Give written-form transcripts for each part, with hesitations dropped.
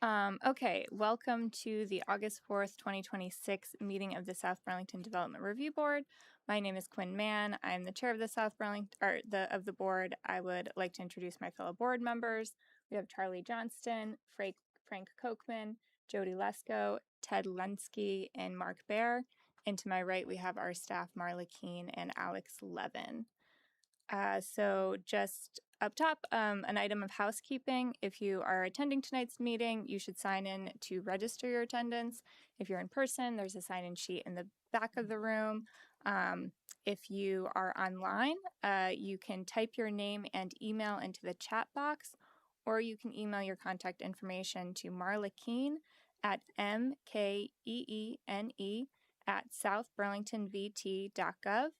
Okay, welcome to the August 4th, 2026 meeting of the South Burlington Development Review Board. My name is Quinn Mann. I'm the chair of the South Burlington, of the board. I would like to introduce my fellow board members. We have Charlie Johnston, Frank Kochman, Jody Lesko, Ted Lenski, and Mark Baer. And to my right, we have our staff, Marla Keene and Alex Levin. So just up top, an item of housekeeping. If you are attending tonight's meeting, you should sign in to register your attendance. If you're in person, there's a sign-in sheet in the back of the room. If you are online, you can type your name and email into the chat box, or you can email your contact information to Marla Keene at mkeene@southburlingtonvt.gov.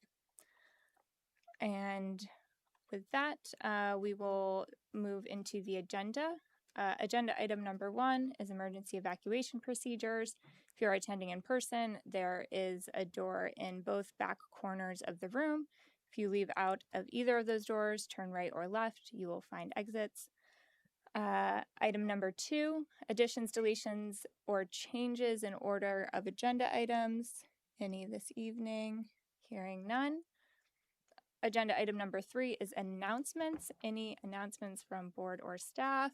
And with that, we will move into the agenda. Agenda item number 1 is emergency evacuation procedures. If you're attending in person, there is a door in both back corners of the room. If you leave out of either of those doors, turn right or left, you will find exits. Item number 2, additions, deletions, or changes in order of agenda items. Any this evening? Hearing none. Agenda item number 3 is announcements. Any announcements from board or staff?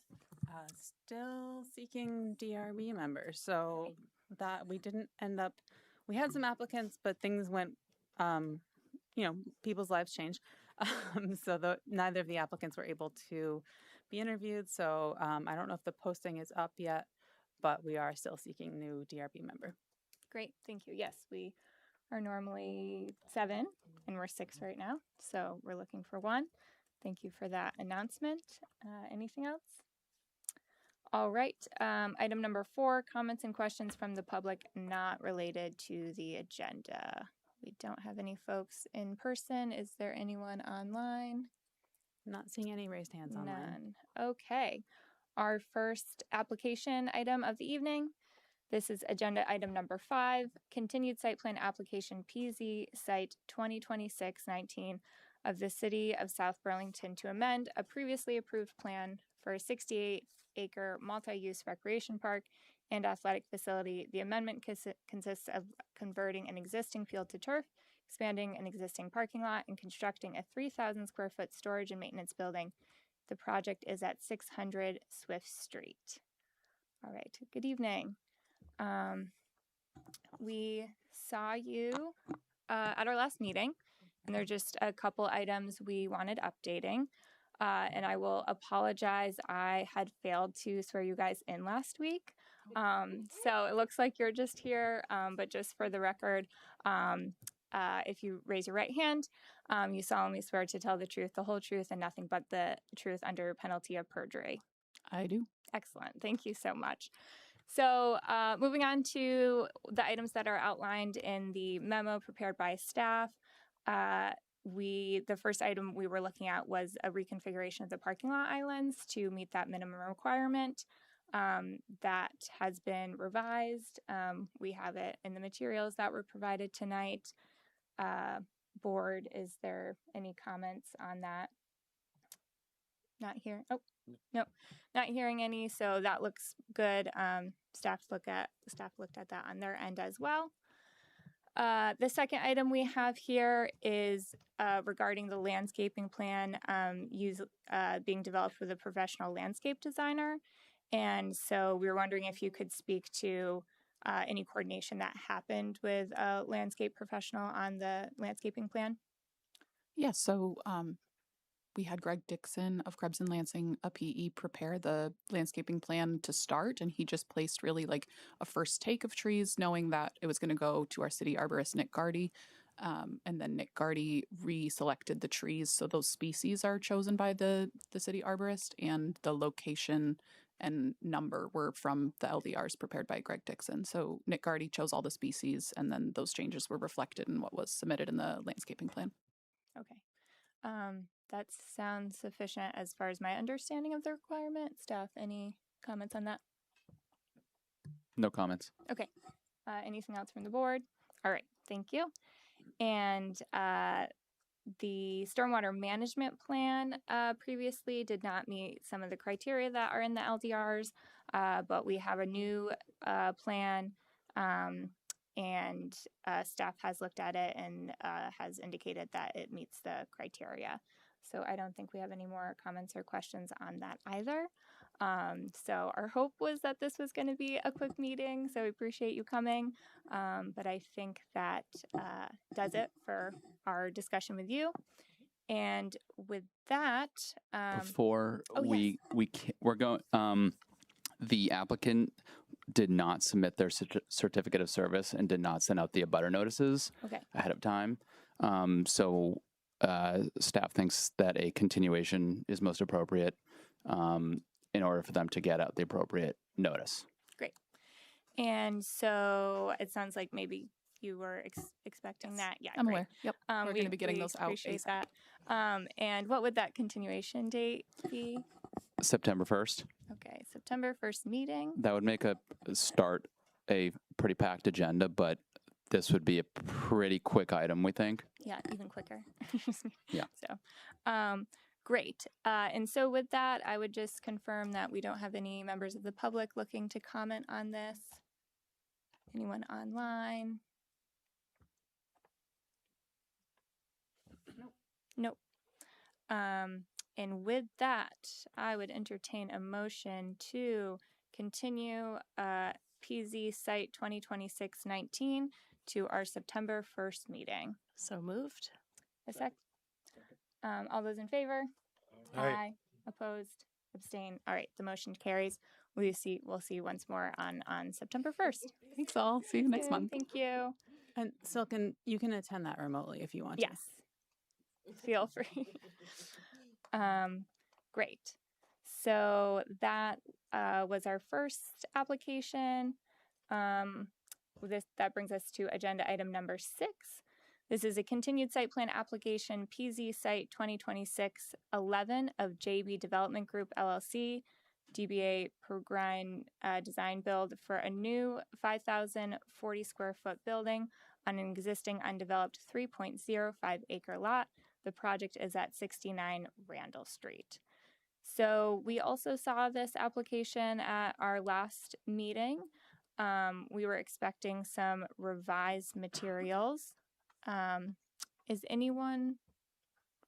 Still seeking DRB members. So that we didn't end up, we had some applicants, but things went, people's lives change. So neither of the applicants were able to be interviewed. So I don't know if the posting is up yet, but we are still seeking new DRB member. Great, thank you. Yes, we are normally 7 and we're 6 right now. So we're looking for 1. Thank you for that announcement. Anything else? All right, item number 4, comments and questions from the public not related to the agenda. We don't have any folks in person. Is there anyone online? Not seeing any raised hands online. None. Okay. Our first application item of the evening. This is agenda item number 5, continued site plan application PZ site 2026-19 of the City of South Burlington to amend a previously approved plan for a 68-acre multi-use recreation park and athletic facility. The amendment consists of converting an existing field to turf, expanding an existing parking lot, and constructing a 3,000 square foot storage and maintenance building. The project is at 600 Swift Street. All right, good evening. We saw you at our last meeting, and there are just a couple items we wanted updating. And I will apologize, I had failed to swear you guys in last week. So it looks like you're just here, but just for the record, if you raise your right hand, you solemnly swear to tell the truth, the whole truth, and nothing but the truth under penalty of perjury. I do. Excellent. Thank you so much. So moving on to the items that are outlined in the memo prepared by staff. The first item we were looking at was a reconfiguration of the parking lot islands to meet that minimum requirement. That has been revised. We have it in the materials that were provided tonight. Board, is there any comments on that? Not here. Oh, no, not hearing any. So that looks good. Staff looked at that on their end as well. The second item we have here is regarding the landscaping plan being developed with a professional landscape designer. And so we were wondering if you could speak to any coordination that happened with a landscape professional on the landscaping plan. Yeah, so we had Greg Dixon of Krebs and Lansing, a PE, prepare the landscaping plan to start, and he just placed really like a first take of trees, knowing that it was going to go to our city arborist, Nick Gardy, and then Nick Gardy reselected the trees, so those species are chosen by the city arborist, and the location and number were from the LDRs prepared by Greg Dixon. So Nick Gardy chose all the species, and then those changes were reflected in what was submitted in the landscaping plan. Okay. That sounds sufficient as far as my understanding of the requirement. Staff, any comments on that? No comments. Okay. Anything else from the board? All right. Thank you. And the stormwater management plan previously did not meet some of the criteria that are in the LDRs. but we have a new plan, and staff has looked at it and has indicated that it meets the criteria. So I don't think we have any more comments or questions on that either. So our hope was that this was going to be a quick meeting, so we appreciate you coming. But I think that does it for our discussion with you. And with that, Before oh, yes. we're going, the applicant did not submit their certificate of service and did not send out the abutter notices Okay. ahead of time. So staff thinks that a continuation is most appropriate in order for them to get out the appropriate notice. Great. And so it sounds like maybe you were expecting that. Yeah, I'm great. aware. Yep. We're going to be getting those out. Appreciate ASAP. that. And what would that continuation date be? September 1st. Okay, September 1st meeting. That would make a pretty packed agenda, but this would be a pretty quick item, we think. Yeah, even quicker. Yeah. So, great. And so with that, I would just confirm that we don't have any members of the public looking to comment on this. Anyone online? Nope. And with that, I would entertain a motion to continue PZ Site 2026-19 to our September 1st meeting. So moved. A sec. All those in favor? Aye. Opposed? Abstain? All right, the motion carries. We'll see once more on September 1st. Thanks all. See you next Good, month. Thank you. And Silken, you can attend that remotely if you want to. Yes. Feel free. Great. So that was our first application. That brings us to agenda item number 6. This is a continued site plan application PZ Site 2026-11 of JB Development Group LLC, DBA Progrine Design Build for a new 5,040 square foot building on an existing undeveloped 3.05 acre lot. The project is at 69 Randall Street. So we also saw this application at our last meeting. We were expecting some revised materials. Is anyone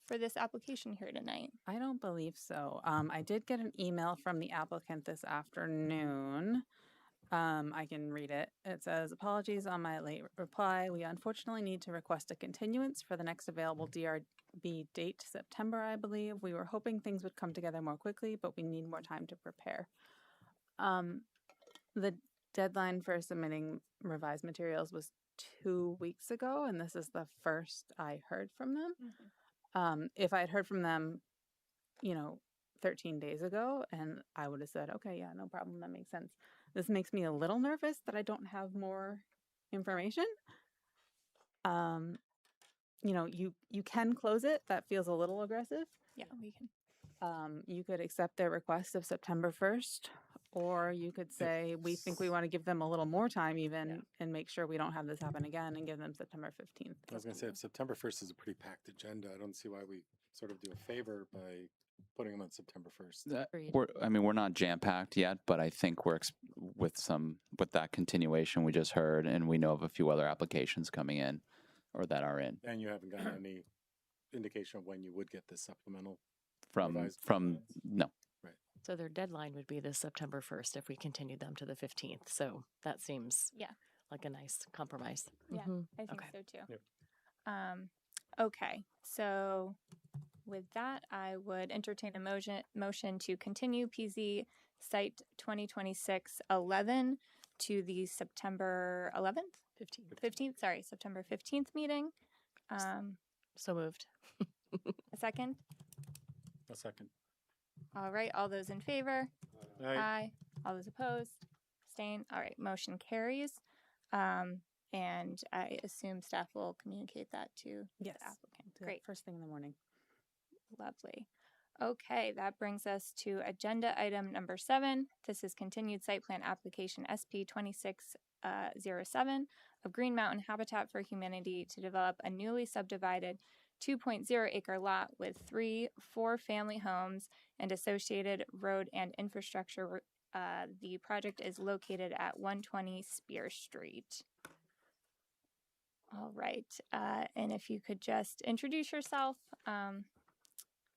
for this application here tonight? I don't believe so. I did get an email from the applicant this afternoon. I can read it. It says, apologies on my late reply. We unfortunately need to request a continuance for the next available DRB date, September, I believe. We were hoping things would come together more quickly, but we need more time to prepare. The deadline for submitting revised materials was 2 weeks ago, and this is the first I heard from them. Mm-hmm. If I had heard from them, 13 days ago, and I would have said, okay, yeah, no problem, that makes sense. This makes me a little nervous that I don't have more information. You can close it. That feels a little aggressive. Yeah, we can. You could accept their request of September 1st, or you could say, we think we want to give them a little more time even and make sure we don't have this happen again and give them September 15th. I was going to say, if September 1st is a pretty packed agenda, I don't see why we sort of do a favor by putting them on September 1st. Agreed. We're not jam packed yet, but I think we're with that continuation we just heard, and we know of a few other applications coming in or that are in And you haven't gotten any indication of when you would get this supplemental? from revised no. So their deadline would be this September 1st if we continued them to the 15th. So that seems like a nice compromise. Yeah, Mhm. I think Okay. so too. Yep. Okay, so with that, I would entertain a motion to continue PZ Site 2026-11 to the September 11th? 15th, sorry, September 15th meeting. So moved. A second? A second. All right, all those in favor? Aye. Aye. All those opposed? Abstain? All right, motion carries. And I assume staff will communicate that to Yes. the applicant. Do that Great. first thing in the morning. Lovely. Okay, that brings us to agenda item number 7. This is continued site plan application SP 2607 of Green Mountain Habitat for Humanity to develop a newly subdivided 2.0 acre lot with 3 4-family homes and associated road and infrastructure The project is located at 120 Spear Street. All right. And if you could just introduce yourself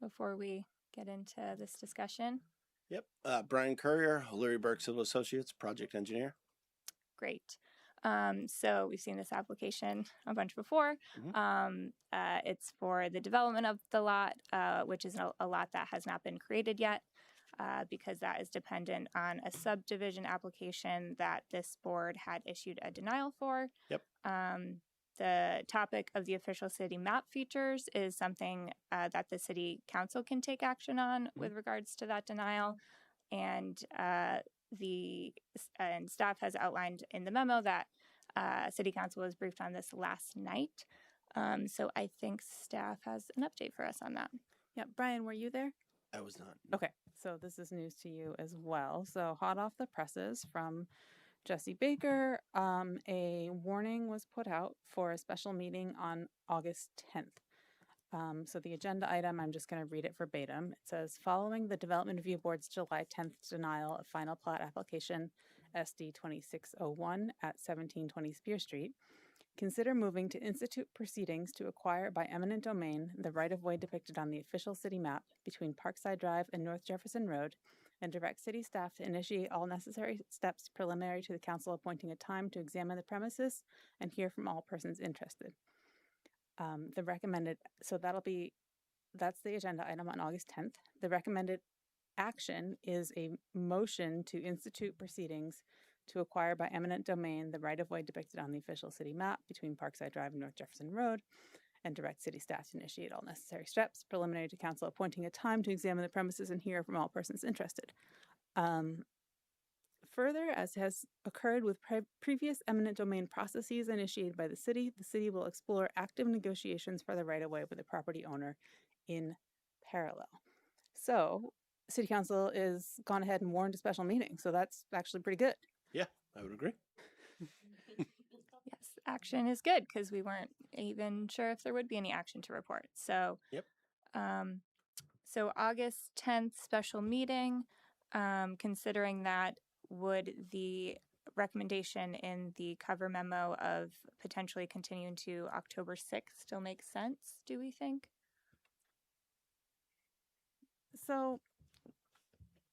before we get into this discussion. Yep. Brian Courier, O'Leary Burke Civil Associates, project engineer. Great. So we've seen this application a bunch before. It's for the development of the lot, which is a lot that has not been created yet, because that is dependent on a subdivision application that this board had issued a denial for. Yep. The topic of the official city map features is something that the city council can take action on with regards to that denial. And staff has outlined in the memo that city council was briefed on this last night. So I think staff has an update for us on that. Yeah, Brian, were you there? I was not. Okay, so this is news to you as well. So hot off the presses from Jesse Baker, a warning was put out for a special meeting on August 10th. So the agenda item, I'm just going to read it verbatim. It says, following the Development Review Board's July 10th denial of final plat application SD 2601 at 1720 Spear Street, consider moving to institute proceedings to acquire by eminent domain the right-of-way depicted on the official city map between Parkside Drive and North Jefferson Road, and direct city staff to initiate all necessary steps preliminary to the council appointing a time to examine the premises and hear from all persons interested. That's the agenda item on August 10th. The recommended action is a motion to institute proceedings to acquire by eminent domain the right-of-way depicted on the official city map between Parkside Drive and North Jefferson Road, and direct city staff to initiate all necessary steps preliminary to council appointing a time to examine the premises and hear from all persons interested. Further, as has occurred with previous eminent domain processes initiated by the city will explore active negotiations for the right-of-way with the property owner in parallel. So, city council is gone ahead and warned a special meeting, so that's actually pretty good. Yeah, I would agree. Yes, action is good because we weren't even sure if there would be any action to report. So, Yep. So August 10th special meeting, considering that, would the recommendation in the cover memo of potentially continuing to October 6th still make sense, do we think? So,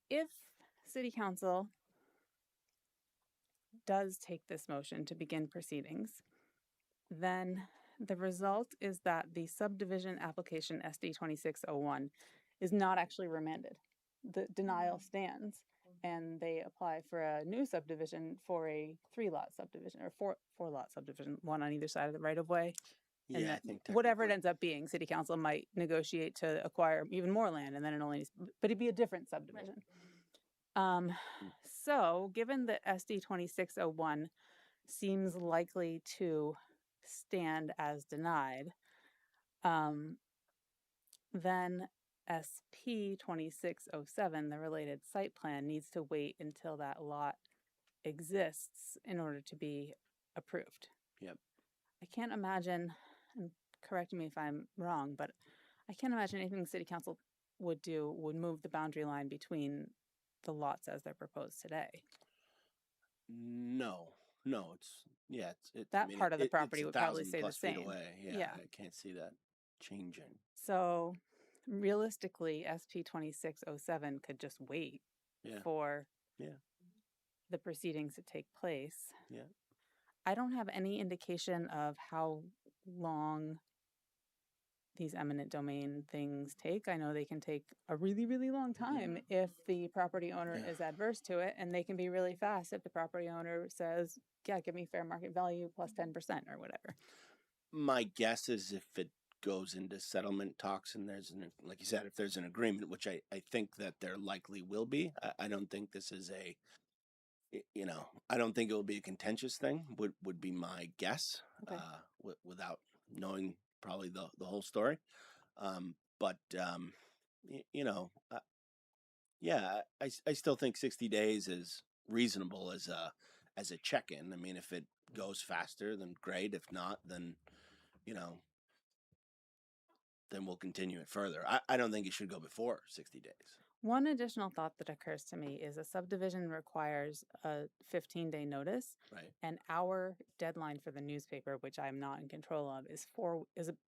if city council does take this motion to begin proceedings, then the result is that the subdivision application SD 2601 is not actually remanded. The denial stands, and they apply for a new subdivision for a 3-lot subdivision or 4-lot subdivision, one on either side of the right-of-way. And Yeah, I then think whatever it technically- ends up being, city council might negotiate to acquire even more land, and then it only needs, but it'd be a different subdivision. So given that SD 2601 seems likely to stand as denied, then SP 2607, the related site plan, needs to wait until that lot exists in order to be approved. Yep. I can't imagine, and correct me if I'm wrong, but I can't imagine anything city council would do would move the boundary line between the lots as they're proposed today. No, it's That part of the property it's would probably 1,000 stay the plus feet same. away. Yeah. I can't see that changing. So realistically, SP 2607 could just wait Yeah. for Yeah. the proceedings to take place. Yeah. I don't have any indication of how long these eminent domain things take. I know they can take a really, really long time if the property owner Yeah. is adverse to it, and they can be really fast if the property owner says, yeah, give me fair market value plus 10% or whatever. My guess is if it goes into settlement talks and there's like you said, if there's an agreement, which I think that there likely will be, I don't think this is I don't think it will be a contentious thing, would be my guess, Okay. Without knowing probably the whole story. I still think 60 days is reasonable as a check-in. I mean, if it goes faster, then great. If not, then then we'll continue it further. I don't think it should go before 60 days. One additional thought that occurs to me is a subdivision requires a 15-day notice, Right. and our deadline for the newspaper, which I'm not in control of, is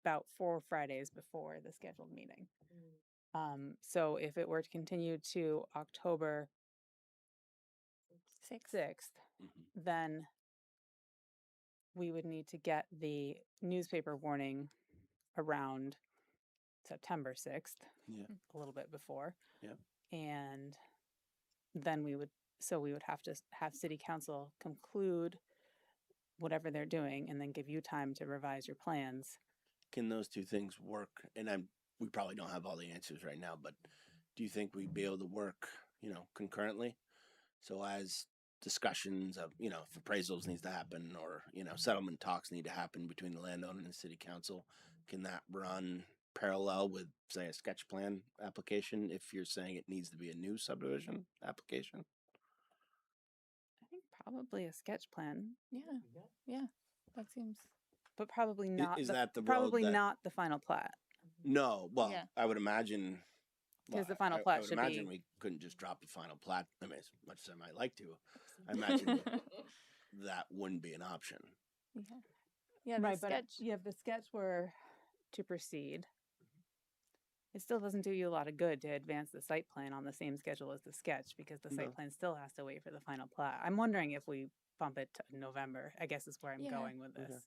about 4 Fridays before the scheduled meeting. So if it were to continue to October 6th, then we would need to get the newspaper warning around September 6th, Yeah. a little bit before. Yeah. And then we would have to have city council conclude whatever they're doing and then give you time to revise your plans. Can those two things work? And we probably don't have all the answers right now, but do you think we'd be able to work, concurrently? So as discussions of, if appraisals needs to happen or, settlement talks need to happen between the landowner and the city council, can that run parallel with, say, a sketch plan application if you're saying it needs to be a new subdivision application? I think probably a sketch plan, Yeah, that seems. but probably not. Is that the road probably that- not the final plat? No, well, Yeah. I would imagine. 'Cause the final plat I would should imagine be- we couldn't just drop the final plat. I mean, as much as I might like to, I imagine that wouldn't be an option. Yeah, the Right, sketch. but if the sketch were to proceed, it still doesn't do you a lot of good to advance the site plan on the same schedule as the sketch because the site No. plan still has to wait for the final plat. I'm wondering if we bump it to November, I guess is where I'm Yeah. going with Okay. this.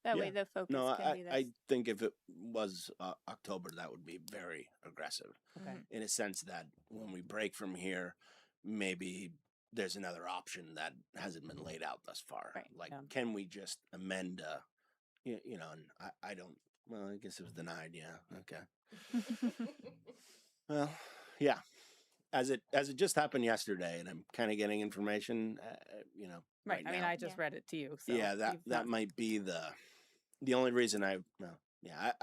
That Yeah. way the focus No, can be this. I think if it was October, that would be very aggressive Okay. in a sense that when we break from here, maybe there's another option that hasn't been laid out thus far. Right. Like, Yeah. can we just amend, and I don't, well, I guess it was denied. Yeah. Okay. Well, yeah. As it just happened yesterday, and I'm kind of getting information, Right. I mean, now. I just read it to you. So Yeah, that you've that not- might be the only reason I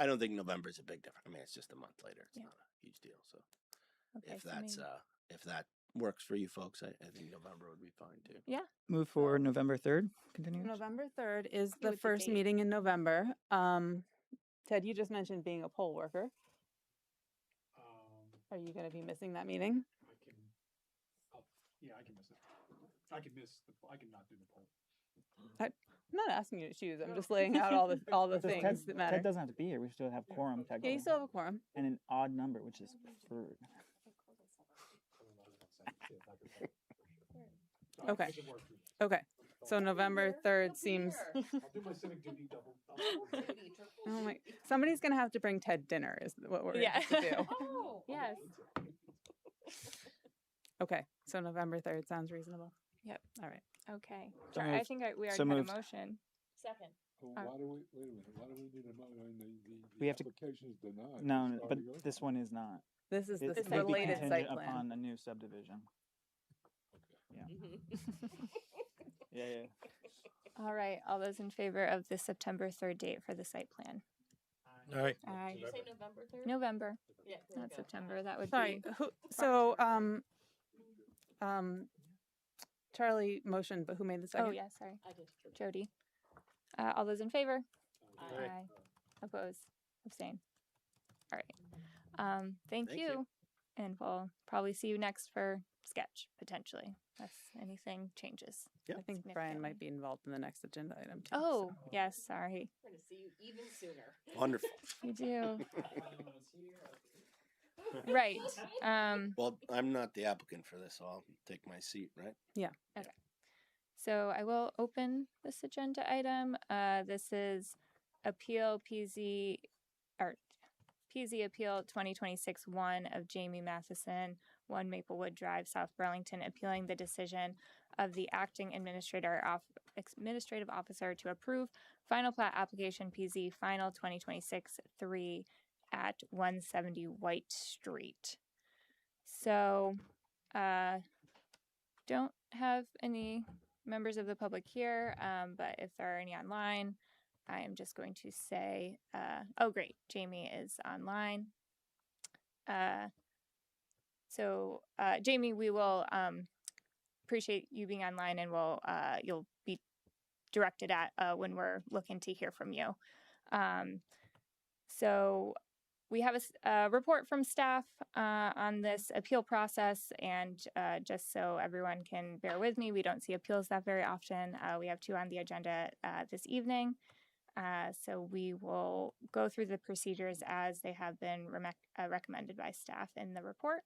don't think November is a big difference. I mean, it's just a month later. It's Yeah. not a huge deal. So Okay, if so that's maybe- if that works for you folks, I think November would be fine too. Move for November 3rd. Continue. November 3rd is Okay the with the first date. meeting in November. Ted, you just mentioned being a poll worker. Are you going to be missing that meeting? I can miss it. I can not do the poll. I'm not asking you to choose. I'm just laying out all the Does things that matter. Ted doesn't have to be here. We still have quorum Yeah, you technically. still have a quorum. And an odd number, which is preferred. Okay. I can work through that. Okay. So November 3rd seems. I'll do my civic duty double. Oh my! Somebody's gonna have to bring Ted dinner. Is what we're Yeah. gonna have to do. Oh, yes. Okay. So November 3rd sounds reasonable. Yep. All right. Okay. So Sorry, I moved. think we So already had moved. a motion. Second. Well, Uh, why do we, wait a minute, why do we need a vote when the We have to- application is denied? No, It's no, already but open. this one is not. This is It the site would be related plan. site contingent plan. upon a new subdivision. Yeah. All right. All those in favor of the September 3rd date for the site plan? All right. Aye. Did you say November 3rd? November, Yeah. not September. That would Sorry. be. So Charlie motioned, but who made the second? Oh, yeah. Sorry. I did. Jody. All those in favor? Aye. Oppose? Abstain? All right. Thank Thank you. you. And we'll probably see you next for sketch, potentially, if anything changes. I think Brian might be involved in the next agenda item too. Oh, so- yes. Sorry. We're going to see you even sooner. Wonderful. You do. Right. Well, I'm not the applicant for this, so I'll take my seat, right? So I will open this agenda item. This is Appeal PZ Appeal 2026-1 of Jamie Matheson, 1 Maplewood Drive, South Burlington, appealing the decision of the acting administrative officer to approve final plat application PZ final 2026-3 at 170 White Street. So, don't have any members of the public here, but if there are any online, I am just going to say, oh great, Jamie is online. So Jamie, we will appreciate you being online, and you'll be directed at when we're looking to hear from you. So we have a report from staff on this appeal process, and just so everyone can bear with me, we don't see appeals that very often. We have 2 on the agenda this evening. So we will go through the procedures as they have been recommended by staff in the report.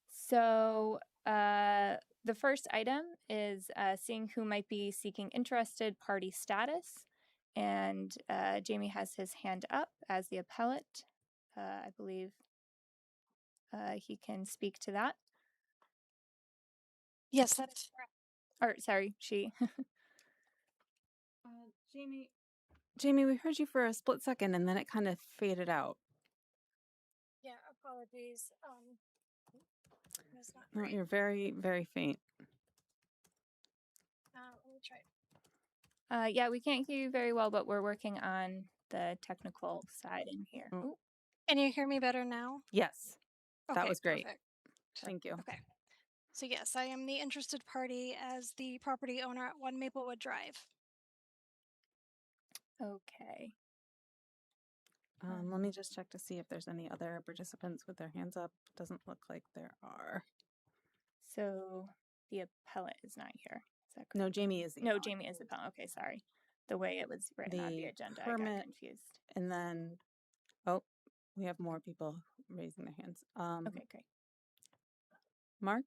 So the first item is seeing who might be seeking interested party status. And Jamie has his hand up as the appellate. I believe he can speak to that. Yes, that is correct. Or sorry, she. Jamie, we heard you for a split second and then it kind of faded out. Yeah, apologies. That's not No, great. you're very, very faint. Let me try. Yeah, we can't hear you very well, but we're working on the technical side in here. Oh. Ooh. Can you hear me better now? Yes, Okay, that was great. Perfect. Thank you. Okay. So yes, I am the interested party as the property owner at 1 Maplewood Drive. Okay. Let me just check to see if there's any other participants with their hands up. Doesn't look like there are. So the appellant is not here. Is that correct? No, Jamie is the No, appellant. Jamie is the appellant. Okay, sorry. The way it was written on the agenda, I permit, got confused. And then, oh, we have more people raising their hands. Okay, great. Mark,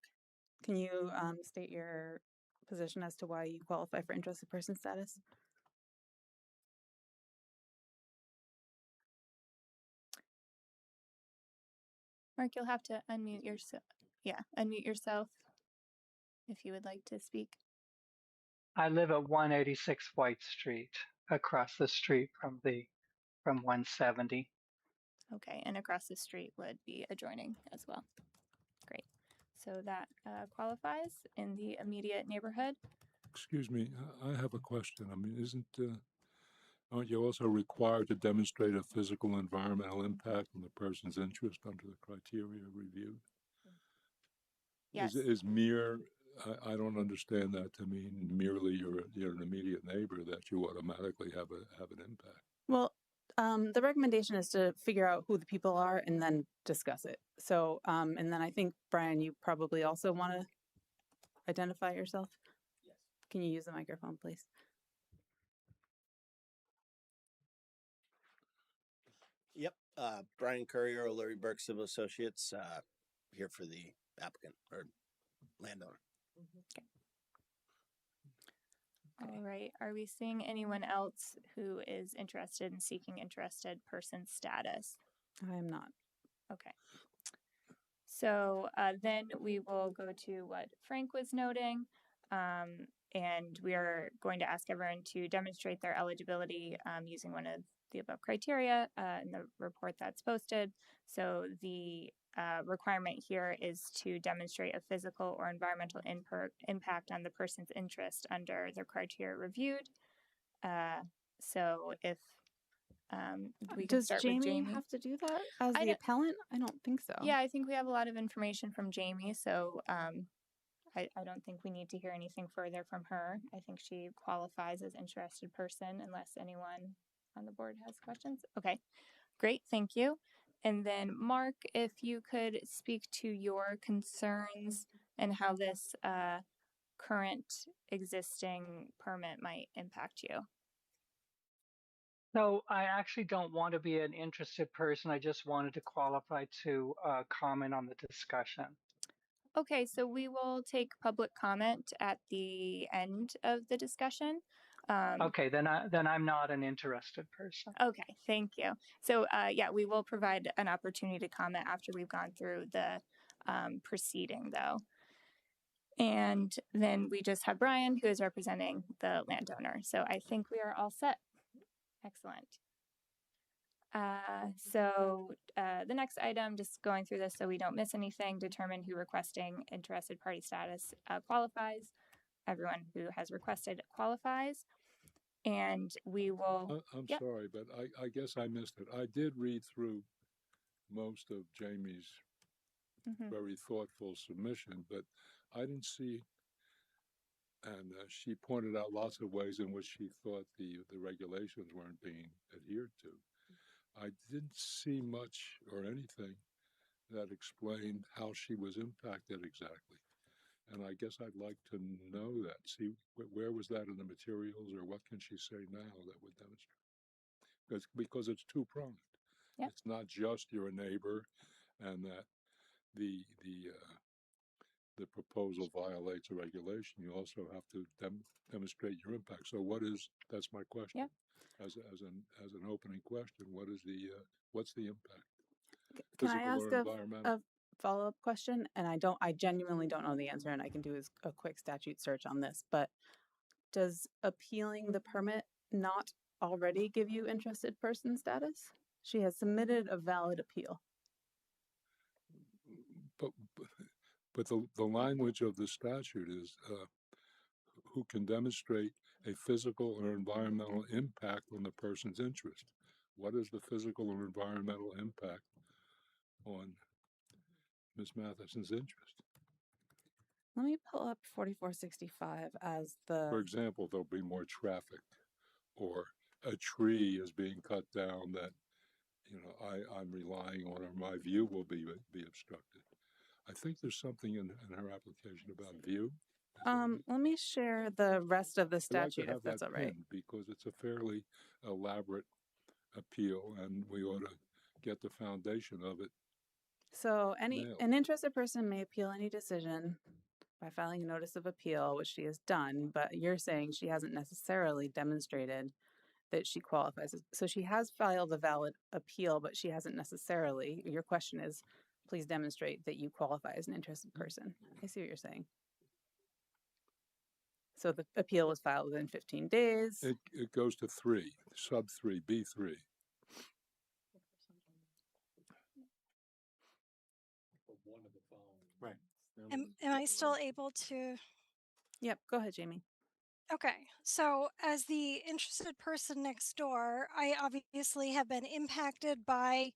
can you state your position as to why you qualify for interested person status? Mark, you'll have to unmute yourself. Yeah, unmute yourself if you would like to speak. I live at 186 White Street, across the street from 170. Okay, and across the street would be adjoining as well. Great. So that qualifies in the immediate neighborhood. Excuse me, I have a question. I mean, aren't you also required to demonstrate a physical and environmental impact on the person's interest under the criteria reviewed? Yes. Is mere, I don't understand that to mean merely you're an immediate neighbor that you automatically have an impact. Well, the recommendation is to figure out who the people are and then discuss it. So, and then I think, Brian, you probably also want to identify yourself. Yes. Can you use the microphone, please? Yep. Brian Courier, Larry Burke, Civil Associates, here for the applicant or landowner. Okay. All right. Are we seeing anyone else who is interested in seeking interested person status? I am not. Okay. So then we will go to what Frank was noting. And we are going to ask everyone to demonstrate their eligibility using one of the above criteria in the report that's posted. So the requirement here is to demonstrate a physical or environmental impact on the person's interest under the criteria reviewed. So if we can start with Jamie. Have to do that as the appellant? I don't think so. Yeah, I think we have a lot of information from Jamie, so I don't think we need to hear anything further from her. I think she qualifies as interested person unless anyone on the board has questions. Okay, great, thank you. And then Mark, if you could speak to your concerns and how this current existing permit might impact you. So I actually don't want to be an interested person. I just wanted to qualify to comment on the discussion. Okay, so we will take public comment at the end of the discussion. Okay, then I'm not an interested person. Okay, thank you. So yeah, we will provide an opportunity to comment after we've gone through the proceeding though. And then we just have Brian who is representing the landowner. So I think we are all set. Excellent. So the next item, just going through this so we don't miss anything, determine who requesting interested party status qualifies. Everyone who has requested qualifies. And we will... I'm sorry, but I guess I missed it. I did read through most of Jamie's very thoughtful submission, but I didn't see, and she pointed out lots of ways in which she thought the regulations weren't being adhered to. I didn't see much or anything that explained how she was impacted exactly. And I guess I'd like to know that. See, where was that in the materials, or what can she say now that would demonstrate? Because it's two-pronged. Yep. It's not just you're a neighbor and that the the proposal violates a regulation. You also have to demonstrate your impact. So that's my question. Yep. As an opening question, what's the impact? Can I ask a environmental? follow-up question? And I genuinely don't know the answer, and I can do a quick statute search on this, but does appealing the permit not already give you interested person status? She has submitted a valid appeal. But the language of the statute is who can demonstrate a physical or environmental impact on the person's interest. What is the physical or environmental impact on Ms. Matheson's interest? Let me pull up 4465 as For example, there'll be more traffic, or a tree is being cut down that, I'm relying on, or my view will be obstructed. I think there's something in her application about view. Let me share the rest of the statute, I'd like to if that's all right. because it's a fairly elaborate appeal, and we ought to get the foundation of it. So nailed. an interested person may appeal any decision by filing a notice of appeal, which she has done, but you're saying she hasn't necessarily demonstrated that she qualifies. So she has filed a valid appeal, but she hasn't necessarily. Your question is, please demonstrate that you qualify as an interested person. I see what you're saying. So the appeal was filed within 15 days. It goes to 3, sub 3, B3. Right. Am I still able to? Yep, go ahead, Jamie. Okay, so as the interested person next door, I obviously have been impacted by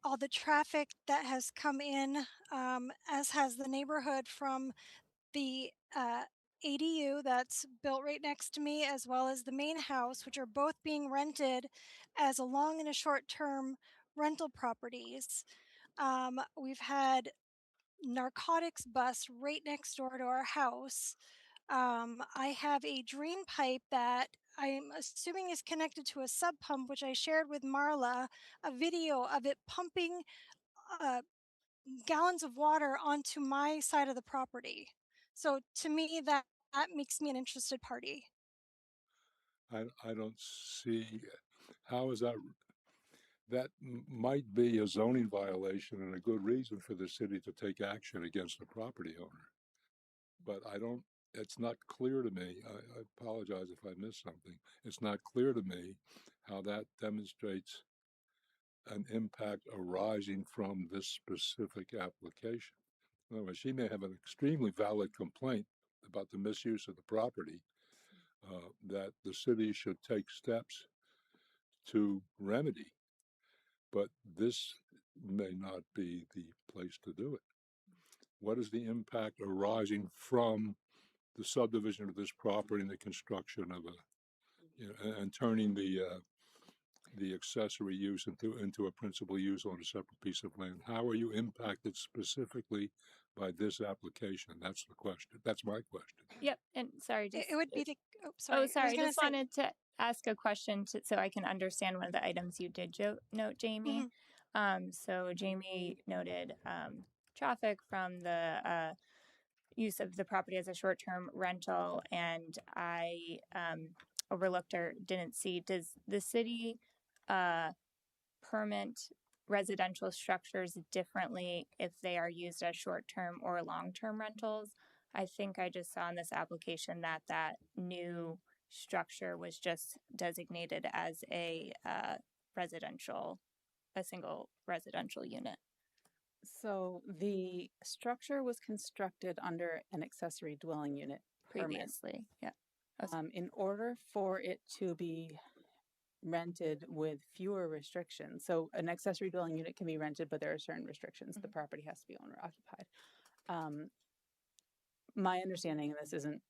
all the traffic that has come in, as has the neighborhood from the ADU that's built right next to me, as well as the main house, which are both being rented as a long and a short term rental properties. We've had narcotics bust right next door to our house. I have a drain pipe that I'm assuming is connected to a sub pump, which I shared with Marla, a video of it pumping gallons of water onto my side of the property. So to me, that makes me an interested party. I don't see how is that. That might be a zoning violation and a good reason for the city to take action against the property owner. But it's not clear to me. I apologize if I missed something. It's not clear to me how that demonstrates an impact arising from this specific application. In other words, she may have an extremely valid complaint about the misuse of the property that the city should take steps to remedy. But this may not be the place to do it. What is the impact arising from the subdivision of this property and the construction of and turning the accessory use into a principal use on a separate piece of land? How are you impacted specifically by this application? That's the question. That's my question. Yep. And sorry, It would be the. Oh, sorry. Oh, sorry. I just wanted to ask a question so I can understand one of the items you did note, Jamie. So Jamie noted traffic from the use of the property as a short-term rental, and I overlooked or didn't see. Does the city permit residential structures differently if they are used as short-term or long-term rentals? I think I just saw in this application that new structure was just designated as a single residential unit. So the structure was constructed under an accessory dwelling unit previously. Yeah. In order for it to be rented with fewer restrictions, so an accessory dwelling unit can be rented, but there are certain restrictions. The property has to be owner occupied. My understanding, and this isn't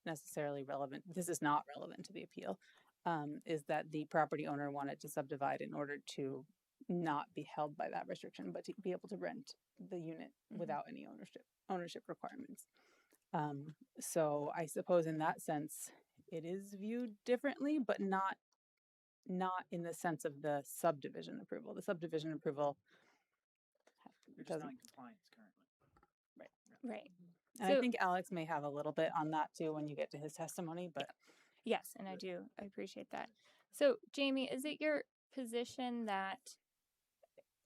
necessarily relevant, this is not relevant to the appeal, is that the property owner wanted to subdivide in order to not be held by that restriction, but to be able to rent the unit without any ownership requirements. So I suppose in that sense, it is viewed differently, but not in the sense of the subdivision approval. The subdivision approval You're just not in compliance currently. Right. And So, I think Alex may have a little bit on that too when you get to his testimony, but yes, and I appreciate that. So, Jamie, is it your position that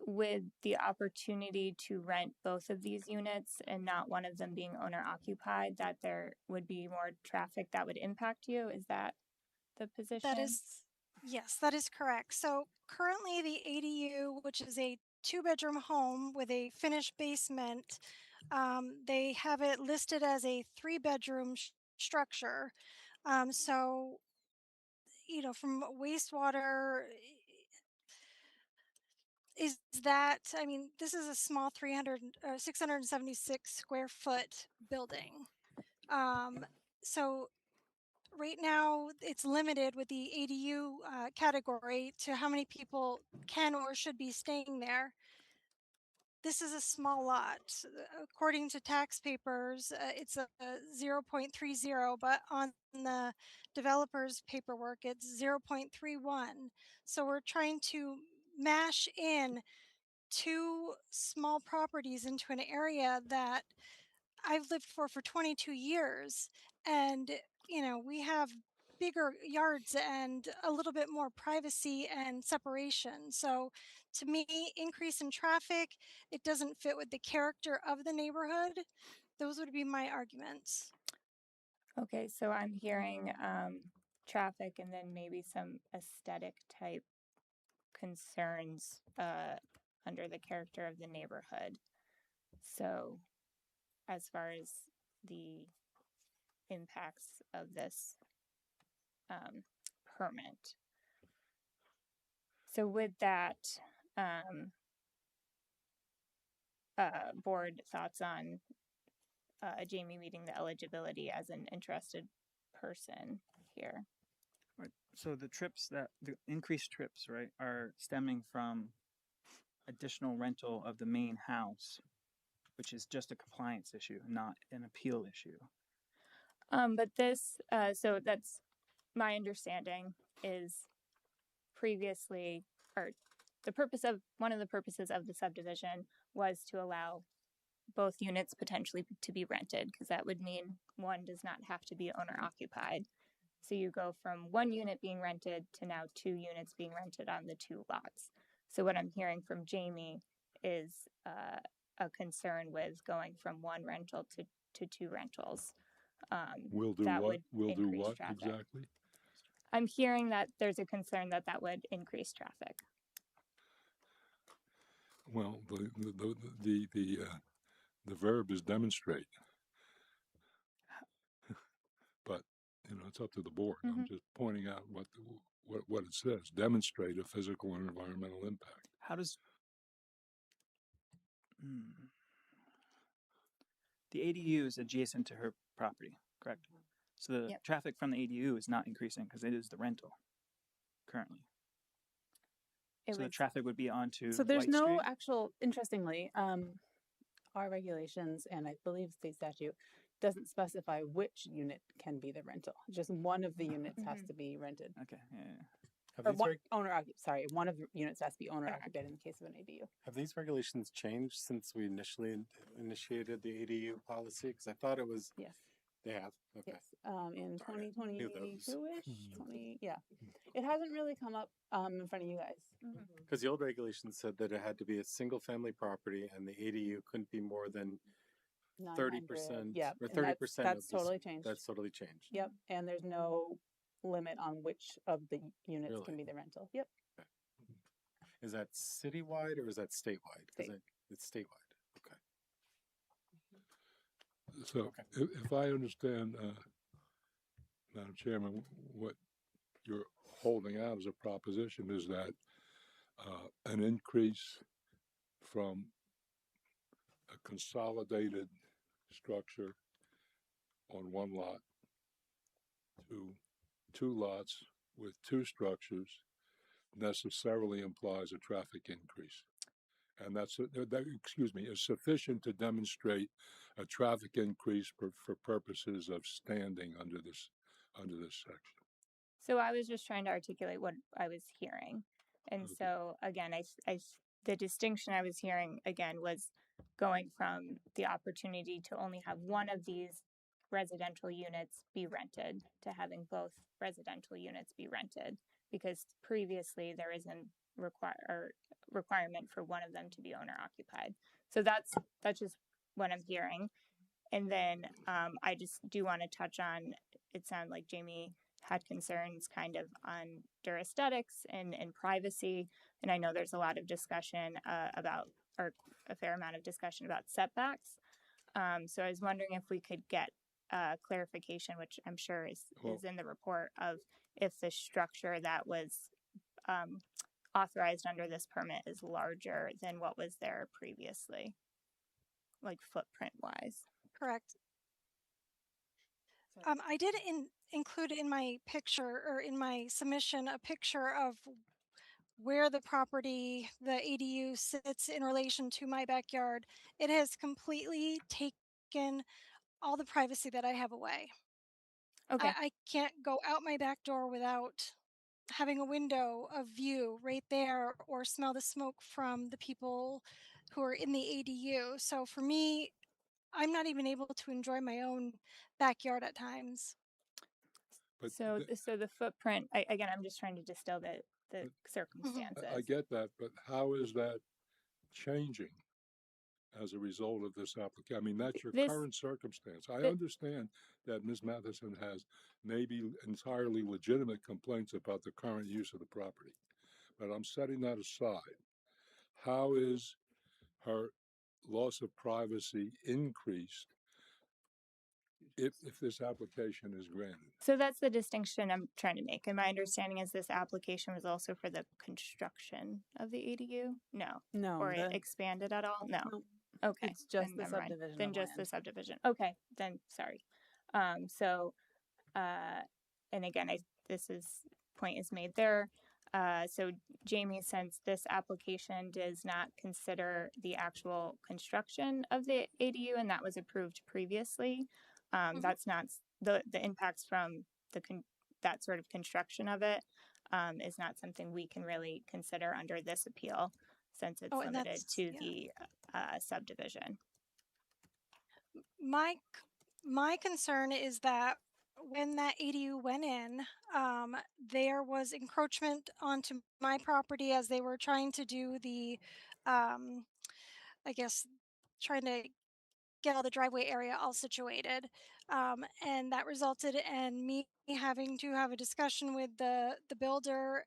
with the opportunity to rent both of these units and not one of them being owner occupied, that there would be more traffic that would impact you? Is that the position? Yes, that is correct. So currently the ADU, which is a 2-bedroom home with a finished basement, they have it listed as a 3-bedroom structure. So, from wastewater, is that, I mean, this is a small 676 square foot building. So right now it's limited with the ADU category to how many people can or should be staying there. This is a small lot. According to tax papers, it's a 0.30, but on the developer's paperwork, it's 0.31. So we're trying to mash in 2 small properties into an area that I've lived for 22 years. And, we have bigger yards and a little bit more privacy and separation. So to me, increase in traffic, it doesn't fit with the character of the neighborhood. Those would be my arguments. Okay, so I'm hearing traffic and then maybe some aesthetic type concerns under the character of the neighborhood. So as far as the impacts of this permit. So with that, board thoughts on Jamie meeting the eligibility as an interested person here. Right. So the increased trips, right, are stemming from additional rental of the main house, which is just a compliance issue, not an appeal issue. But this, so that's my understanding is previously, or one of the purposes of the subdivision was to allow both units potentially to be rented, because that would mean one does not have to be owner occupied. So you go from one unit being rented to now 2 units being rented on the 2 lots. So what I'm hearing from Jamie is a concern with going from 1 rental to 2 rentals. We'll do what? We'll do what exactly? I'm hearing that there's a concern that would increase traffic. Well, the verb is demonstrate, but it's up to the board. Mm-hmm. I'm just pointing out what it says: demonstrate a physical and environmental impact. How does the ADU is adjacent to her property, correct? So the traffic from the ADU is not increasing because it is the rental currently. So the traffic would be onto So there's White no Street? actual, interestingly, our regulations and I believe state statute doesn't specify which unit can be the rental. Just one of the units has to be rented. Okay, yeah. One of the units has to be owner occupied in the case of an ADU. Have these regulations changed since we initially initiated the ADU policy? Because I thought it was. Yes. They have? Okay. Yes. In 2022-ish, yeah. It hasn't really come up in front of you guys. Because the old regulations said that it had to be a single family property and the ADU couldn't be more than 30%. Yeah, or 30%. That's totally changed. That's totally changed. Yep, and there's no limit on which of the units can be the rental. Yep. Okay. Is that citywide or is that statewide? Because it's statewide. Okay. So if I understand, Madam Chairman, what you're holding out as a proposition is that an increase from a consolidated structure on 1 lot to 2 lots with 2 structures necessarily implies a traffic increase. And is sufficient to demonstrate a traffic increase for purposes of standing under this section. So I was just trying to articulate what I was hearing. And Okay. so again, the distinction I was hearing again was going from the opportunity to only have one of these residential units be rented to having both residential units be rented, because previously there isn't requirement for one of them to be owner occupied. So that's just what I'm hearing. And then I just do want to touch on, it sounded like Jamie had concerns kind of on aesthetics and privacy. And I know there's a lot of discussion or a fair amount of discussion about setbacks. So I was wondering if we could get clarification, which I'm sure is in the report, of if the structure that was authorized under this permit is larger than what was there previously, like footprint wise. Correct. I did include in my picture, or in my submission, a picture of where the property, the ADU, sits in relation to my backyard. It has completely taken all the privacy that I have away. Okay. I can't go out my back door without having a window of view right there, or smell the smoke from the people who are in the ADU. So for me, I'm not even able to enjoy my own backyard at times. But so the footprint, again, I'm just trying to distill the circumstances. I get that, but how is that changing as a result of this application? I mean, that's your current circumstance. I understand that Ms. Matheson has maybe entirely legitimate complaints about the current use of the property, but I'm setting that aside. How is her loss of privacy increased if this application is granted? So that's the distinction I'm trying to make. And my understanding is this application was also for the construction of the ADU? No. Or it expanded at all? No. Okay. It's just the subdivision. Then just the subdivision. Okay. Then sorry. And again, this point is made there. So Jamie, since this application does not consider the actual construction of the ADU, and that was approved previously, that's not the impacts from that sort of construction of it is not something we can really consider under this appeal, since it's limited to the subdivision. My concern is that when that ADU went in, there was encroachment onto my property as they were trying to do the, trying to get all the driveway area all situated. And that resulted in me having to have a discussion with the builder,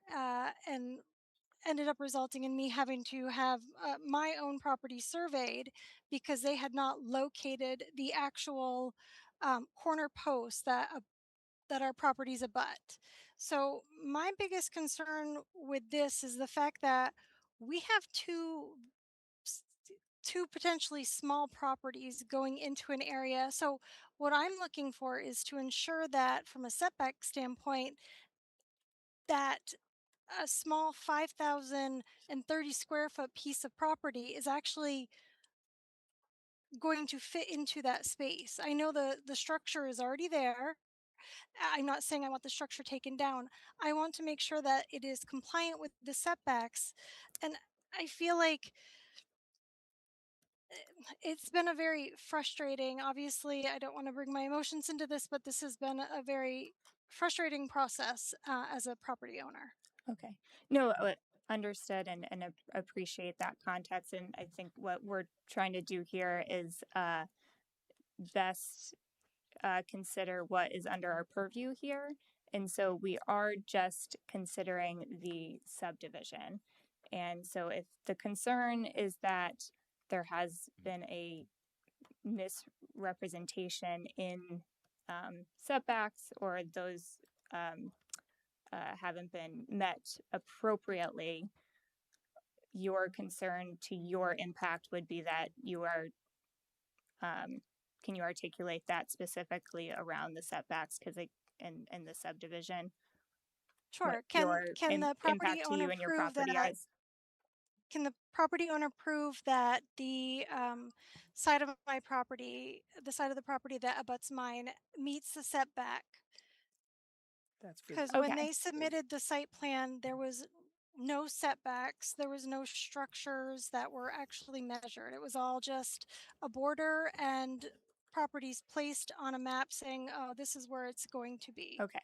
and ended up resulting in me having to have my own property surveyed, because they had not located the actual corner posts that our properties abut. So my biggest concern with this is the fact that we have two potentially small properties going into an area. So what I'm looking for is to ensure that, from a setback standpoint, that a small 5,030 square foot piece of property is actually going to fit into that space. I know the structure is already there. I'm not saying I want the structure taken down. I want to make sure that it is compliant with the setbacks. And I feel like it's been a very frustrating, obviously, I don't want to bring my emotions into this, but this has been a very frustrating process as a property owner. Okay. No, understood and appreciate that context. And I think what we're trying to do here is best consider what is under our purview here. And so we are just considering the subdivision. And so if the concern is that there has been a misrepresentation in setbacks, or those haven't been met appropriately, your concern to your impact would be that you are, can you articulate that specifically around the setbacks and the subdivision? Sure. your Can the property impact to owner you and your prove property that? is. Can the property owner prove that the side of my property, the side of the property that abuts mine, meets the setback? That's good. Because when they submitted the site plan, there was no setbacks, there was no structures that were actually measured. It was all just a border and properties placed on a map saying, oh, this is where it's going to be. Okay.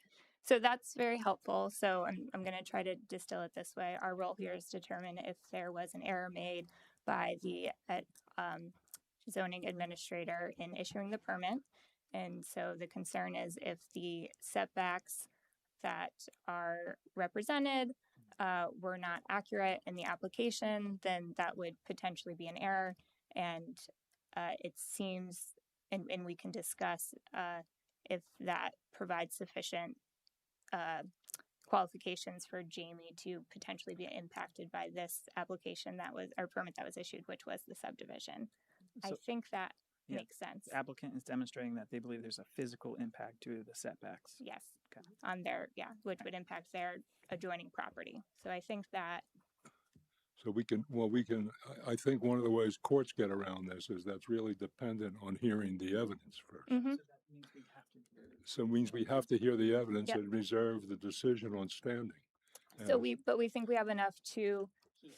So that's very helpful. So I'm going to try to distill it this way. Our role here is to determine if there was an error made by the zoning administrator in issuing the permit. And so the concern is if the setbacks that are represented were not accurate in the application, then that would potentially be an error. And it seems, and we can discuss if that provides sufficient qualifications for Jamie to potentially be impacted by this application that was, or permit that was issued, which was the subdivision. So, I think that makes sense. The applicant is demonstrating that they believe there's a physical impact to the setbacks. Yes. Okay. On their, which would impact their adjoining property. So I think that. So we can, I think one of the ways courts get around this is that's really dependent on hearing the evidence first. Mm-hmm. So it means we have to hear the evidence and reserve the decision on standing. So we think we have enough to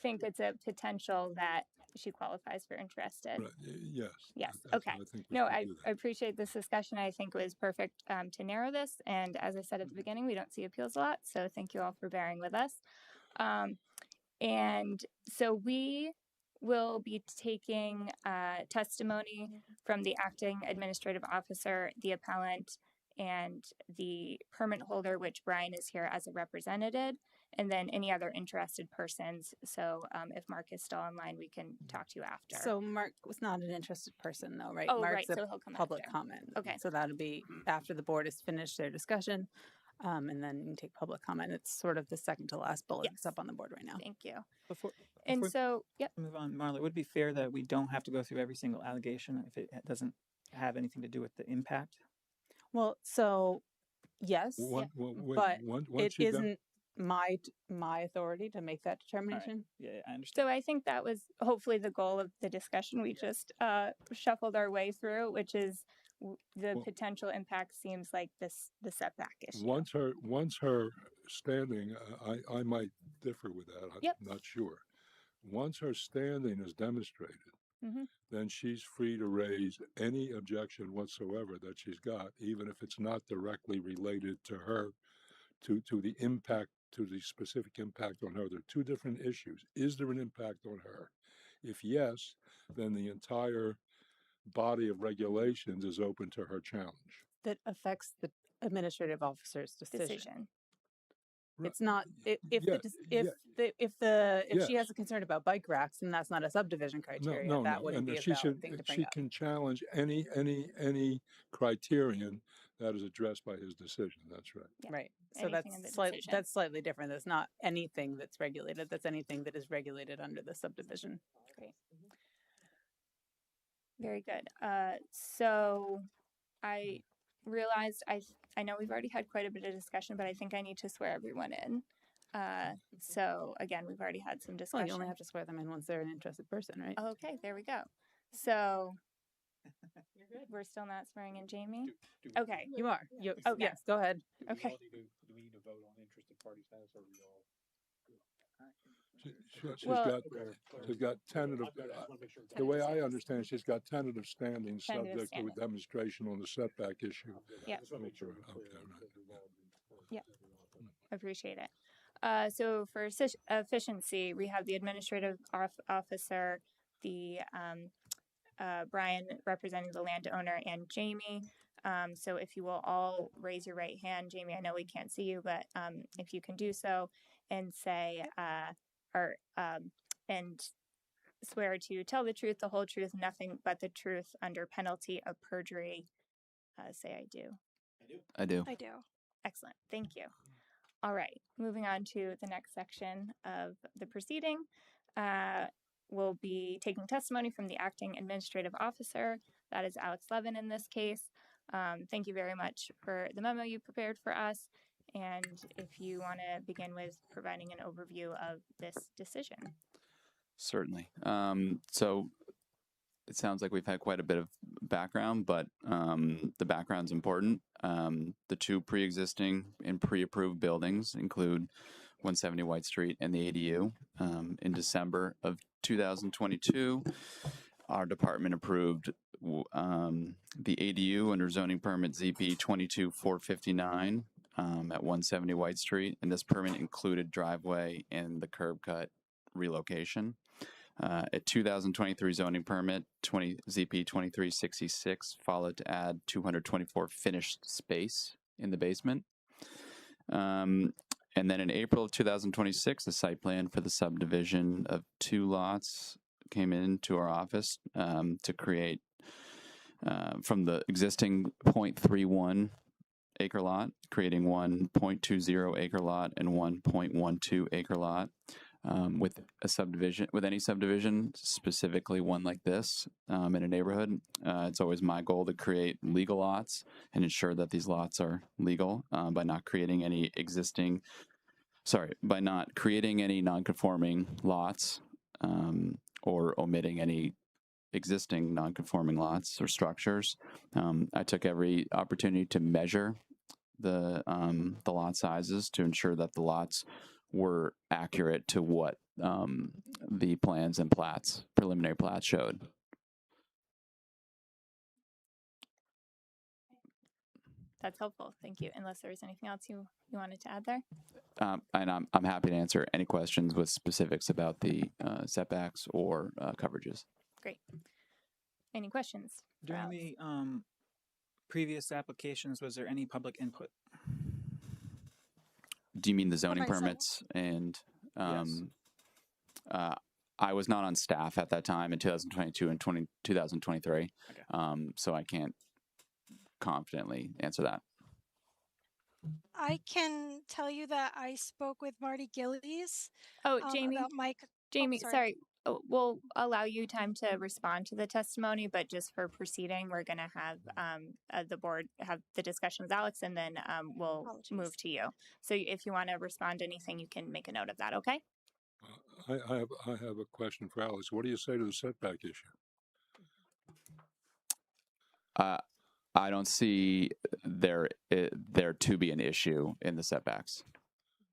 think it's a potential that she qualifies for interested. Right. Yes. Yes. Okay. I appreciate this discussion. I think it was perfect to narrow this. And as I said at the beginning, we don't see appeals a lot. So thank you all for bearing with us. And so we will be taking testimony from the acting administrative officer, the appellant, and the permit holder, which Brian is here as a representative, and then any other interested persons. So if Mark is still online, we can talk to you after. So Mark was not an interested person though, right? Oh, Mark's right. So he'll come public after. comment. Okay. So that'll be after the board has finished their discussion. And then you can take public comment. It's sort of the second to last bullet that's up on the board right now. Thank you. Before move on, Marla, would it be fair that we don't have to go through every single allegation if it doesn't have anything to do with the impact? Well, so yes, but it isn't my authority to make that determination. Right. Yeah, I understand. So I think that was hopefully the goal of the discussion we just shuffled our way through, which is the potential impact seems like the setback issue. Once her standing, I might differ with that. I'm not sure. Once her standing is demonstrated, then she's free to raise any objection whatsoever that she's got, even if it's not directly related to her, to the impact, to the specific impact on her. There are two different issues. Is there an impact on her? If yes, then the entire body of regulations is open to her challenge. That affects the administrative officer's decision. Right. It's not if she has a concern about bike racks, and that's not a subdivision criteria. That wouldn't be a valid thing to bring up. She can challenge any criterion that is addressed by his decision. That's right. Yeah. Right. So that's slightly different. That's not anything that's regulated. That's anything that is regulated under the subdivision. Great. Very good. So I realized I know we've already had quite a bit of discussion, but I think I need to swear everyone in. So again, we've already had some discussion. Well, you only have to swear them in once they're an interested person, right? Okay, there we go. So we're still not swearing in Jamie? Okay. You are. Okay. Yes, go ahead. Okay. Do we need to vote on interested party status, or are we all? She's got tentative. The way I understand, she's got tentative standing subject to a demonstration on the setback issue. Yeah. Yeah. Appreciate it. So for efficiency, we have the administrative officer, the Brian representing the landowner, and Jamie. So if you will all raise your right hand, Jamie, I know we can't see you, but if you can do so and say, and swear to tell the truth, the whole truth, nothing but the truth under penalty of perjury. Say I do. I do. I do. Excellent. Thank you. All right. Moving on to the next section of the proceeding. We'll be taking testimony from the acting administrative officer. That is Alex Levin in this case. Thank you very much for the memo you prepared for us. And if you want to begin with providing an overview of this decision. Certainly. So it sounds like we've had quite a bit of background, but the background's important. The two pre-existing and pre-approved buildings include 170 White Street and the ADU. In December of 2022, our department approved the ADU under zoning permit ZP 22459 at 170 White Street, and this permit included driveway and the curb cut relocation. A 2023 zoning permit, ZP 2366, followed to add 224 finished space in the basement. And then in April of 2026, a site plan for the subdivision of 2 lots came into our office to create from the existing 0.31 acre lot, creating 1.20 acre lot and 1.12 acre lot. With a subdivision, with any subdivision, specifically one like this in a neighborhood, it's always my goal to create legal lots and ensure that these lots are legal by not creating any non-conforming lots or omitting any existing non-conforming lots or structures. I took every opportunity to measure the lot sizes to ensure that the lots were accurate to what the plans and preliminary plats showed. That's helpful. Thank you. Unless there was anything else you wanted to add there? And I'm happy to answer any questions with specifics about the setbacks or coverages. Great. Any questions? During the previous applications, was there any public input? Do you mean the zoning permits? And Yes. I was not on staff at that time in 2022 and 2023, Okay. so I can't confidently answer that. I can tell you that I spoke with Marty Gillies. Oh, Jamie. About Mike. Jamie, sorry. We'll allow you time to respond to the testimony, but just for proceeding, we're going to have the board have the discussion with Alex, and then we'll move to you. So if you want to respond to anything, you can make a note of that, okay? I have a question for Alex. What do you say to the setback issue? I don't see there to be an issue in the setbacks.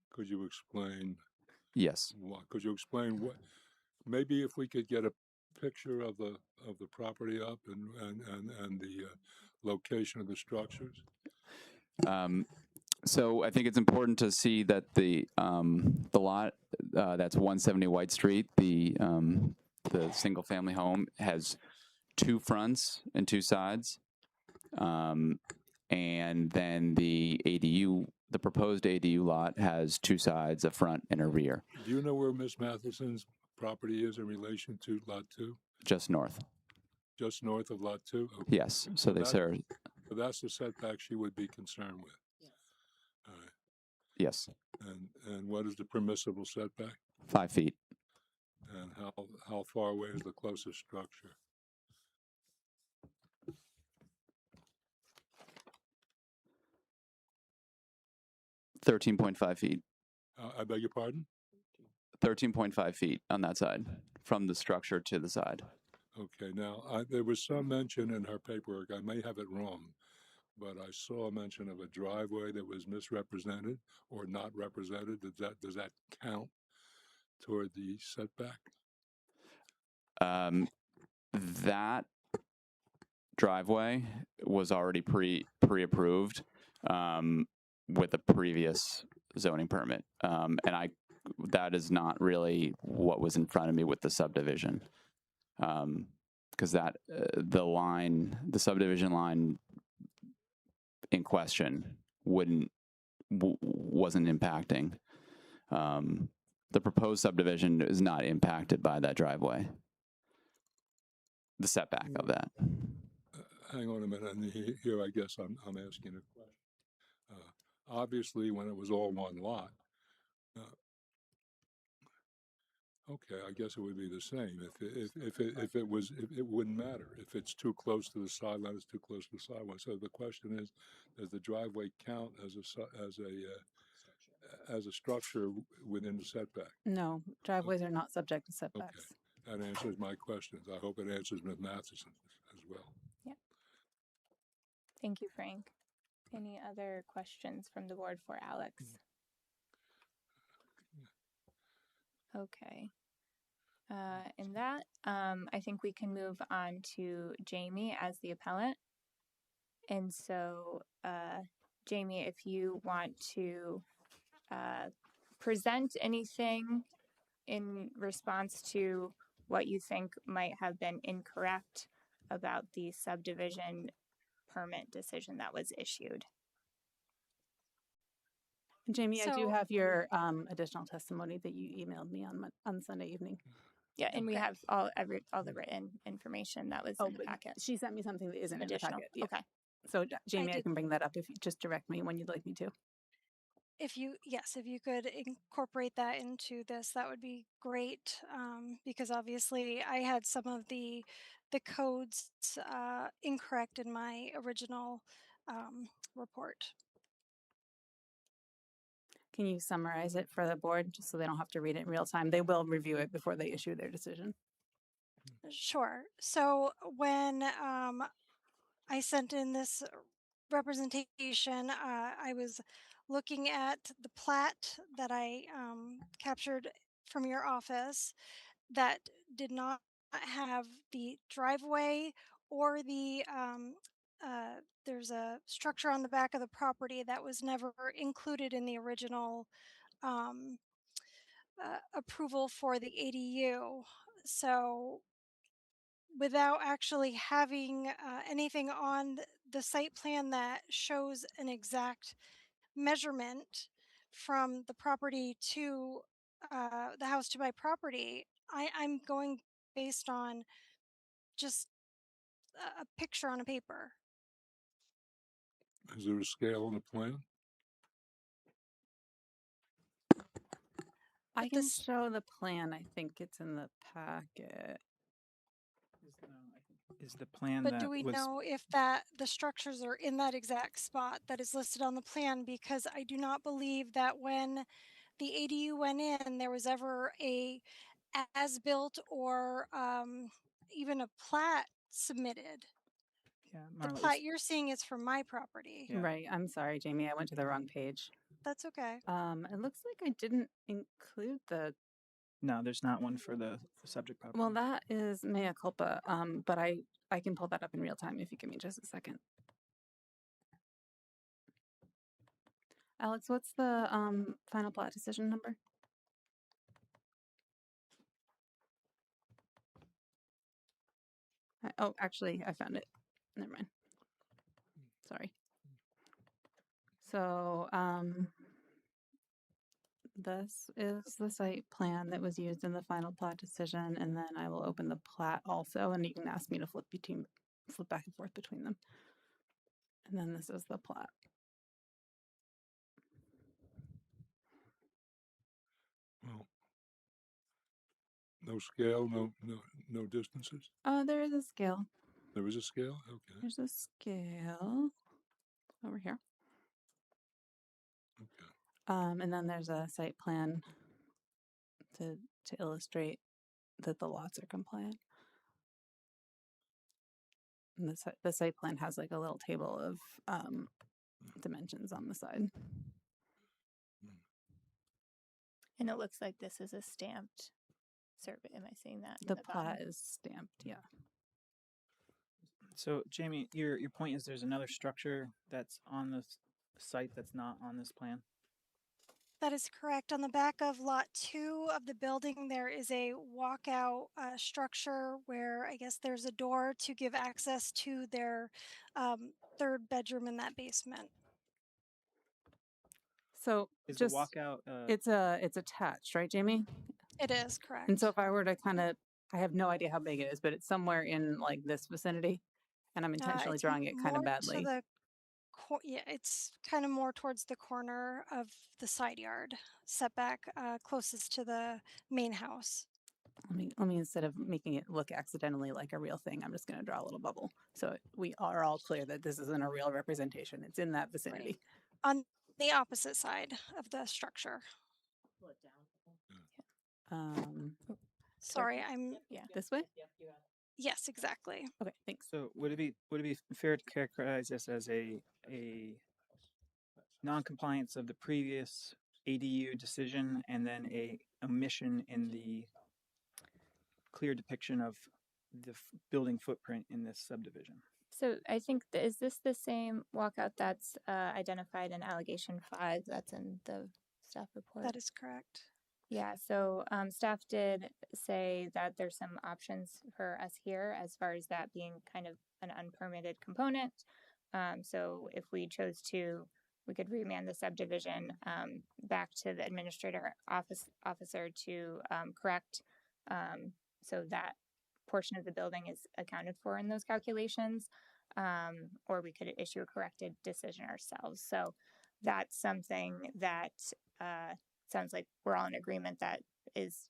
Could you explain? Yes. Could you explain what? Maybe if we could get a picture of the property up and the location of the structures. So I think it's important to see that the lot that's 170 White Street, the single family home, has 2 fronts and 2 sides, and then the ADU. The proposed ADU lot has 2 sides, a front and a rear. Do you know where Miss Matheson's property is in relation to Lot 2? Just north. Just north of Lot 2? Okay. Yes. So So that's the setback she would be concerned with. Yes. All right. Yes. And what is the permissible setback? 5 feet. And how far away is the closest structure? $13.5 feet. I beg your pardon? 13.5 feet on that side, from the structure to the side. Okay, now, there was some mention in her paperwork, I may have it wrong, but I saw a mention of a driveway that was misrepresented or not represented. Does that count toward the setback? That driveway was already pre-approved with a previous zoning permit, and that is not really what was in front of me with the subdivision, because the subdivision line in question wasn't impacting. The proposed subdivision is not impacted by that driveway. The setback of that. Hang on a minute. And here, I guess I'm asking a question. Obviously, when it was all one lot. Okay, I guess it would be the same. If it wouldn't matter. If it's too close to the sideline, it's too close to the sideline. So the question is, does the driveway count as a structure within the setback? No, driveways are not subject to setbacks. Okay, that answers my questions. I hope it answers Ms. Matheson as well. Yeah. Thank you, Frank. Any other questions from the board for Alex? Okay. In that, I think we can move on to Jamie as the appellant. And so, Jamie, if you want to present anything in response to what you think might have been incorrect about the subdivision permit decision that was issued. Jamie, I do have your additional testimony that you emailed me on Sunday evening. Yeah, and we have all the written information that was in the packet. She sent me something that isn't additional. in the packet. Yeah. Okay. So Jamie, I can bring that up if you just direct me when you'd like me to. If you could incorporate that into this, that would be great. Because obviously I had some of the codes incorrect in my original report. Can you summarize it for the board just so they don't have to read it in real time? They will review it before they issue their decision. Sure. So when I sent in this representation, I was looking at the plat that I captured from your office that did not have the driveway or the there's a structure on the back of the property that was never included in the original approval for the ADU. So without actually having anything on the site plan that shows an exact measurement from the property to the house to my property, I'm going based on just a picture on a paper. Is there a scale on the plan? I can show the plan. I think it's in the packet. Is the plan But do we know if the structures are in that exact spot that is listed on the plan? Because I do not believe that when the ADU went in, there was ever a as-built or even a plat submitted. Yeah, the plat you're seeing is for my property. Yeah. Right. I'm sorry, Jamie. I went to the wrong page. That's okay. It looks like I didn't include the. No, there's not one for the subject property. Well, that is mea culpa. But I can pull that up in real time if you give me just a second. Alex, what's the final plat decision number? Oh, actually, I found it. Never mind. Sorry. So, this is the site plan that was used in the final plat decision, and then I will open the plat also, and you can ask me to flip back and forth between them. And then this is the plat. Well, no scale, no distances. There is a scale. There is a scale. Okay. There's a scale over here. Okay. And then there's a site plan to illustrate that the lots are compliant. And the site plan has like a little table of dimensions on the side. And it looks like this is a stamped survey. Am I saying that? The plat is stamped, yeah. So, Jamie, your point is there's another structure that's on the site that's not on this plan? That is correct. On the back of lot 2 of the building, there is a walkout structure where I guess there's a door to give access to their third bedroom in that basement. So is the walkout? It's attached, right, Jamie? It is correct. And so if I were to I have no idea how big it is, but it's somewhere in like this vicinity, and I'm intentionally drawing it kind of badly. Yeah, it's kind of more towards the corner of the side yard setback, closest to the main house. let me instead of making it look accidentally like a real thing, I'm just going to draw a little bubble. So we are all clear that this isn't a real representation. It's in that vicinity. Right. On the opposite side of the structure. Sorry, this way? Yes, exactly. Okay, thanks. So would it be fair to characterize this as a non-compliance of the previous ADU decision and then a omission in the clear depiction of the building footprint in this subdivision? So I think, is this the same walkout that's identified in allegation 5 that's in the staff report? That is correct. Yeah, so staff did say that there's some options for us here as far as that being kind of an unpermitted component. So if we chose to, we could remand the subdivision back to the administrator officer to correct so that portion of the building is accounted for in those calculations, or we could issue a corrected decision ourselves. So that's something that sounds like we're all in agreement that is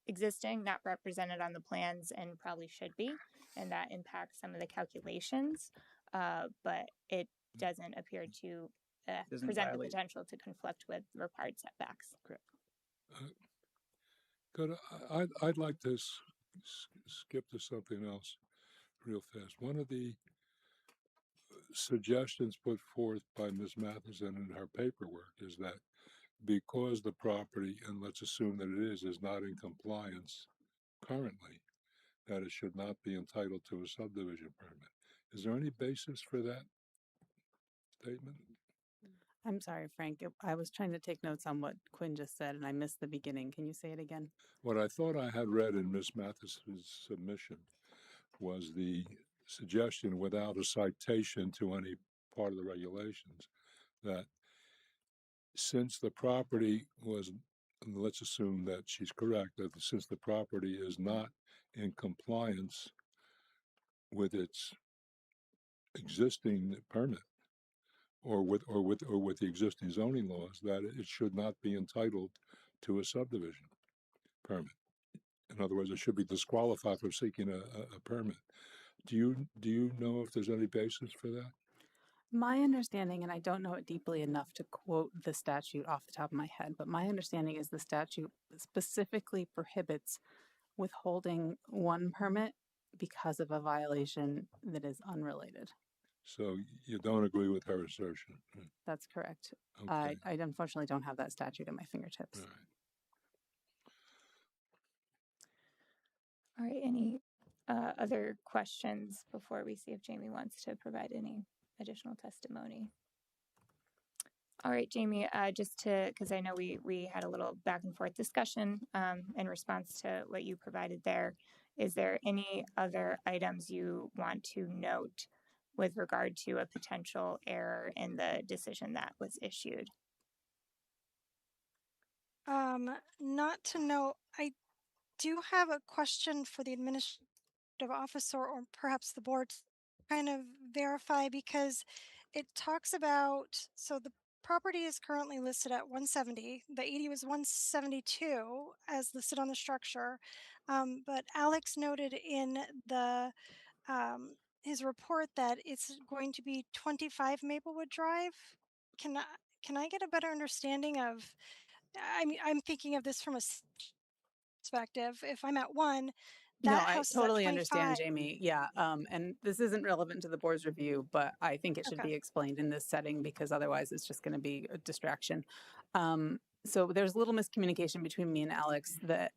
existing, not represented on the plans, and probably should be, and that impacts some of the calculations, but it doesn't appear to present the potential to conflict with required setbacks. Correct. Good. I'd like to skip to something else real fast. One of the suggestions put forth by Ms. Matheson in her paperwork is that because the property, and let's assume that it is not in compliance currently, that it should not be entitled to a subdivision permit. Is there any basis for that statement? I'm sorry, Frank. I was trying to take notes on what Quinn just said, and I missed the beginning. Can you say it again? What I thought I had read in Ms. Matheson's submission was the suggestion, without a citation to any part of the regulations, that since the property was, let's assume that she's correct, that since the property is not in compliance with its existing permit or with the existing zoning laws, that it should not be entitled to a subdivision permit. In other words, it should be disqualified from seeking a permit. Do you know if there's any basis for that? My understanding, and I don't know it deeply enough to quote the statute off the top of my head, but my understanding is the statute specifically prohibits withholding one permit because of a violation that is unrelated. So you don't agree with her assertion? That's correct. Okay. I unfortunately don't have that statute at my fingertips. All right, any other questions before we see if Jamie wants to provide any additional testimony? All right, Jamie, just to, because I know we had a little back and forth discussion in response to what you provided there. Is there any other items you want to note with regard to a potential error in the decision that was issued? Not to know. I do have a question for the administrative officer or perhaps the board to kind of verify, because it talks about, so the property is currently listed at 170. The 80 was 172 as listed on the structure. But Alex noted in the his report that it's going to be 25 Maplewood Drive. Can I get a better understanding of, I'm thinking of this from a perspective. If I'm at 1, that No, house I totally is at understand, 25. Jamie. Yeah, and this isn't relevant to the board's review, but I think it should be explained in this setting because otherwise it's just going to be a distraction. So there's a little miscommunication between me and Alex that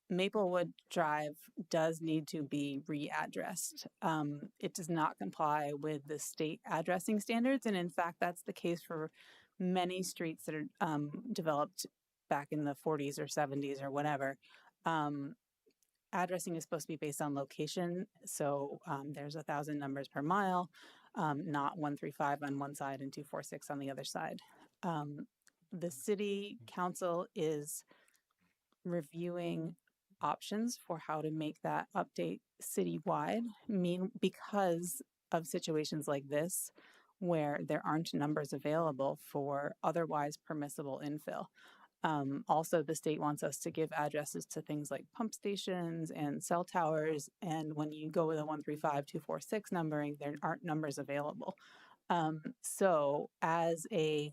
Maplewood Drive does need to be readdressed. It does not comply with the state addressing standards, and in fact, that's the case for many streets that are developed back in the 40s or 70s or whatever. Addressing is supposed to be based on location, so there's 1,000 numbers per mile, not 135 on one side and 246 on the other side. The city council is reviewing options for how to make that update citywide, because of situations like this where there aren't numbers available for otherwise permissible infill. Also, the state wants us to give addresses to things like pump stations and cell towers. And when you go with a 135-246 numbering, there aren't numbers available. So as a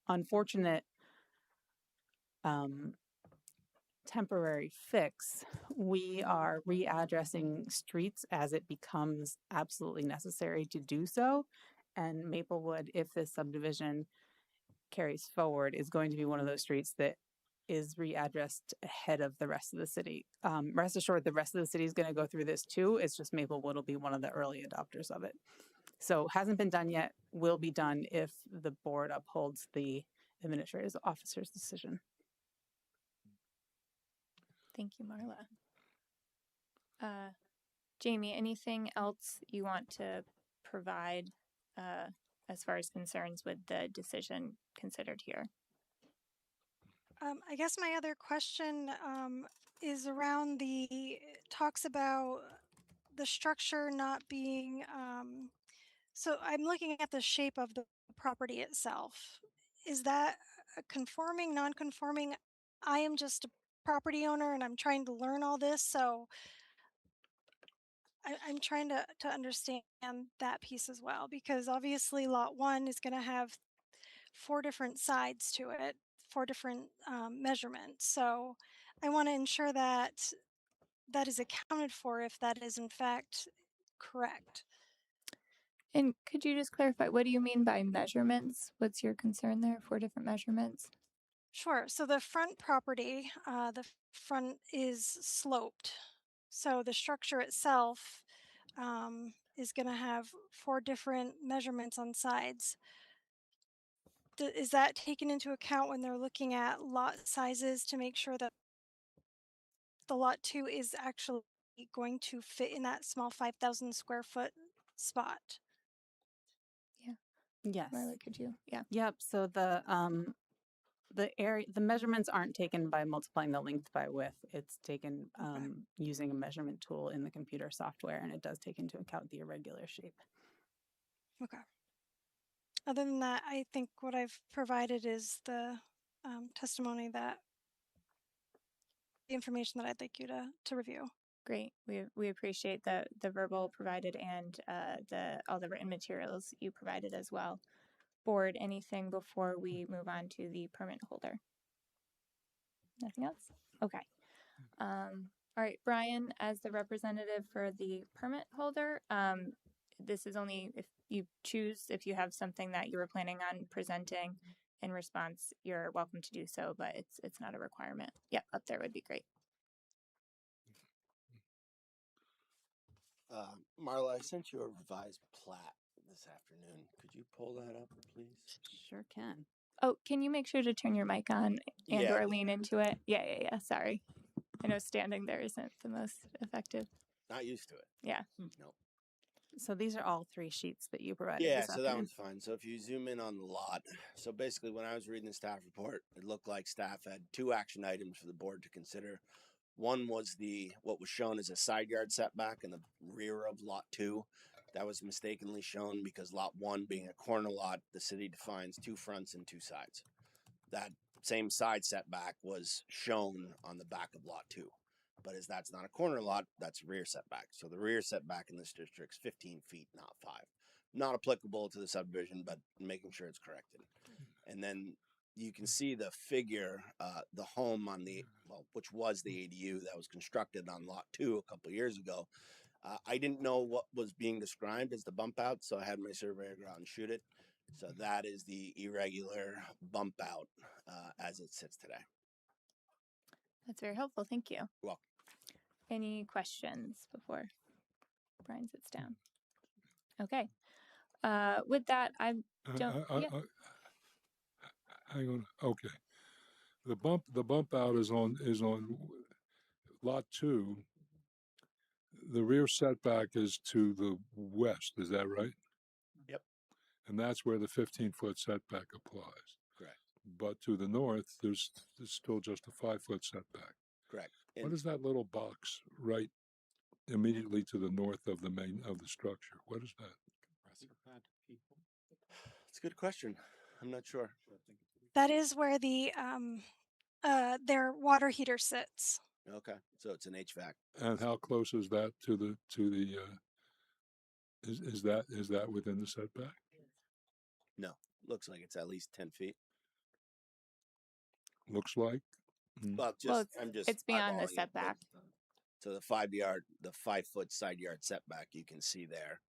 unfortunate temporary fix, we are readdressing streets as it becomes absolutely necessary to do so. And Maplewood, if this subdivision carries forward, is going to be one of those streets that is readdressed ahead of the rest of the city. Rest assured, the rest of the city is going to go through this too. It's just Maplewood will be one of the early adopters of it. So hasn't been done yet, will be done if the board upholds the administrative officer's decision. Thank you, Marla. Jamie, anything else you want to provide as far as concerns with the decision considered here? I guess my other question is around talks about the structure not being, so I'm looking at the shape of the property itself. Is that conforming, non-conforming? I am just a property owner and I'm trying to learn all this, so I'm trying to understand that piece as well, because obviously lot 1 is going to have 4 different sides to it, 4 different measurements. So I want to ensure that that is accounted for if that is in fact correct. And could you just clarify, what do you mean by measurements? What's your concern there? 4 different measurements? Sure. So the front property, the front is sloped. So the structure itself is going to have 4 different measurements on sides. Is that taken into account when they're looking at lot sizes to make sure that the lot 2 is actually going to fit in that small 5,000 square foot spot? Yeah. Yes. Marla, could you? Yeah. Yep. So the measurements aren't taken by multiplying the length by width. It's taken using a measurement tool in the computer software, and it does take into account the irregular shape. Okay. Other than that, I think what I've provided is the testimony that the information that I'd like you to review. Great. We appreciate the verbal provided and all the written materials you provided as well. Board, anything before we move on to the permit holder? Nothing else? Okay. All right, Brian, as the representative for the permit holder, this is only if you choose, if you have something that you were planning on presenting in response, you're welcome to do so, but it's not a requirement. Yep, up there would be great. Marla, I sent you a revised plat this afternoon. Could you pull that up, please? Sure can. Oh, can you make sure to turn your mic on and or lean into it? Yeah. Sorry. I know standing there isn't the most effective. Not used to it. Yeah. Nope. So these are all 3 sheets that you provided. Yeah, this so afternoon. that one's fine. So if you zoom in on the lot, so basically when I was reading the staff report, it looked like staff had 2 action items for the board to consider. One was what was shown as a side yard setback in the rear of lot 2. That was mistakenly shown because lot 1 being a corner lot, the city defines 2 fronts and 2 sides. That same side setback was shown on the back of lot 2. But as that's not a corner lot, that's a rear setback. So the rear setback in this district is 15 feet, not 5. Not applicable to the subdivision, but making sure it's corrected. And then you can see the figure, the home on which was the ADU that was constructed on lot 2 a couple of years ago. I didn't know what was being described as the bump out, so I had my surveyor go out and shoot it. So that is the irregular bump out as it sits today. That's very helpful. Thank you. You're welcome. Any questions before Brian sits down? Okay. With that, I don't. Hang on. Okay. The bump out is on lot 2. The rear setback is to the west. Is that right? Yep. And that's where the 15-foot setback applies. Correct. But to the north, there's still just a 5-foot setback. Correct. What is that little box right immediately to the north of the structure? What is that? Compressor pad people. It's a good question. I'm not sure. I think it's That is where the their water heater sits. Okay, so it's an HVAC. And how close is that to the is that within the setback? No, looks like it's at least 10 feet. Looks like. Well, it's beyond the eyeballing it, setback. so the 5-foot side yard setback you can see there,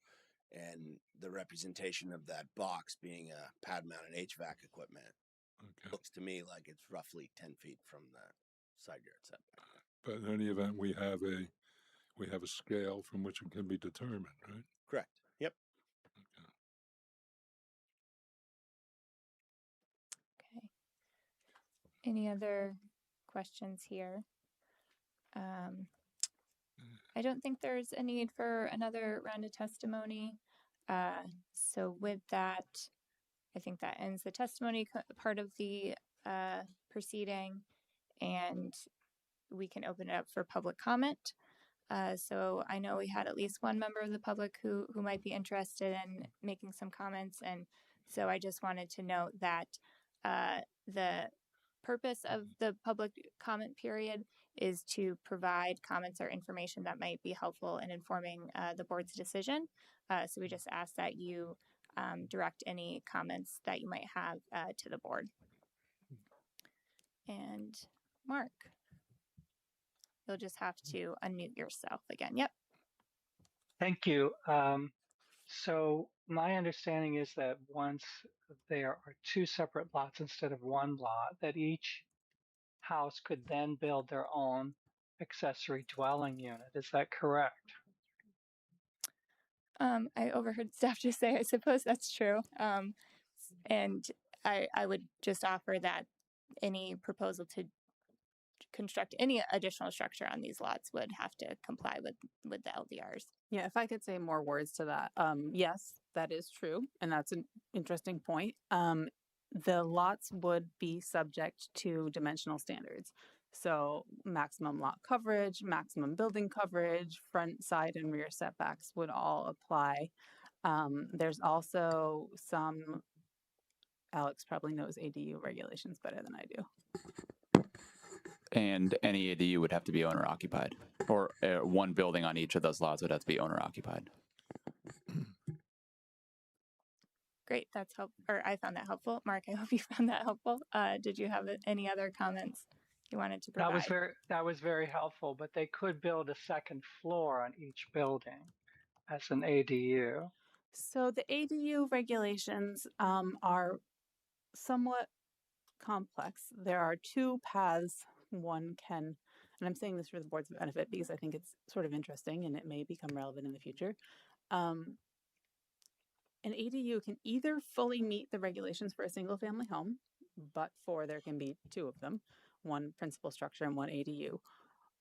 and the representation of that box being a pad mounted HVAC equipment looks to me like it's roughly 10 feet from the side yard setback. But in any event, we have a scale from which it can be determined, right? Correct. Yep. Okay. Any other questions here? I don't think there's a need for another round of testimony. So with that, I think that ends the testimony part of the proceeding, and we can open it up for public comment. So I know we had at least one member of the public who might be interested in making some comments, and so I just wanted to note that the purpose of the public comment period is to provide comments or information that might be helpful in informing the board's decision. So we just ask that you direct any comments that you might have to the board. And Mark, you'll just have to unmute yourself again. Yep. Thank you. So my understanding is that once there are two separate lots instead of one lot, that each house could then build their own accessory dwelling unit. Is that correct? I overheard staff just say, I suppose that's true. And I would just offer that any proposal to construct any additional structure on these lots would have to comply with the LDRs. Yeah, if I could say more words to that. Yes, that is true. And that's an interesting point. The lots would be subject to dimensional standards. So maximum lot coverage, maximum building coverage, front, side, and rear setbacks would all apply. There's also some, Alex probably knows ADU regulations better than I do. And any ADU would have to be owner occupied, or one building on each of those lots would have to be owner occupied. Great, that's helpful. Or I found that helpful. Mark, I hope you found that helpful. Did you have any other comments you wanted to provide? That was very helpful, but they could build a second floor on each building as an ADU. So the ADU regulations are somewhat complex. There are two paths one can, and I'm saying this for the board's benefit because I think it's sort of interesting and it may become relevant in the future. An ADU can either fully meet the regulations for a single family home, but there can be two of them, one principal structure and one ADU.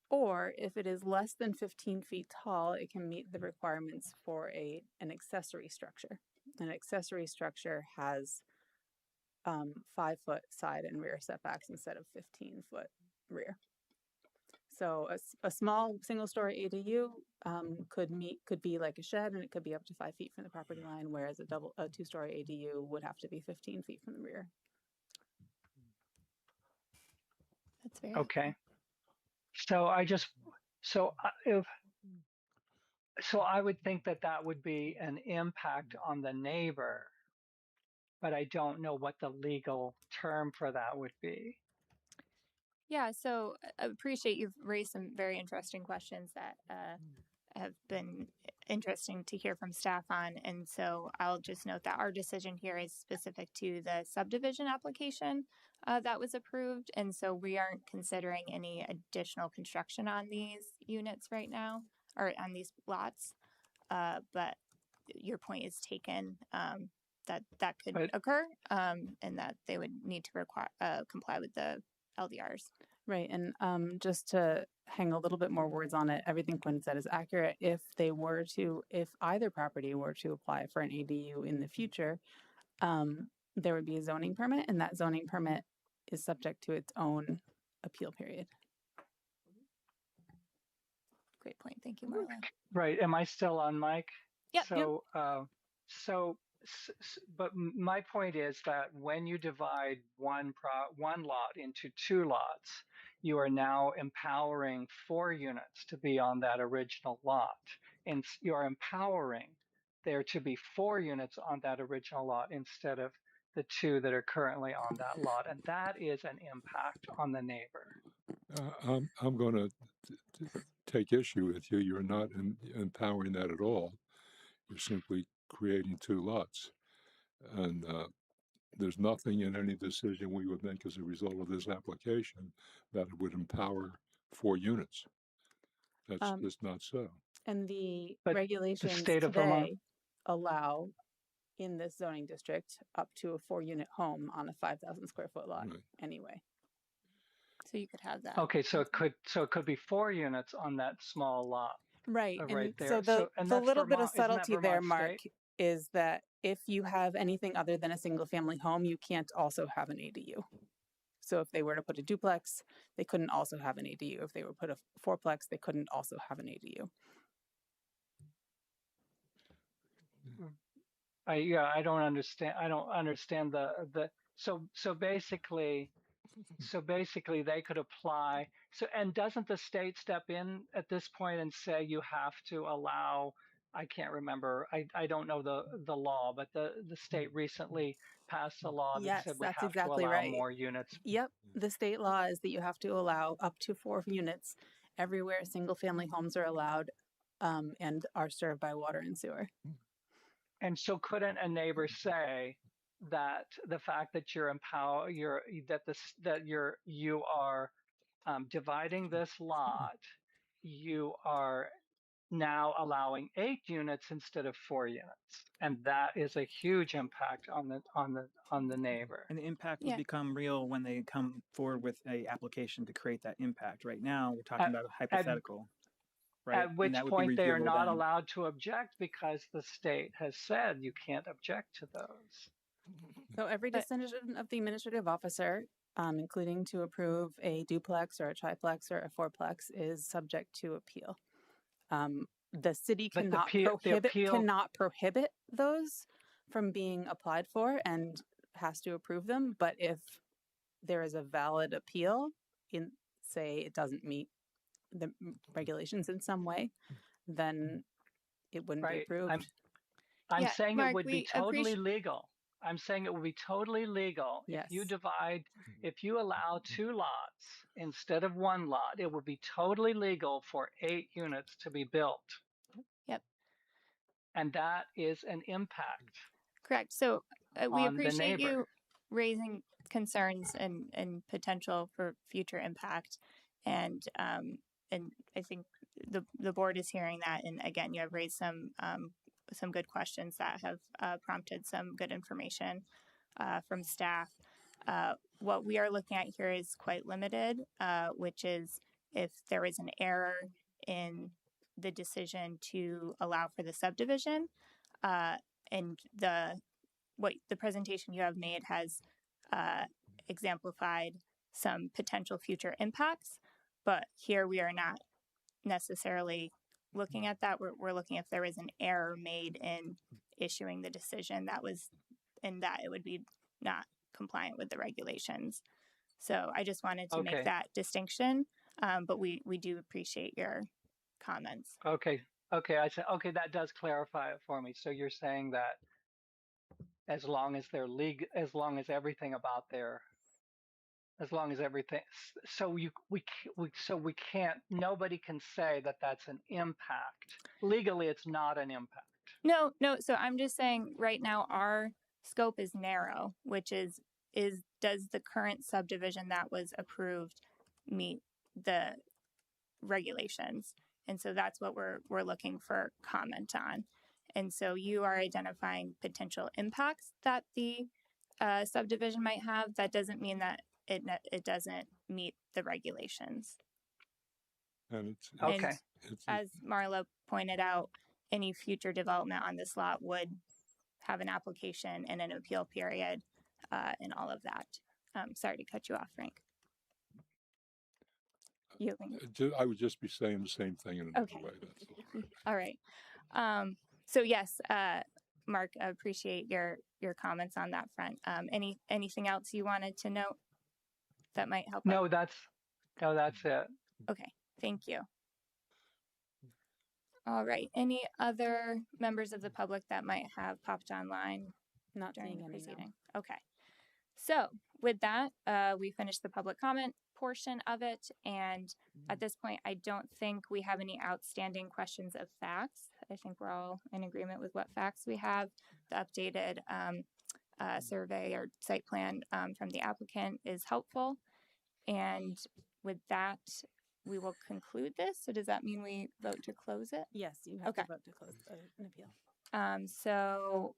Or if it is less than 15 feet tall, it can meet the requirements for an accessory structure. An accessory structure has 5-foot side and rear setbacks instead of 15-foot rear. So a small single-story ADU could be like a shed, and it could be up to 5 feet from the property line, whereas a two-story ADU would have to be 15 feet from the rear. That's very okay. So I would think that would be an impact on the neighbor, but I don't know what the legal term for that would be. Yeah, so I appreciate you've raised some very interesting questions that have been interesting to hear from staff on. And so I'll just note that our decision here is specific to the subdivision application that was approved. And so we aren't considering any additional construction on these units right now, or on these lots. But your point is taken, that could occur, and that they would need to comply with the LDRs. Right. And just to hang a little bit more words on it, everything Quinn said is accurate. If either property were to apply for an ADU in the future, there would be a zoning permit, and that zoning permit is subject to its own appeal period. Great point. Thank you, Marla. Right. Am I still on mic? Yep. So, so but my point is that when you divide one lot into 2 lots, you are now empowering 4 units to be on that original lot, and you are empowering there to be 4 units on that original lot instead of the 2 that are currently on that lot, and that is an impact on the neighbor. I'm going to take issue with you. You're not empowering that at all. You're simply creating 2 lots. And there's nothing in any decision we would make as a result of this application that would empower 4 units. That's just not so. And the But regulations the state of Vermont today allow in this zoning district up to a 4-unit home on a 5,000 square foot lot anyway. So you could have that. Okay, so it could be 4 units on that small lot. Right. Right there. So the little bit of Isn't that subtlety there, Vermont Mark, State? is that if you have anything other than a single family home, you can't also have an ADU. So if they were to put a duplex, they couldn't also have an ADU. If they were to put a 4-plex, they couldn't also have an ADU. I don't understand so basically they could apply. So, and doesn't the state step in at this point and say you have to allow, I can't remember, I don't know the law, but the state recently passed a law that said we have to allow more units. Yep. The state law is that you have to allow up to 4 units everywhere single family homes are allowed and are served by water and sewer. And so couldn't a neighbor say that the fact that you are dividing this lot, you are now allowing 8 units instead of 4 units, and that is a huge impact on the neighbor. And the impact will become real when they come forward with a application to create that impact. Right now, we're talking about a hypothetical. Right? At which point they are not allowed to object because the state has said you can't object to those. So every decision of the administrative officer, including to approve a duplex or a triplex or a 4-plex, is subject to appeal. The city cannot prohibit those from being applied for and has to approve them. But if there is a valid appeal, say it doesn't meet the regulations in some way, then it wouldn't be approved. I'm saying Mark, it would be totally legal. I'm saying it would be totally legal if you allow 2 lots instead of 1 lot. It would be totally legal for 8 units to be built. Yep. And that is an impact. Correct. So we appreciate you raising concerns and potential for future impact, and I think the board is hearing that. And again, you have raised some good questions that have prompted some good information from staff. What we are looking at here is quite limited, which is if there is an error in the decision to allow for the subdivision, and the presentation you have made has exemplified some potential future impacts, but here we are not necessarily looking at that. We're looking if there is an error made in issuing the decision that it would be not compliant with the regulations. So I just wanted to make that distinction, but we do appreciate your comments. Okay. I said, that does clarify it for me. So you're saying that as long as they're legal, as long as everything, so we can't, nobody can say that that's an impact. Legally, it's not an impact. No. So I'm just saying right now our scope is narrow, which is does the current subdivision that was approved meet the regulations? And so that's what we're looking for comment on. And so you are identifying potential impacts that the subdivision might have. That doesn't mean that it doesn't meet the regulations. And as Marla pointed out, any future development on this lot would have an application and an appeal period and all of that. Sorry to cut you off, Frank. I would just be saying the same thing in another way. That's all. All right. So yes, Mark, I appreciate your comments on that front. Anything else you wanted to note that might help? No, that's it. Okay, thank you. All right. Any other members of the public that might have popped online Not during seeing the any, no. proceeding? Okay. So with that, we finished the public comment portion of it. And at this point, I don't think we have any outstanding questions of facts. I think we're all in agreement with what facts we have. The updated survey or site plan from the applicant is helpful. And with that, we will conclude this. So does that mean we vote to close it? Yes, you have to vote to close an appeal. So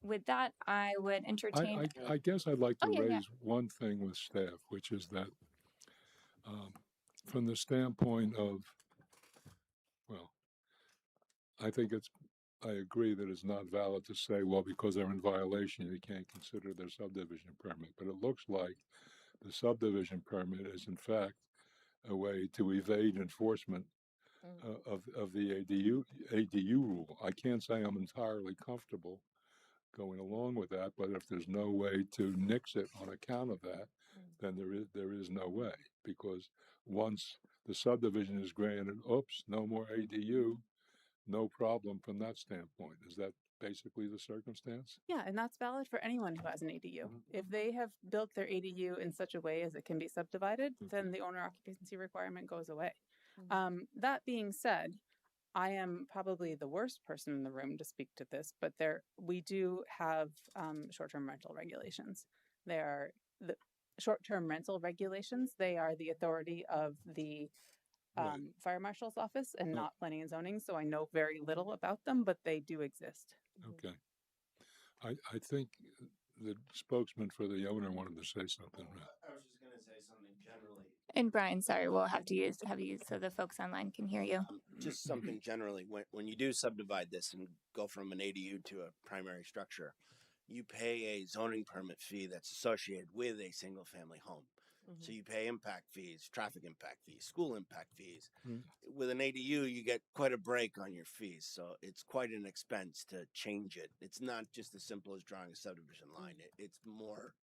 with that, I would entertain. I guess I'd like to yeah, raise one thing with staff, which is that from the standpoint of, well, I think I agree that it's not valid to say, well, because they're in violation, you can't consider their subdivision permit. But it looks like the subdivision permit is in fact a way to evade enforcement of the ADU rule. I can't say I'm entirely comfortable going along with that, but if there's no way to nix it on account of that, then there is no way, because once the subdivision is granted, oops, no more ADU, no problem from that standpoint. Is that basically the circumstance? Yeah, and that's valid for anyone who has an ADU. If they have built their ADU in such a way as it can be subdivided, then the owner occupancy requirement goes away. That being said, I am probably the worst person in the room to speak to this, but we do have short-term rental regulations. They are the short-term rental regulations. They are the authority of the fire marshal's office and not planning and zoning. So I know very little about them, but they do exist. Okay. I think the spokesman for the owner wanted to say something. I was just going to say something generally. And Brian, sorry, we'll have you so the folks online can hear you. Just something generally. When you do subdivide this and go from an ADU to a primary structure, you pay a zoning permit fee that's associated with a single family home. So you pay impact fees, traffic impact fees, school impact fees. With an ADU, you get quite a break on your fees. So it's quite an expense to change it. It's not just as simple as drawing a subdivision line. It's more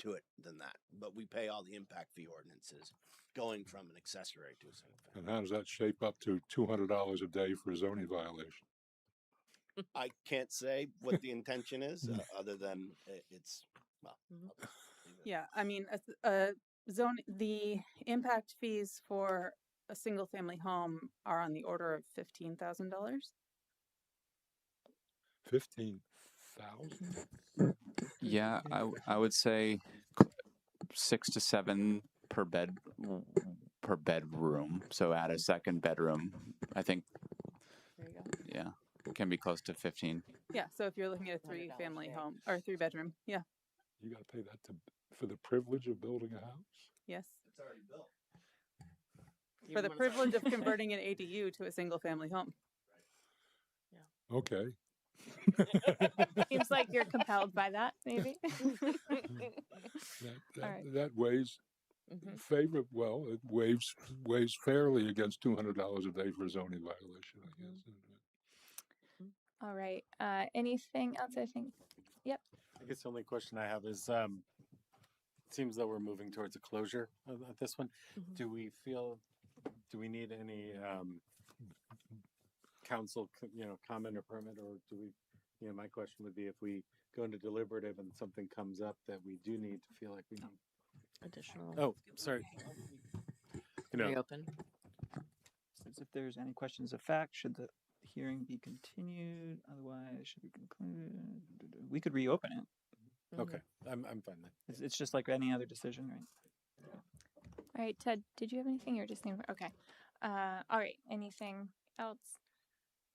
to it than that. But we pay all the impact fee ordinances going from an accessory to a single family. And how does that shape up to $200 a day for a zoning violation? I can't say what the intention is other than it's, well. Yeah, I mean, the impact fees for a single family home are on the order of $15,000. 15,000? Yeah, I would say 6 to 7 per bedroom. So add a second bedroom. I think. There you go. Yeah, it can be close to 15. Yeah, so if you're looking at a 3-family home or 3-bedroom, yeah. You got to pay that for the privilege of building a house? Yes. It's already built. For the privilege of converting an ADU to a single family home. Yeah. Okay. Seems like you're compelled by that, maybe. That weighs it weighs fairly against $200 a day for a zoning violation, I guess. All right. Anything else? I think. Yep. I guess the only question I have is, it seems that we're moving towards a closure of this one. Do we need any council, comment or permit, or do we, my question would be, if we go into deliberative and something comes up that we do need to feel like we need additional. Oh, sorry. Reopen. As if there's any questions of fact, should the hearing be continued? Otherwise, should we conclude? We could reopen it. Okay, I'm fine then. It's just like any other decision, right? All right, Ted, did you have anything or just okay? All right, anything else?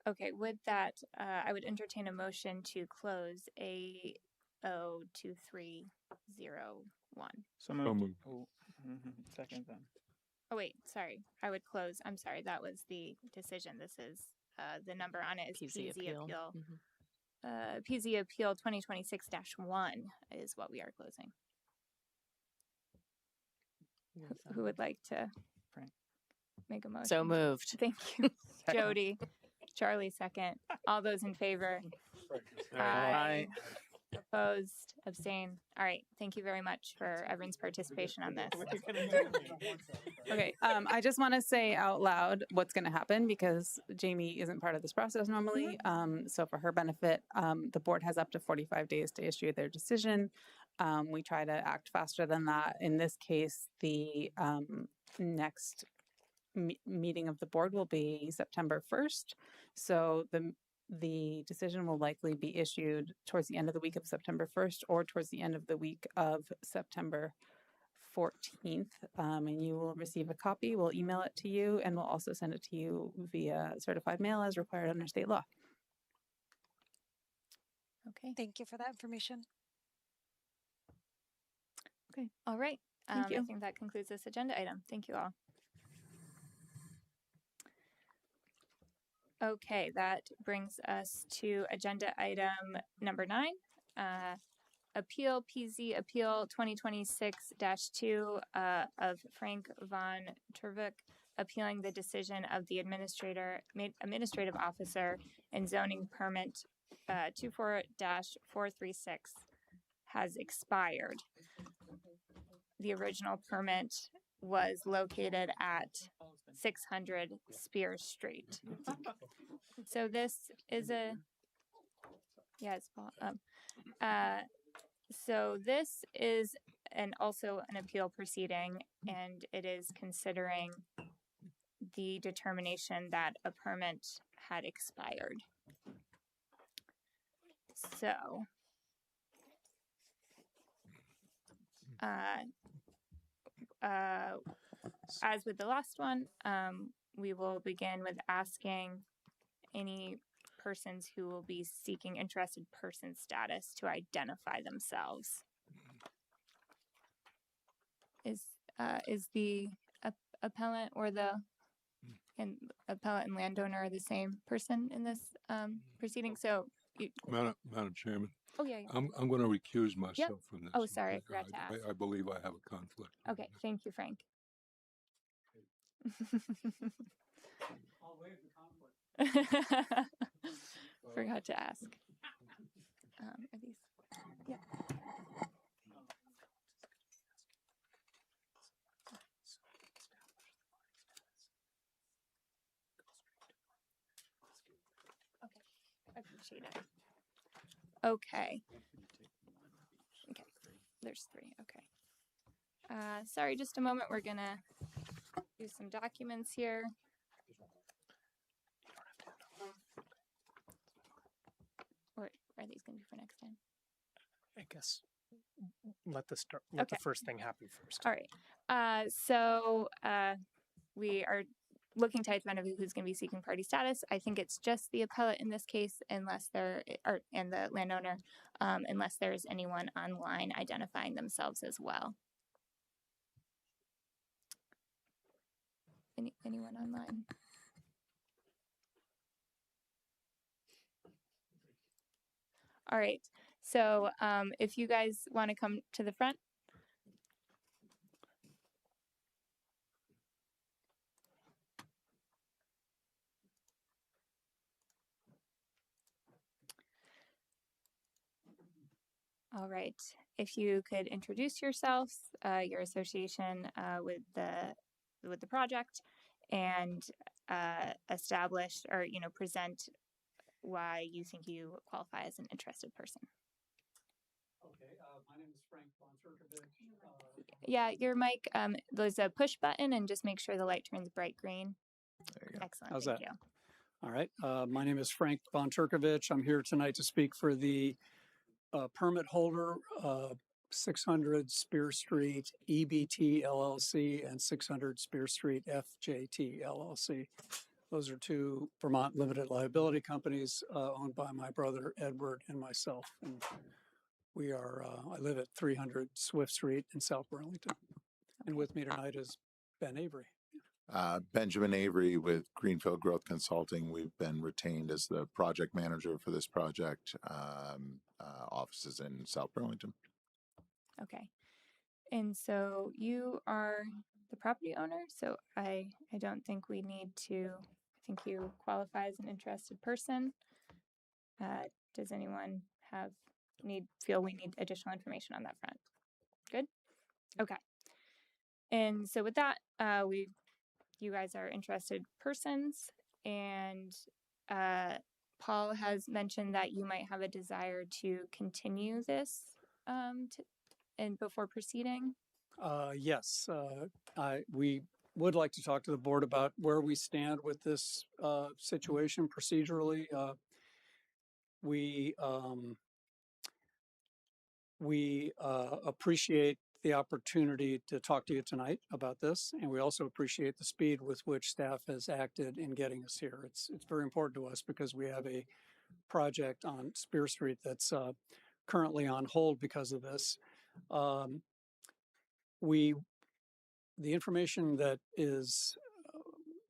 Okay, with that, I would entertain a motion to close A02301. So moved. Oh, Second then. Oh wait, sorry. I would close. I'm sorry. That was the decision. This is the number on it is PZ Appeal. PZ Appeal 2026-1 is what we are closing. Who would like to make a motion? So moved. Thank you, Jody. Charlie second. All those in favor? Aye. Opposed? Abstain? All right. Thank you very much for everyone's participation on this. Okay, I just want to say out loud what's going to happen because Jamie isn't part of this process normally. So for her benefit, the board has up to 45 days to issue their decision. We try to act faster than that. In this case, the next meeting of the board will be September 1st. So the decision will likely be issued towards the end of the week of September 1st or towards the end of the week of September 14th. And you will receive a copy. We'll email it to you and we'll also send it to you via certified mail as required under state law. Okay. Thank you for that information. Okay. All right. Thank you. I think that concludes this agenda item. Thank you all. Okay, that brings us to agenda item number 9, Appeal PZ Appeal 2026-2 of Frank von Turvik, appealing the decision of the administrative officer and zoning permit 24-436 has expired. The original permit was located at 600 Spear Street. So this is so this is also an appeal proceeding, and it is considering the determination that a permit had expired. So as with the last one, we will begin with asking any persons who will be seeking interested person status to identify themselves. Is the appellant or the appellant and landowner the same person in this proceeding? So, Madam Chairman. Oh yeah. I'm going to recuse myself from this. Oh, sorry, I forgot to ask. I believe I have a conflict. Okay, thank you, Frank. I'll waive the conflict. Forgot to ask. Are these? Yeah. Okay, I appreciate it. Okay. Okay, there's 3. Okay. Sorry, just a moment. We're gonna do some documents here. Or are these going to be for next time? I guess let the first thing happen first. All right. So we are looking to identify who's going to be seeking party status. I think it's just the appellate in this case, unless and the landowner, unless there's anyone online identifying themselves as well. Anyone online? All right. So if you guys want to come to the front. All right. If you could introduce yourselves, your association with the project, and establish or present why you think you qualify as an interested person. Okay, my name is Frank von Turkovich. Yeah, your mic, there's a push button, and just make sure the light turns bright green. There you go. Excellent. How's Thank that? you. All right. My name is Frank von Turkovich. I'm here tonight to speak for the permit holder, 600 Spear Street EBT LLC and 600 Spear Street FJT LLC. Those are 2 Vermont limited liability companies owned by my brother Edward and myself. And we are, I live at 300 Swift Street in South Burlington. And with me tonight is Ben Avery. Benjamin Avery with Greenfield Growth Consulting. We've been retained as the project manager for this project. Offices in South Burlington. Okay. And so you are the property owner, so I don't think we need to think you qualify as an interested person. Does anyone feel we need additional information on that front? Good. Okay. And so with that, you guys are interested persons, and Paul has mentioned that you might have a desire to continue this and before proceeding. Yes, we would like to talk to the board about where we stand with this situation procedurally. We appreciate the opportunity to talk to you tonight about this, and we also appreciate the speed with which staff has acted in getting us here. It's very important to us because we have a project on Spear Street that's currently on hold because of this. The information that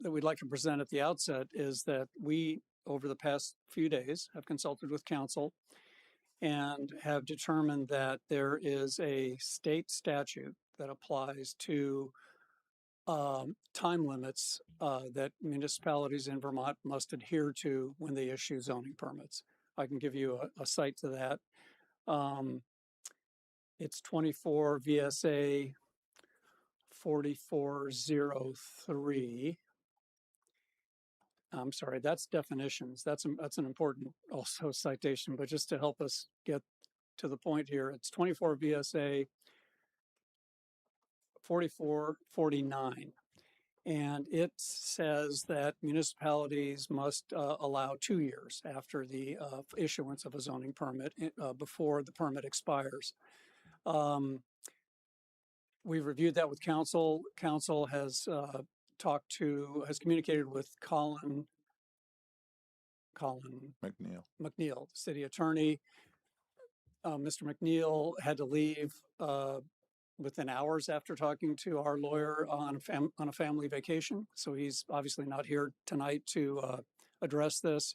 we'd like to present at the outset is that we, over the past few days, have consulted with council and have determined that there is a state statute that applies to time limits that municipalities in Vermont must adhere to when they issue zoning permits. I can give you a cite to that. It's 24 VSA 4403. I'm sorry, that's definitions. That's an important also citation, but just to help us get to the point here, it's 24 VSA 4449. And it says that municipalities must allow 2 years after the issuance of a zoning permit before the permit expires. We've reviewed that with council. Council has communicated with Colin McNeil, the city attorney. Mr. McNeil had to leave within hours after talking to our lawyer on a family vacation. So he's obviously not here tonight to address this.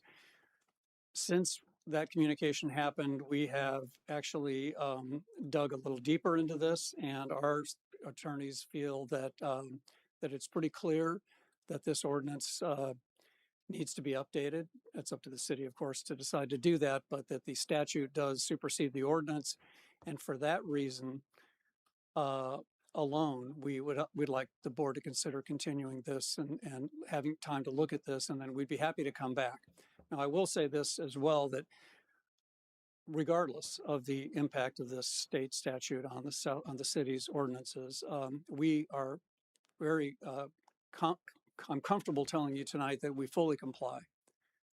Since that communication happened, we have actually dug a little deeper into this, and our attorneys feel that that it's pretty clear that this ordinance needs to be updated. It's up to the city, of course, to decide to do that, but that the statute does supersede the ordinance, and for that reason alone, we'd like the board to consider continuing this and having time to look at this, and then we'd be happy to come back. Now, I will say this as well, that regardless of the impact of this state statute on the city's ordinances, we are very I'm comfortable telling you tonight that we fully comply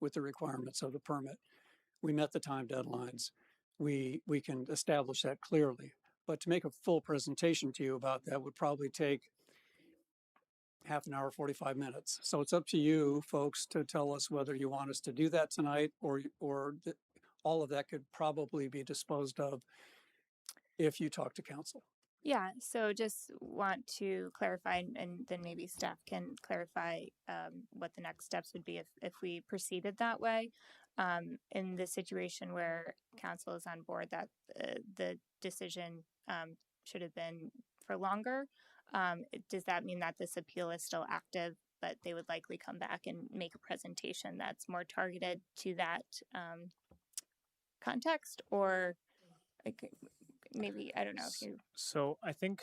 with the requirements of the permit. We met the time deadlines. We can establish that clearly. But to make a full presentation to you about that would probably take half an hour, 45 minutes. So it's up to you folks to tell us whether you want us to do that tonight, or all of that could probably be disposed of if you talk to council. Yeah, so just want to clarify, and then maybe staff can clarify what the next steps would be if we proceeded that way. In the situation where council is on board that the decision should have been for longer, does that mean that this appeal is still active, but they would likely come back and make a presentation that's more targeted to that context? Or like, maybe, I don't know if you... So I think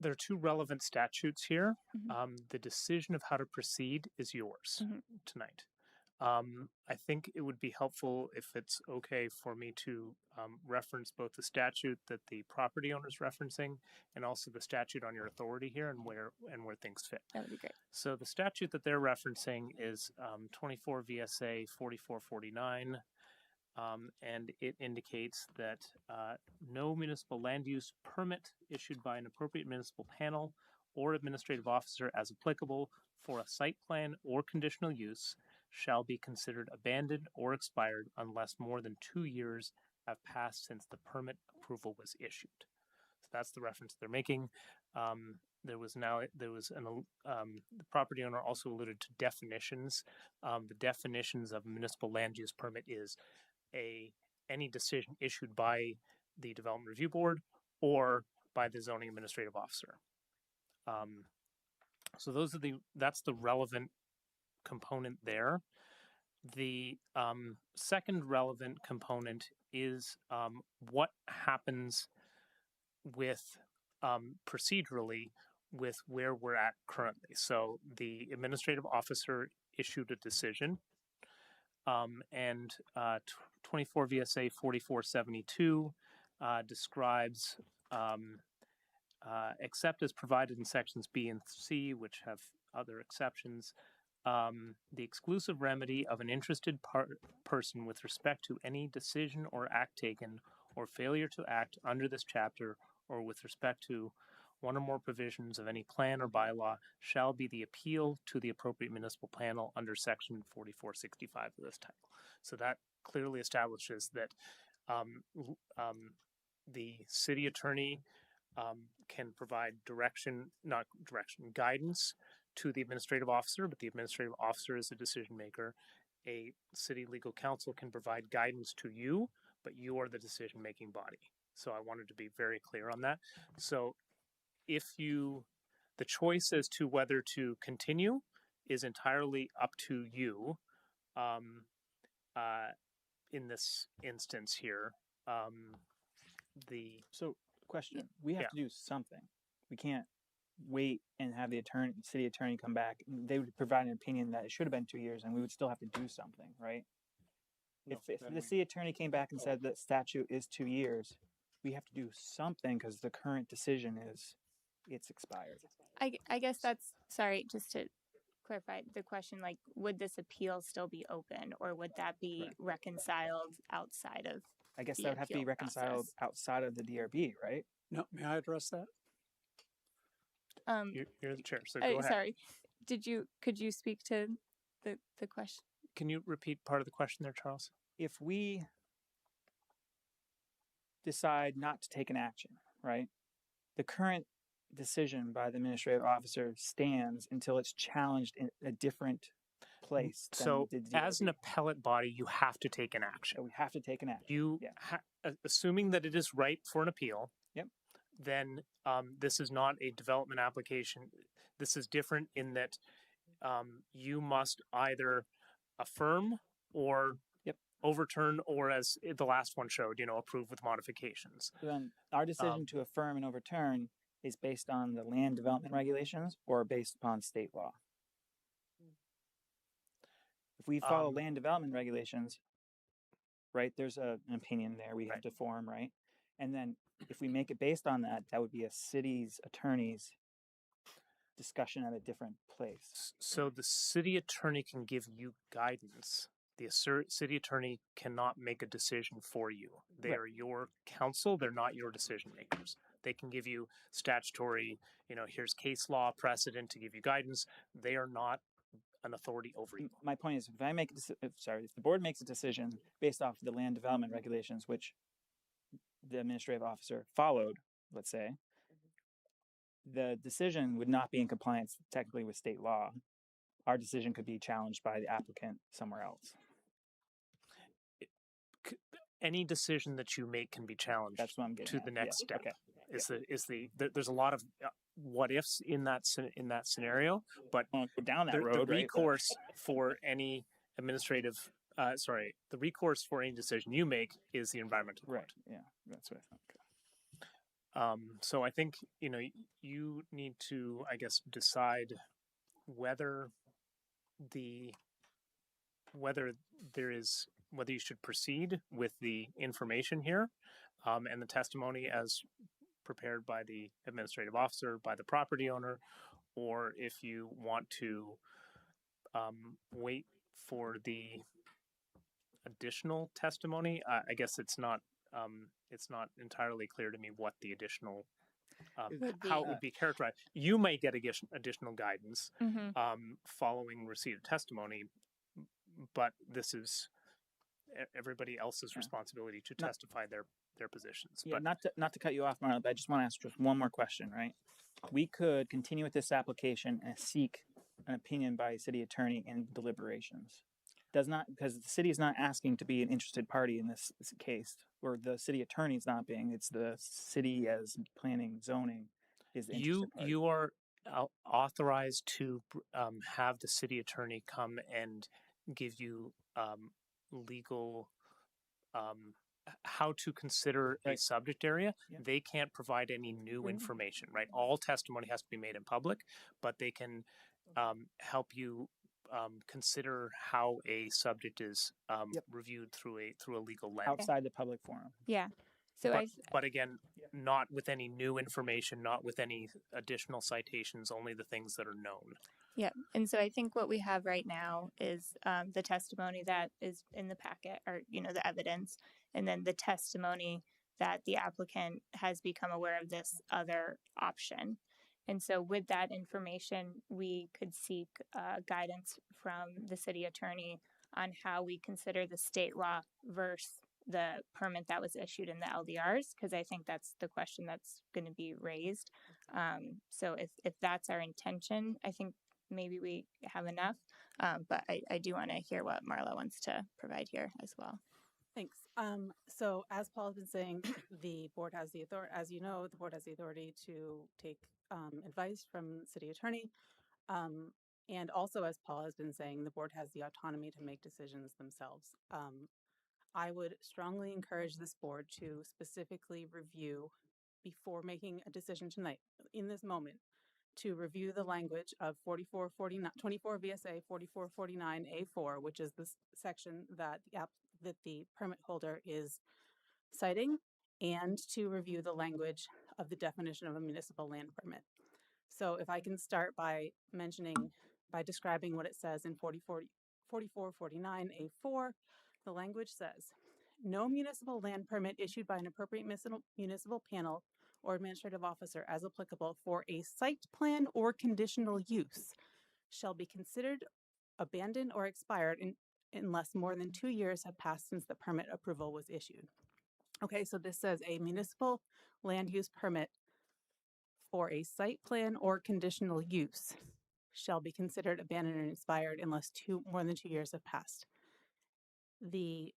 there are two relevant statutes here. Mm-hmm. The decision of how to proceed is yours tonight. I think it would be helpful if it's okay for me to reference both the statute that the property owner is referencing and also the statute on your authority here and where things fit. That would be great. So the statute that they're referencing is 24 VSA 4449. And it indicates that no municipal land use permit issued by an appropriate municipal panel or administrative officer as applicable for a site plan or conditional use shall be considered abandoned or expired unless more than 2 years have passed since the permit approval was issued. So that's the reference they're making. The property owner also alluded to definitions. The definitions of municipal land use permit is any decision issued by the Development Review Board or by the zoning administrative officer. So that's the relevant component there. The second relevant component is what happens with procedurally with where we're at currently. So the administrative officer issued a decision, and 24 VSA 4472 describes except as provided in sections B and C, which have other exceptions, the exclusive remedy of an interested person with respect to any decision or act taken or failure to act under this chapter or with respect to one or more provisions of any plan or bylaw shall be the appeal to the appropriate municipal panel under section 4465 of this title. So that clearly establishes that the city attorney can provide guidance to the administrative officer, but the administrative officer is the decision maker. A city legal counsel can provide guidance to you, but you are the decision making body. So I wanted to be very clear on that. So the choice as to whether to continue is entirely up to you in this instance here. So question, we have to do something. We can't wait and have the city attorney come back. They would provide an opinion that it should have been 2 years and we would still have to do something, right? If the city attorney came back and said that statute is 2 years, we have to do something because the current decision is it's expired. I guess that's, sorry, just to clarify the question, like, would this appeal still be open or would that be reconciled outside of I guess that would have to be reconciled outside of the DRB, right? No, may I address that? You're the chair, so go ahead. Sorry, could you speak to the question? Can you repeat part of the question there, Charles? If we decide not to take an action, right? The current decision by the administrative officer stands until it's challenged in a different place. So as an appellate body, you have to take an action. So we have to take an action. You, assuming that it is ripe for an appeal, then this is not a development application. This is different in that you must either affirm or overturn, or as the last one showed, approve with modifications. So then our decision to affirm and overturn is based on the land development regulations or based upon state law? If we follow land development regulations, right, there's an opinion there we have to form, right? And then if we make it based on that, that would be a city's attorney's discussion at a different place. So the city attorney can give you guidance. The city attorney cannot make a decision for you. They are your counsel. They're not your decision makers. They can give you statutory, here's case law precedent to give you guidance. They are not an authority over you. My point is, if the board makes a decision based off the land development regulations, which the administrative officer followed, let's say, the decision would not be in compliance technically with state law. Our decision could be challenged by the applicant somewhere else. Any decision that you make can be challenged. That's what I'm getting to at. the next step. Okay. There's a lot of what ifs in that scenario, but down that road, the recourse for any administrative, the recourse for any decision you make is the environmental court. Right. Yeah, that's what I thought. So I think you need to, I guess, decide whether you should proceed with the information here and the testimony as prepared by the administrative officer, by the property owner, or if you want to wait for the additional testimony. I guess it's not entirely clear to me what the additional how it would be characterized. You may get additional guidance following receipt of testimony, but this is everybody else's responsibility to testify their positions. Yeah, but not to cut you off, Marla, but I just want to ask just one more question, right? We could continue with this application and seek an opinion by a city attorney in deliberations. Because the city is not asking to be an interested party in this case, or the city attorney is not being. It's the city as planning zoning is the interested party. You are authorized to have the city attorney come and give you legal how to consider a subject area. They can't provide any new information, right? All testimony has to be made in public, but they can help you consider how a subject is reviewed through a legal lens outside the public forum. Yeah. So but again, not with any new information, not with any additional citations, only the things that are known. Yeah. And so I think what we have right now is the testimony that is in the packet, or, the evidence, and then the testimony that the applicant has become aware of this other option. And so with that information, we could seek guidance from the city attorney on how we consider the state law versus the permit that was issued in the LDRs, because I think that's the question that's going to be raised. So if that's our intention, I think maybe we have enough, but I do want to hear what Marla wants to provide here as well. Thanks. So as Paul has been saying, the board has the authority, as you know, the board has the authority to take advice from the city attorney. And also, as Paul has been saying, the board has the autonomy to make decisions themselves. I would strongly encourage this board to specifically review, before making a decision tonight, in this moment, to review the language of 24 VSA 4449A4, which is the section that the permit holder is citing, and to review the language of the definition of a municipal land permit. So if I can start by describing what it says in 4449A4, the language says, no municipal land permit issued by an appropriate municipal panel or administrative officer as applicable for a site plan or conditional use shall be considered abandoned or expired unless more than 2 years have passed since the permit approval was issued. Okay, so this says a municipal land use permit for a site plan or conditional use shall be considered abandoned and expired unless more than 2 years have passed. The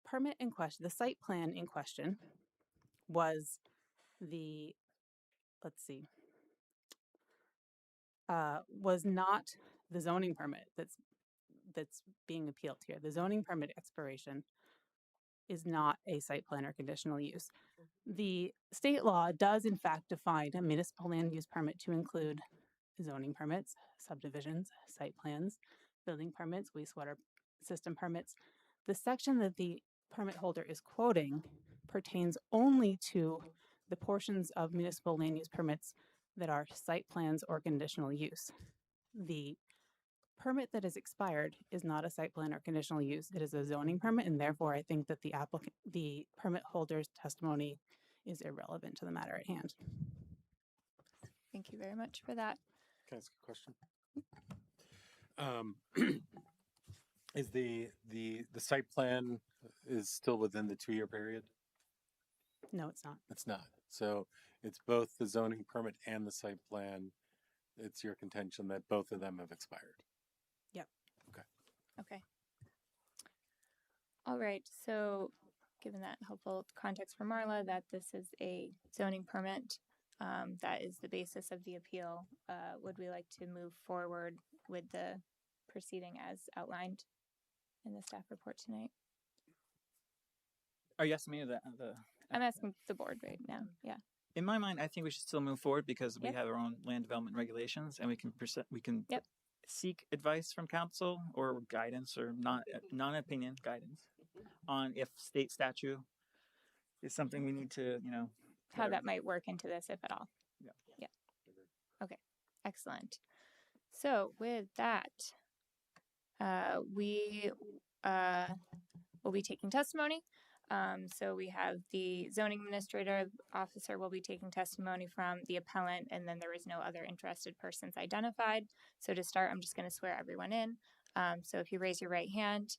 permit in question, the site plan in question, was was not the zoning permit that's being appealed here. The zoning permit expiration is not a site plan or conditional use. The state law does in fact define a municipal land use permit to include zoning permits, subdivisions, site plans, building permits, wastewater system permits. The section that the permit holder is quoting pertains only to the portions of municipal land use permits that are site plans or conditional use. The permit that is expired is not a site plan or conditional use. It is a zoning permit, and therefore I think that the permit holder's testimony is irrelevant to the matter at hand. Thank you very much for that. Can I ask a question? Is the site plan is still within the 2-year period? No, it's not. It's not. So it's both the zoning permit and the site plan. It's your contention that both of them have expired. Yep. Okay. All right. So given that helpful context for Marla, that this is a zoning permit, that is the basis of the appeal, would we like to move forward with the proceeding as outlined in the staff report tonight? Are you asking me I'm asking the board right now. Yeah. In my mind, I think we should still move forward because we have our own land development regulations, and we can seek advice from council or guidance or non-opinion guidance on if state statute is something we need to, how that might work into this, if at all. Yeah. Okay. Excellent. So with that, we will be taking testimony. So we have the zoning administrative officer will be taking testimony from the appellant, and then there was no other interested persons identified. So to start, I'm just going to swear everyone in. So if you raise your right hand,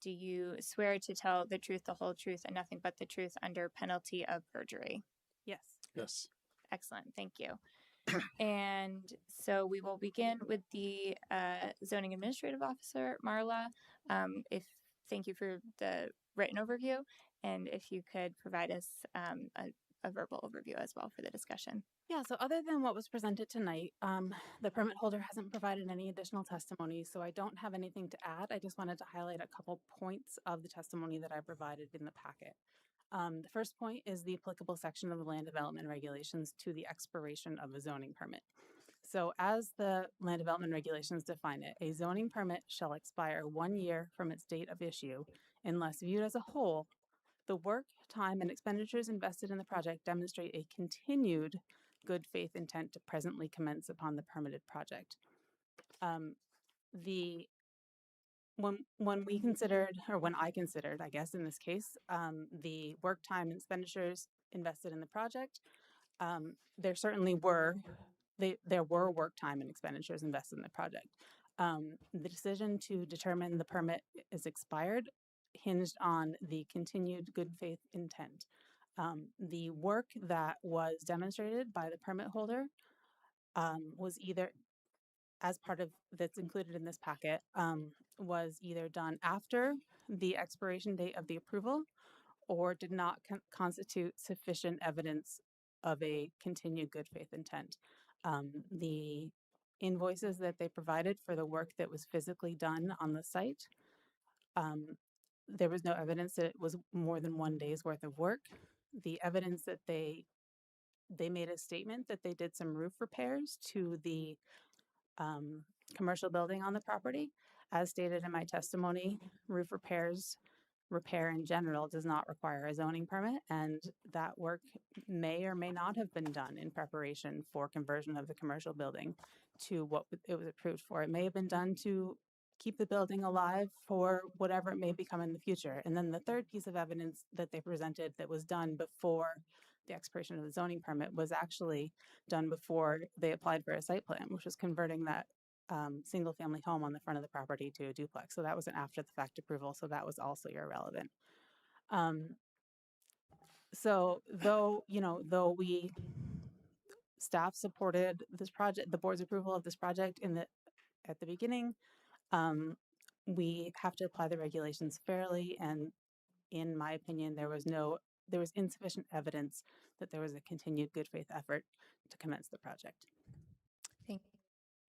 do you swear to tell the truth, the whole truth, and nothing but the truth under penalty of perjury? Yes. Yes. Excellent. Thank you. And so we will begin with the zoning administrative officer, Marla. Thank you for the written overview. And if you could provide us a verbal overview as well for the discussion. Yeah, so other than what was presented tonight, the permit holder hasn't provided any additional testimony, so I don't have anything to add. I just wanted to highlight a couple points of the testimony that I provided in the packet. The first point is the applicable section of the land development regulations to the expiration of a zoning permit. So as the land development regulations define it, a zoning permit shall expire 1 year from its date of issue unless viewed as a whole, the work, time, and expenditures invested in the project demonstrate a continued good faith intent to presently commence upon the permitted project. When we considered, or when I considered, I guess in this case, the work, time, and expenditures invested in the project, there certainly were there were work, time, and expenditures invested in the project. The decision to determine the permit is expired hinged on the continued good faith intent. The work that was demonstrated by the permit holder was either, as part of that's included in this packet, was either done after the expiration date of the approval or did not constitute sufficient evidence of a continued good faith intent. The invoices that they provided for the work that was physically done on the site, there was no evidence that it was more than 1 day's worth of work. The evidence that they made a statement that they did some roof repairs to the commercial building on the property. As stated in my testimony, roof repair in general does not require a zoning permit, and that work may or may not have been done in preparation for conversion of the commercial building to what it was approved for. It may have been done to keep the building alive for whatever it may become in the future. And then the third piece of evidence that they presented that was done before the expiration of the zoning permit was actually done before they applied for a site plan, which was converting that single family home on the front of the property to a duplex. So that was an after the fact approval. So that was also irrelevant. So though we staff supported this project, the board's approval of this project at the beginning, we have to apply the regulations fairly. And in my opinion, there was insufficient evidence that there was a continued good faith effort to commence the project. Thank you.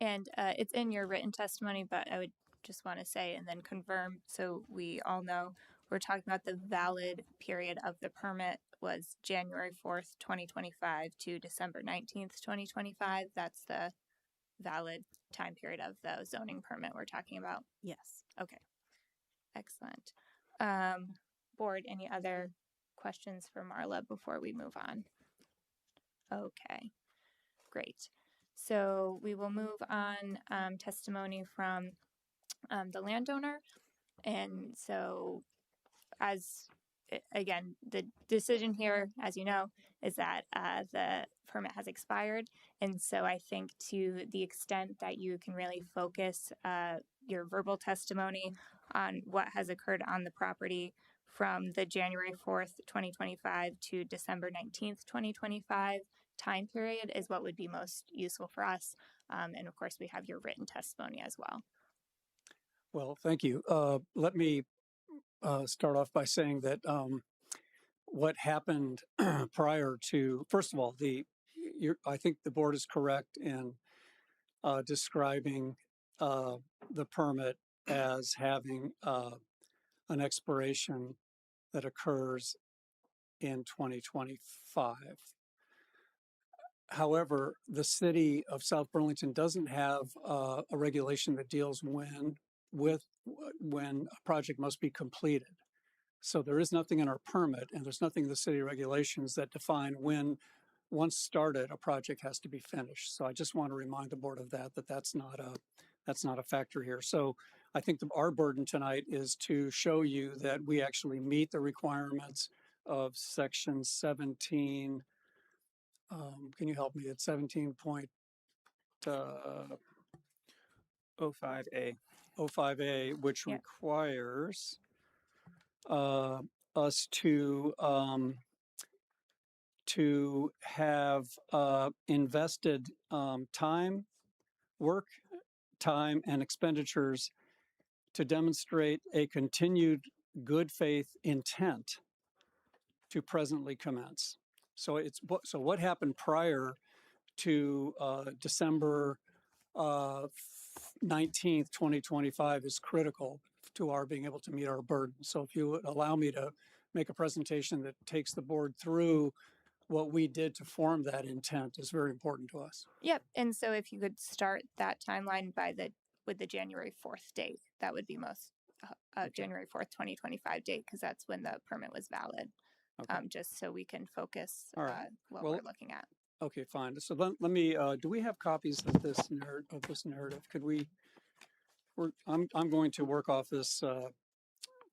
And it's in your written testimony, but I would just want to say and then confirm so we all know we're talking about the valid period of the permit was January 4th, 2025 to December 19th, 2025. That's the valid time period of the zoning permit we're talking about? Yes. Okay. Excellent. Board, any other questions for Marla before we move on? Okay. Great. So we will move on testimony from the landowner. And so again, the decision here, as you know, is that the permit has expired. And so I think to the extent that you can really focus your verbal testimony on what has occurred on the property from the January 4th, 2025 to December 19th, 2025 time period is what would be most useful for us. And of course, we have your written testimony as well. Well, thank you. Let me start off by saying that what happened prior to, first of all, I think the board is correct in describing the permit as having an expiration that occurs in 2025. However, the city of South Burlington doesn't have a regulation that deals when a project must be completed. So there is nothing in our permit, and there's nothing in the city regulations that define when, once started, a project has to be finished. So I just want to remind the board of that's not a factor here. So I think our burden tonight is to show you that we actually meet the requirements of section 17. Can you help me? It's 17.05A. 05A, which requires us to have invested work, time, and expenditures to demonstrate a continued good faith intent to presently commence. So so what happened prior to December 19th, 2025 is critical to our being able to meet our burden. So if you would allow me to make a presentation that takes the board through what we did to form that intent is very important to us. Yep. And so if you could start that timeline with the January 4th date, that would be most Okay. January 4th, 2025 date, because that's when the permit was valid. Okay. Just so we can focus All right. what Well, we're looking at. Okay, fine. So let me, do we have copies of this narrative? Could we, I'm going to work off this,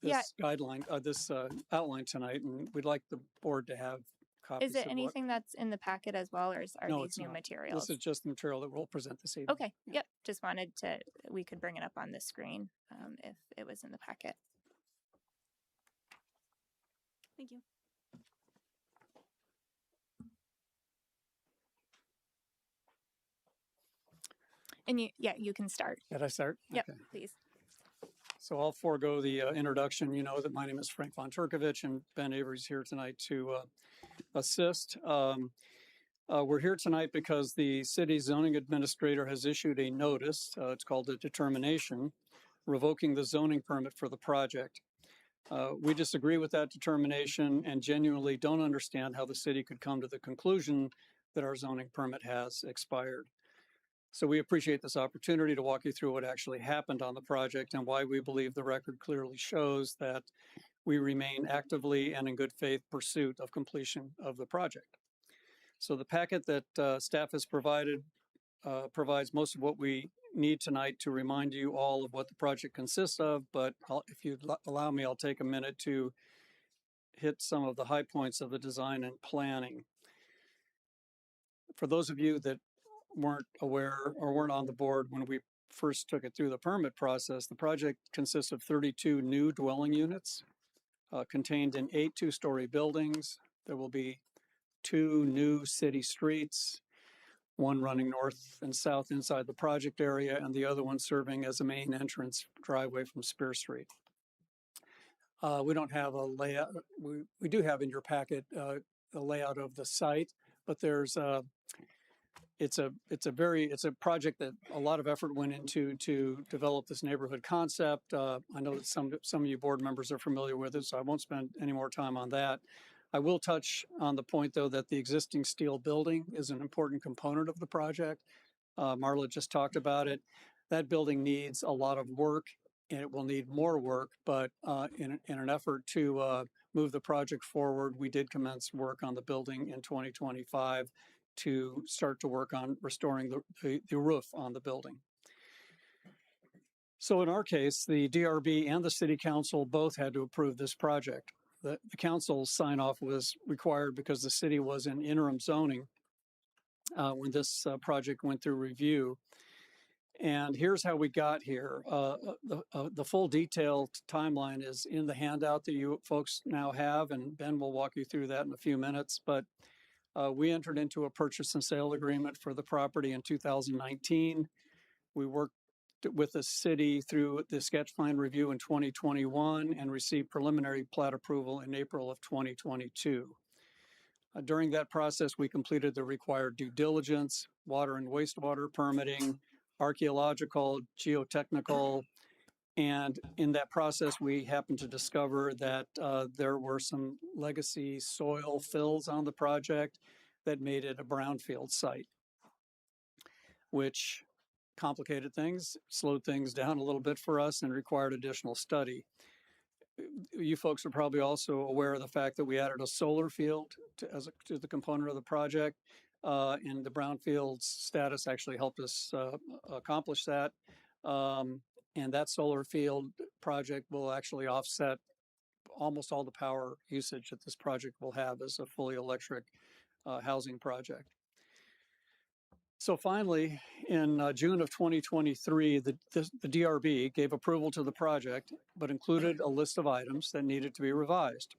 Yeah. guideline, this outline tonight, and we'd like the board to have copies Is it of anything that's in the packet as well, or are No, these it's new not. materials? This is just the material that we'll present this evening. Okay. Yep. Just wanted to, we could bring it up on the screen if it was in the packet. Thank you. And you can start. Did I start? Yep, Okay. please. So I'll forego the introduction. You know that my name is Frank von Turkovich, and Ben Avery's here tonight to assist. We're here tonight because the city zoning administrator has issued a notice. It's called a determination, revoking the zoning permit for the project. We disagree with that determination and genuinely don't understand how the city could come to the conclusion that our zoning permit has expired. So we appreciate this opportunity to walk you through what actually happened on the project and why we believe the record clearly shows that we remain actively and in good faith pursuit of completion of the project. So the packet that staff has provided provides most of what we need tonight to remind you all of what the project consists of, but if you allow me, I'll take a minute to hit some of the high points of the design and planning. For those of you that weren't aware or weren't on the board when we first took it through the permit process, the project consists of 32 new dwelling units contained in 8 two-story buildings. There will be 2 new city streets, one running north and south inside the project area, and the other one serving as a main entrance driveway from Spear Street. We don't have a layout. We do have in your packet a layout of the site, but there's it's a project that a lot of effort went into to develop this neighborhood concept. I know that some of you board members are familiar with it, so I won't spend any more time on that. I will touch on the point, though, that the existing steel building is an important component of the project. Marla just talked about it. That building needs a lot of work, and it will need more work, but in an effort to move the project forward, we did commence work on the building in 2025 to start to work on restoring the roof on the building. So in our case, the DRB and the City Council both had to approve this project. The council's sign-off was required because the city was in interim zoning when this project went through review. And here's how we got here. The full detailed timeline is in the handout that you folks now have, and Ben will walk you through that in a few minutes. But we entered into a purchase and sale agreement for the property in 2019. We worked with the city through the sketch plan review in 2021 and received preliminary plat approval in April of 2022. During that process, we completed the required due diligence, water and wastewater permitting, archaeological, geotechnical, and in that process, we happened to discover that there were some legacy soil fills on the project that made it a brownfield site, which complicated things, slowed things down a little bit for us, and required additional study. You folks are probably also aware of the fact that we added a solar field to the component of the project, and the brownfield status actually helped us accomplish that. And that solar field project will actually offset almost all the power usage that this project will have as a fully electric housing project. So finally, in June of 2023, the DRB gave approval to the project, but included a list of items that needed to be revised.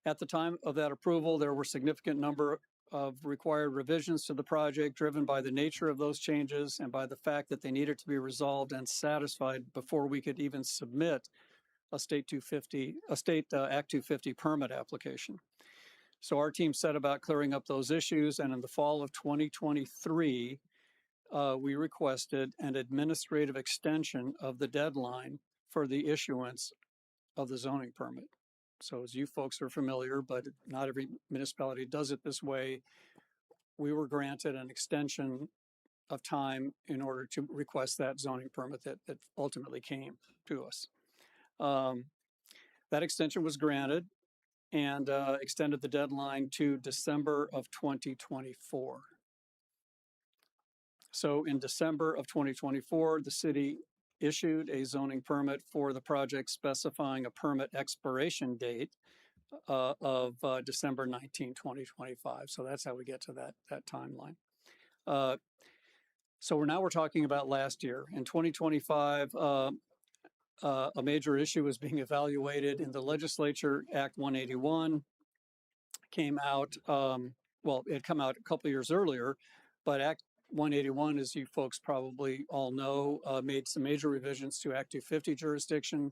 At the time of that approval, there were a significant number of required revisions to the project, driven by the nature of those changes and by the fact that they needed to be resolved and satisfied before we could even submit a state 250, a state Act 250 permit application. So our team set about clearing up those issues, and in the fall of 2023, we requested an administrative extension of the deadline for the issuance of the zoning permit. So as you folks are familiar, but not every municipality does it this way, we were granted an extension of time in order to request that zoning permit that ultimately came to us. That extension was granted and extended the deadline to December of 2024. So in December of 2024, the city issued a zoning permit for the project specifying a permit expiration date of December 19, 2025. So that's how we get to that timeline. So we're talking about last year. In 2025, a major issue was being evaluated in the legislature. Act 181 came out, well, it had come out a couple years earlier, but Act 181, as you folks probably all know, made some major revisions to Act 250 jurisdiction.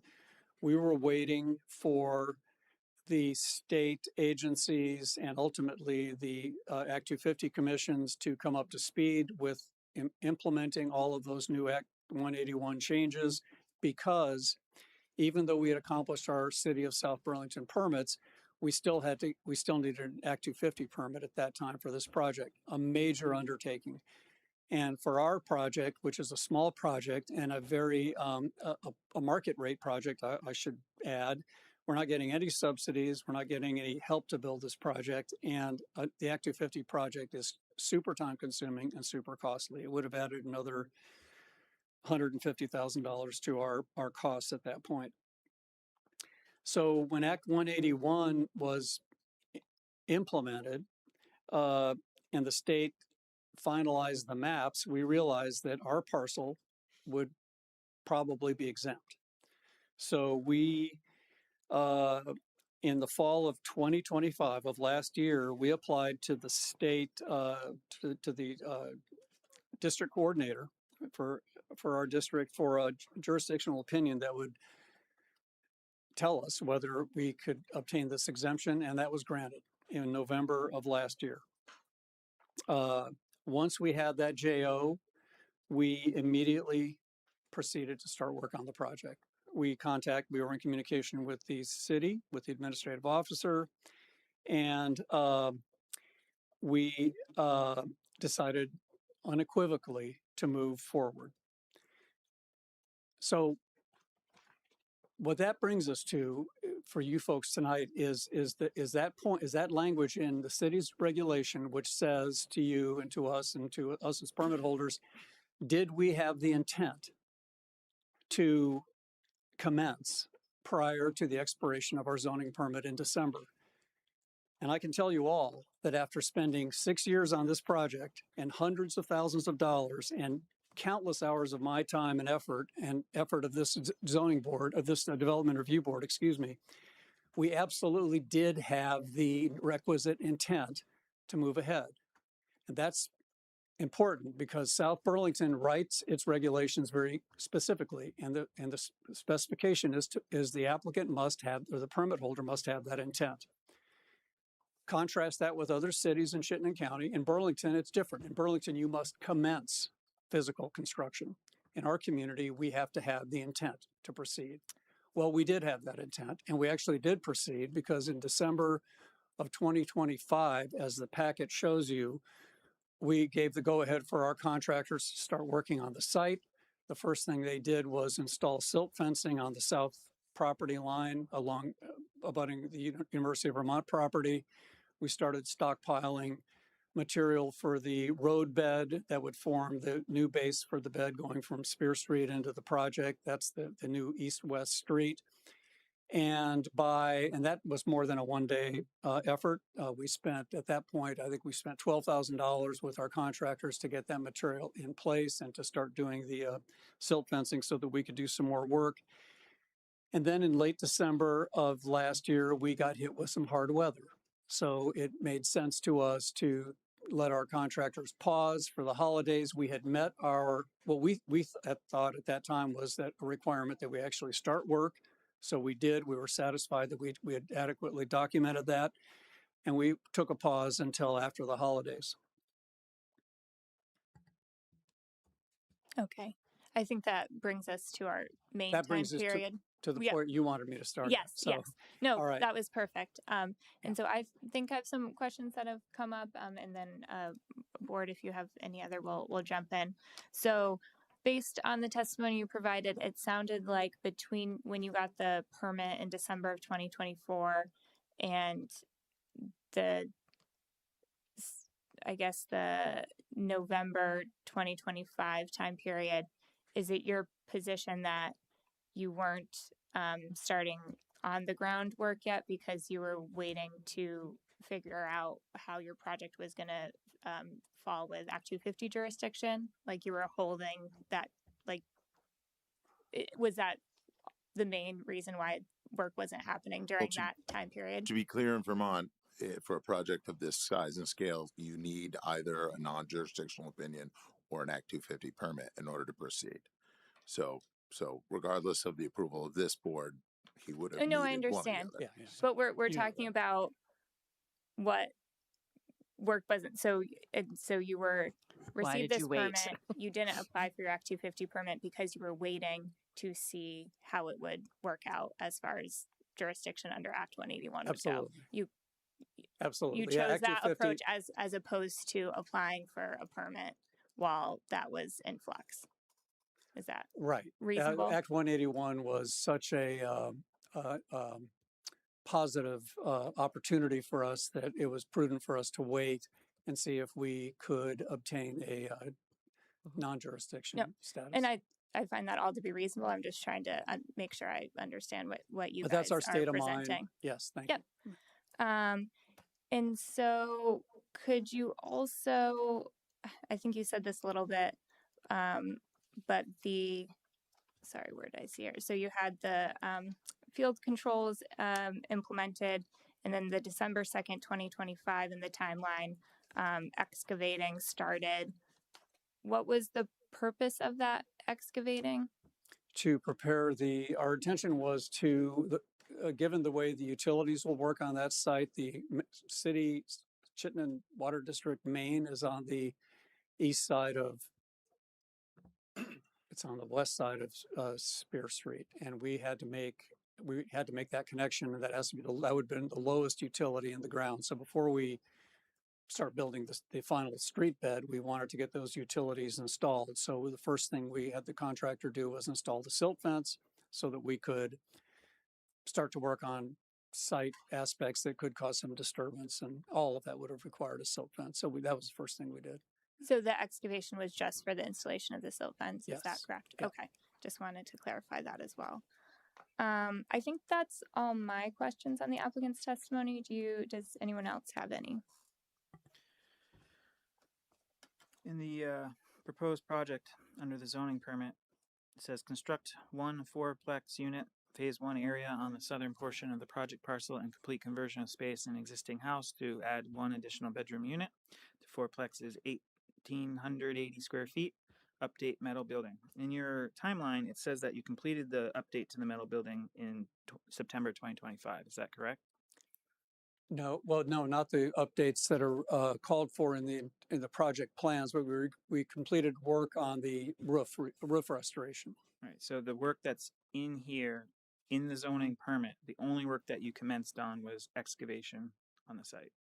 We were waiting for the state agencies and ultimately the Act 250 commissions to come up to speed with implementing all of those new Act 181 changes, because even though we had accomplished our City of South Burlington permits, we still needed an Act 250 permit at that time for this project, a major undertaking. And for our project, which is a small project and a very a market rate project, I should add, we're not getting any subsidies. We're not getting any help to build this project. And the Act 250 project is super time consuming and super costly. It would have added another $150,000 to our costs at that point. So when Act 181 was implemented and the state finalized the maps, we realized that our parcel would probably be exempt. So we, in the fall of 2025 of last year, we applied to the state, to the district coordinator for our district for a jurisdictional opinion that would tell us whether we could obtain this exemption, and that was granted in November of last year. Once we had that JO, we immediately proceeded to start work on the project. We were in communication with the city, with the administrative officer, and we decided unequivocally to move forward. So what that brings us to for you folks tonight is that language in the city's regulation, which says to you and to us as permit holders, did we have the intent to commence prior to the expiration of our zoning permit in December? And I can tell you all that after spending 6 years on this project and hundreds of thousands of dollars and countless hours of my time and effort of this zoning board, of this development review board, excuse me, we absolutely did have the requisite intent to move ahead. And that's important because South Burlington writes its regulations very specifically, and the specification is the applicant must have, or the permit holder must have that intent. Contrast that with other cities in Chittenden County. In Burlington, it's different. In Burlington, you must commence physical construction. In our community, we have to have the intent to proceed. Well, we did have that intent, and we actually did proceed because in December of 2025, as the packet shows you, we gave the go-ahead for our contractors to start working on the site. The first thing they did was install silt fencing on the south property line abutting the University of Vermont property. We started stockpiling material for the road bed that would form the new base for the bed going from Spear Street into the project. That's the new east-west street. And that was more than a one-day effort. We spent, at that point, I think we spent $12,000 with our contractors to get that material in place and to start doing the silt fencing so that we could do some more work. And then in late December of last year, we got hit with some hard weather. So it made sense to us to let our contractors pause for the holidays. We had met what we thought at that time was that a requirement that we actually start work So we did. We were satisfied that we had adequately documented that, and we took a pause until after the holidays. Okay. I think that brings us to our main That time brings us period. to the Yeah. point you wanted me to start. Yes, So, yes. No, all right. that was perfect. And so I think I have some questions that have come up, and then board, if you have any other, we'll jump in. So based on the testimony you provided, it sounded like between when you got the permit in December of 2024 and the, I guess, the November 2025 time period, is it your position that you weren't starting on the groundwork yet because you were waiting to figure out how your project was going to fall with Act 250 jurisdiction? Like you were holding that, like, was that the main reason why work wasn't happening during that time period? To be clear, in Vermont, for a project of this size and scale, you need either a non-jurisdictional opinion or an Act 250 permit in order to proceed. So regardless of the approval of this board, he would have No, I needed one or the understand. other. Yeah. But we're talking about what work wasn't. So you were received this permit. You didn't apply for your Act 250 permit because you were waiting to see how it would work out as far as jurisdiction under Act 181 would go. Absolutely. You chose that approach as opposed to applying for a permit while that was in flux. Is that right? Reasonable? Act 181 was such a positive opportunity for us that it was prudent for us to wait and see if we could obtain a non-jurisdiction status. And I find that all to be reasonable. I'm just trying to make sure I understand what you guys that's our state are of presenting. mind. Yes, thank you. And so could you also, I think you said this a little bit, but sorry, where did I see it? So you had the field controls implemented, and then the December 2nd, 2025 in the timeline, excavating started. What was the purpose of that excavating? To prepare our intention was to, given the way the utilities will work on that site, the city Chittenden Water District main is on the east side of, it's on the west side of Spear Street, and we had to make that connection, and that has to be that would have been the lowest utility in the ground. So before we start building the final street bed, we wanted to get those utilities installed. So the first thing we had the contractor do was install the silt fence so that we could start to work on site aspects that could cause some disturbance, and all of that would have required a silt fence. So that was the first thing we did. So the excavation was just for the installation of the silt fence, yes. Is that correct? Yeah. Okay, just wanted to clarify that as well. I think that's all my questions on the applicant's testimony. Does anyone else have any? In the proposed project under the zoning permit, it says construct one fourplex unit, phase 1 area on the southern portion of the project parcel and complete conversion of space in an existing house to add one additional bedroom unit. The fourplex is 1,880 square feet. Update metal building. In your timeline, it says that you completed the update to the metal building in September 2025. Is that correct? No, well, no, not the updates that are called for in the project plans, but we completed work on the roof restoration. Right. So the work that's in here in the zoning permit, the only work that you commenced on was excavation on the site.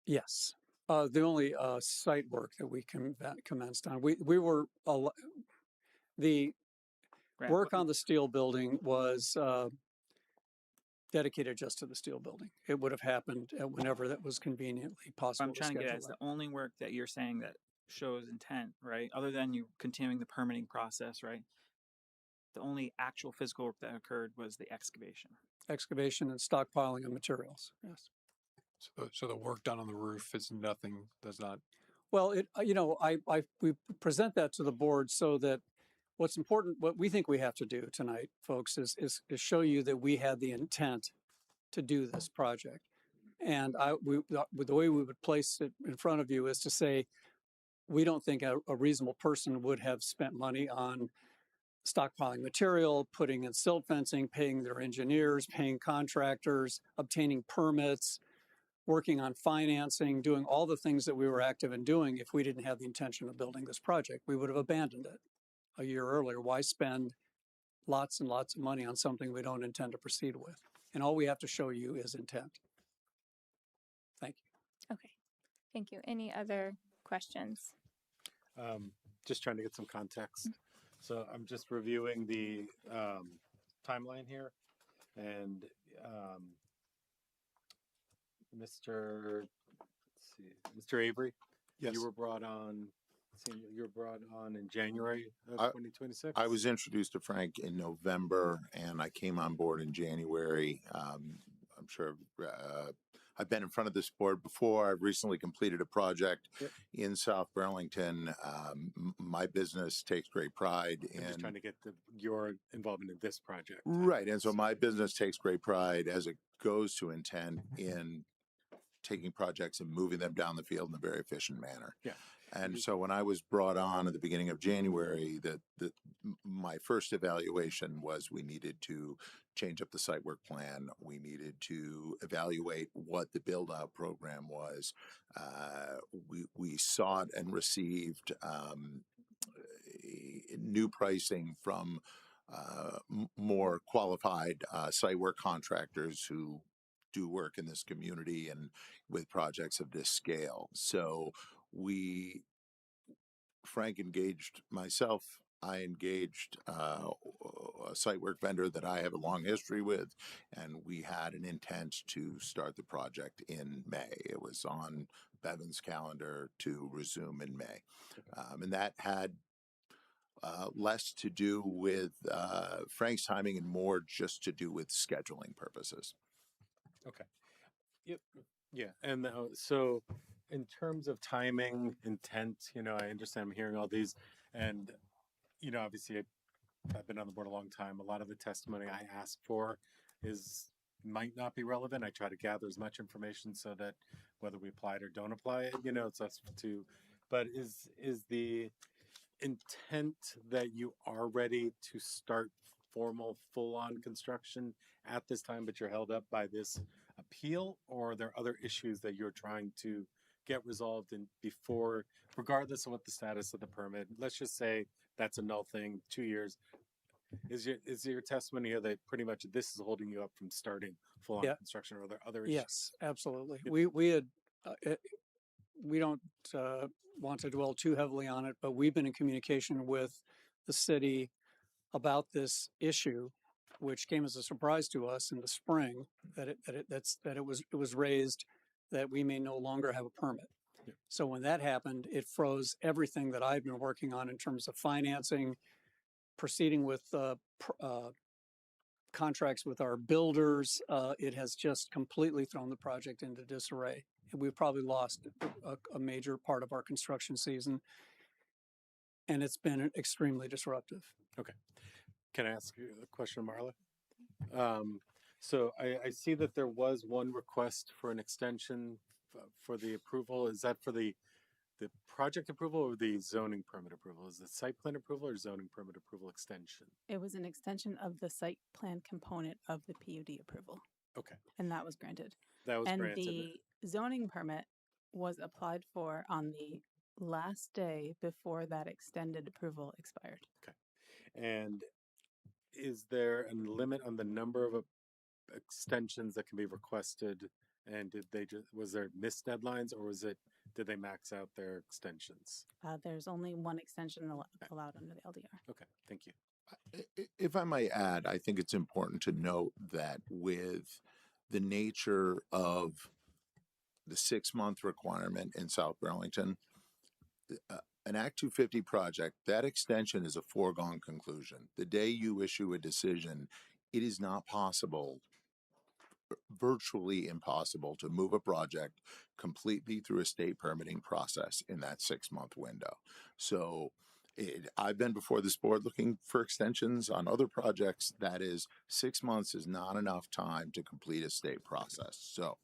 Yes. The only site work that we commenced on, we were the work on the steel building was dedicated just to the steel building. It would have happened whenever that was conveniently possible. I'm trying to get at is the only work that you're saying that shows intent, right? Other than you continuing the permitting process, right? The only actual physical work that occurred was the excavation. Excavation and stockpiling of materials. Yes. So the work done on the roof is nothing, does not. Well, we present that to the board so that what's important, what we think we have to do tonight, folks, is show you that we had the intent to do this project. And the way we would place it in front of you is to say, we don't think a reasonable person would have spent money on stockpiling material, putting in silt fencing, paying their engineers, paying contractors, obtaining permits, working on financing, doing all the things that we were active in doing. If we didn't have the intention of building this project, we would have abandoned it a year earlier. Why spend lots and lots of money on something we don't intend to proceed with? And all we have to show you is intent. Thank you. Okay, thank you. Any other questions? Just trying to get some context. So I'm just reviewing the timeline here, and Mr. Avery, yes, you were brought on. You were brought on in January of 2026. I was introduced to Frank in November, and I came on board in January. I'm sure I've been in front of this board before. I've recently completed a project in South Burlington. My business takes great pride in. I'm just trying to get your involvement in this project. Right. And so my business takes great pride, as it goes to intent, in taking projects and moving them down the field in a very efficient manner. Yeah. And so when I was brought on at the beginning of January, my first evaluation was we needed to change up the site work plan. We needed to evaluate what the build-out program was. We sought and received new pricing from more qualified site work contractors who do work in this community and with projects of this scale. So Frank engaged myself. I engaged a site work vendor that I have a long history with, and we had an intent to start the project in May. It was on Bevan's calendar to resume in May. And that had less to do with Frank's timing and more just to do with scheduling purposes. Okay. Yep. Yeah. And so in terms of timing, intent, I understand I'm hearing all these, and, obviously I've been on the board a long time. A lot of the testimony I ask for might not be relevant. I try to gather as much information so that whether we apply it or don't apply it, it's us to, but is the intent that you are ready to start formal full-on construction at this time, but you're held up by this appeal, or are there other issues that you're trying to get resolved before, regardless of what the status of the permit? Let's just say that's a null thing, 2 years. Is your testimony here that pretty much this is holding you up from starting full-on construction, or are there other issues? Yes, absolutely. We had we don't want to dwell too heavily on it, but we've been in communication with the city about this issue, which came as a surprise to us in the spring, that it was raised that we may no longer have a permit. Yeah. So when that happened, it froze everything that I've been working on in terms of financing, proceeding with contracts with our builders. It has just completely thrown the project into disarray. And we've probably lost a major part of our construction season, and it's been extremely disruptive. Okay. Can I ask you a question, Marla? So I see that there was one request for an extension for the approval. Is that for the project approval or the zoning permit approval? Is it site plan approval or zoning permit approval extension? It was an extension of the site plan component of the PUD approval. Okay. And that was granted. That was granted. And the zoning permit was applied for on the last day before that extended approval expired. Okay. And is there a limit on the number of extensions that can be requested? And was there missed deadlines, or did they max out their extensions? There's only one extension allowed under the LDR. Okay, thank you. If I might add, I think it's important to note that with the nature of the 6-month requirement in South Burlington, an Act 250 project, that extension is a foregone conclusion. The day you issue a decision, it is not possible, virtually impossible, to move a project completely through a state permitting process in that 6-month window. So I've been before this board looking for extensions on other projects. That is, 6 months is not enough time to complete a state process. So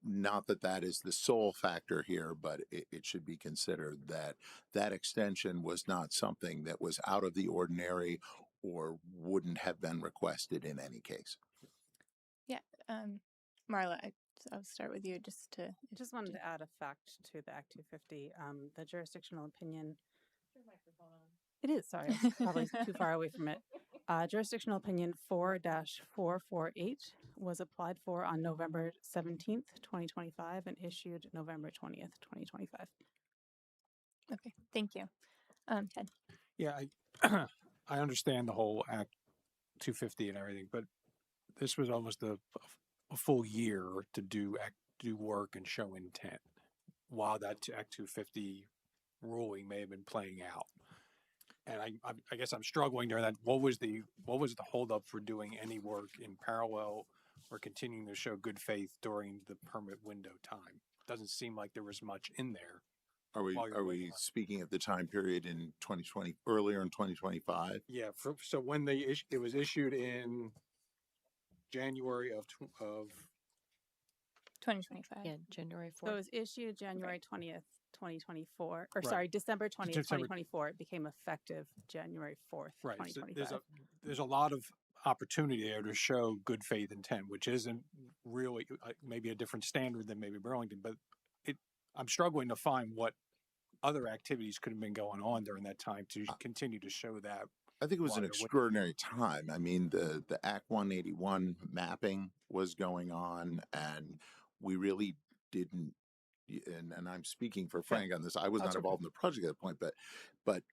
not that that is the sole factor here, but it should be considered that that extension was not something that was out of the ordinary or wouldn't have been requested in any case. Yeah. Marla, I'll start with you Just wanted to add a fact to the Act 250. The jurisdictional opinion. It is, sorry, I was probably too far away from it. Jurisdictional opinion 4-448 was applied for on November 17th, 2025 and issued November 20th, 2025. Okay, thank you. Ted. Yeah, I understand the whole Act 250 and everything, but this was almost a full year to do work and show intent while that Act 250 ruling may have been playing out. And I guess I'm struggling during that. What was the holdup for doing any work in parallel or continuing to show good faith during the permit window time? Doesn't seem like there was much in there. Are we speaking of the time period in 2020, earlier in 2025? Yeah. So when it was issued in January of 2025. Yeah, January 4th. So it was issued January 20th, 2024, or sorry, December 20th, 2024. It became effective January 4th, 2025. So there's a lot of opportunity there to show good faith intent, which isn't really maybe a different standard than maybe Burlington, but I'm struggling to find what other activities could have been going on during that time to continue to show that. I think it was an extraordinary time. I mean, the Act 181 mapping was going on, and we really didn't. And I'm speaking for Frank on this. I was not involved in the project at that point, but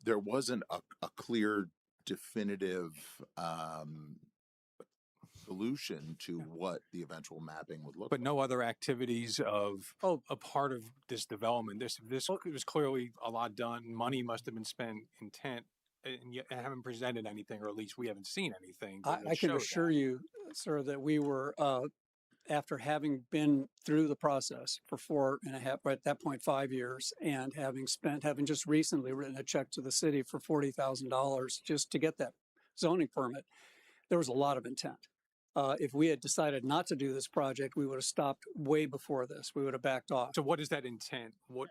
there wasn't a clear, definitive solution to what the eventual mapping would look like. But no other activities of a part of this development. This was clearly a lot done. Money must have been spent, intent, and you haven't presented anything, or at least we haven't seen anything. I can assure you, sir, that we were, after having been through the process for 4.5, right at that point, 5 years, and having just recently written a check to the city for $40,000 just to get that zoning permit, there was a lot of intent. If we had decided not to do this project, we would have stopped way before this. We would have backed off. So what is that intent? What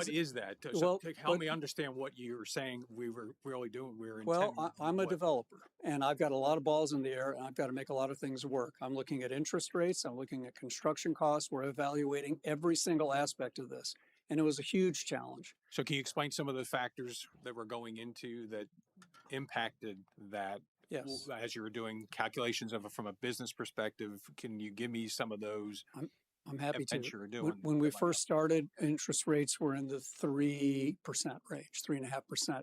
is that? So help me understand what you're saying we were really doing. I'm a developer, and I've got a lot of balls in the air, and I've got to make a lot of things work. I'm looking at interest rates. I'm looking at construction costs. We're evaluating every single aspect of this, and it was a huge challenge. So can you explain some of the factors that were going into that impacted that? Yes. As you were doing calculations from a business perspective, can you give me some of those? I'm happy to. You were doing? When we first started, interest rates were in the 3% range, 3.5%.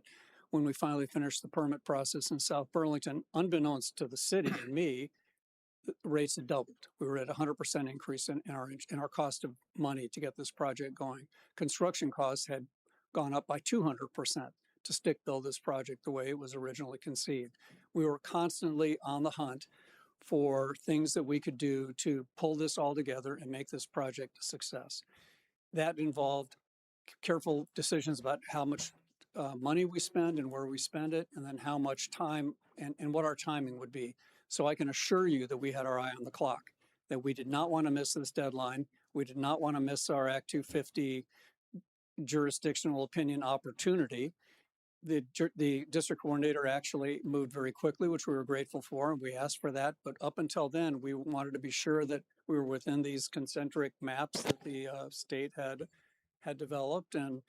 When we finally finished the permit process in South Burlington, unbeknownst to the city and me, the rates had doubled. We were at 100% increase in our cost of money to get this project going. Construction costs had gone up by 200% to stick build this project the way it was originally conceived. We were constantly on the hunt for things that we could do to pull this all together and make this project a success. That involved careful decisions about how much money we spend and where we spend it, and then how much time and what our timing would be. So I can assure you that we had our eye on the clock, that we did not want to miss this deadline. We did not want to miss our Act 250 jurisdictional opinion opportunity. The district coordinator actually moved very quickly, which we were grateful for, and we asked for that. But up until then, we wanted to be sure that we were within these concentric maps that the state had developed, and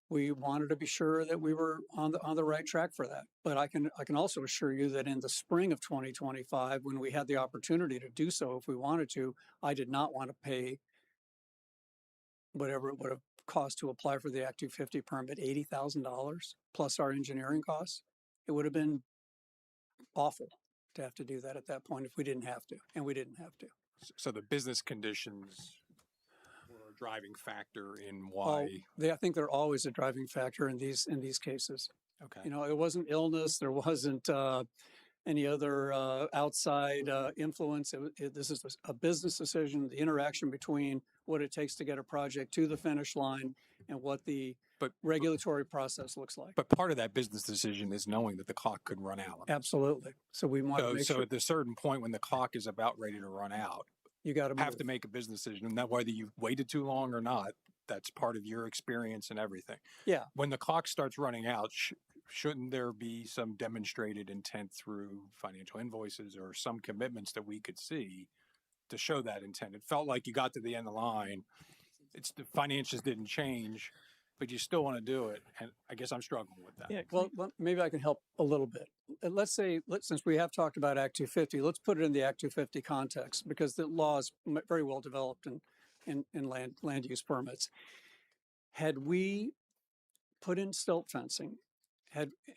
we wanted to be sure that we were on the right track for that. But I can also assure you that in the spring of 2025, when we had the opportunity to do so, if we wanted to, I did not want to pay whatever it would have cost to apply for the Act 250 permit, $80,000 plus our engineering costs. It would have been awful to have to do that at that point if we didn't have to, and we didn't have to. So the business conditions were a driving factor in why. I think they're always a driving factor in these cases. Okay. You know, it wasn't illness. There wasn't any other outside influence. This is a business decision, the interaction between what it takes to get a project to the finish line and what the regulatory process looks like. But part of that business decision is knowing that the clock could run out. Absolutely. So we want to make sure. So at a certain point when the clock is about ready to run out, you got to have to make a business decision, and that whether you waited too long or not, that's part of your experience and everything. Yeah. When the clock starts running out, shouldn't there be some demonstrated intent through financial invoices or some commitments that we could see to show that intent? It felt like you got to the end of the line. It's the finances didn't change, but you still want to do it. And I guess I'm struggling with that. Yeah, well, maybe I can help a little bit. Let's say, since we have talked about Act 250, let's put it in the Act 250 context, because the law is very well developed in land use permits. Had we put in silt fencing,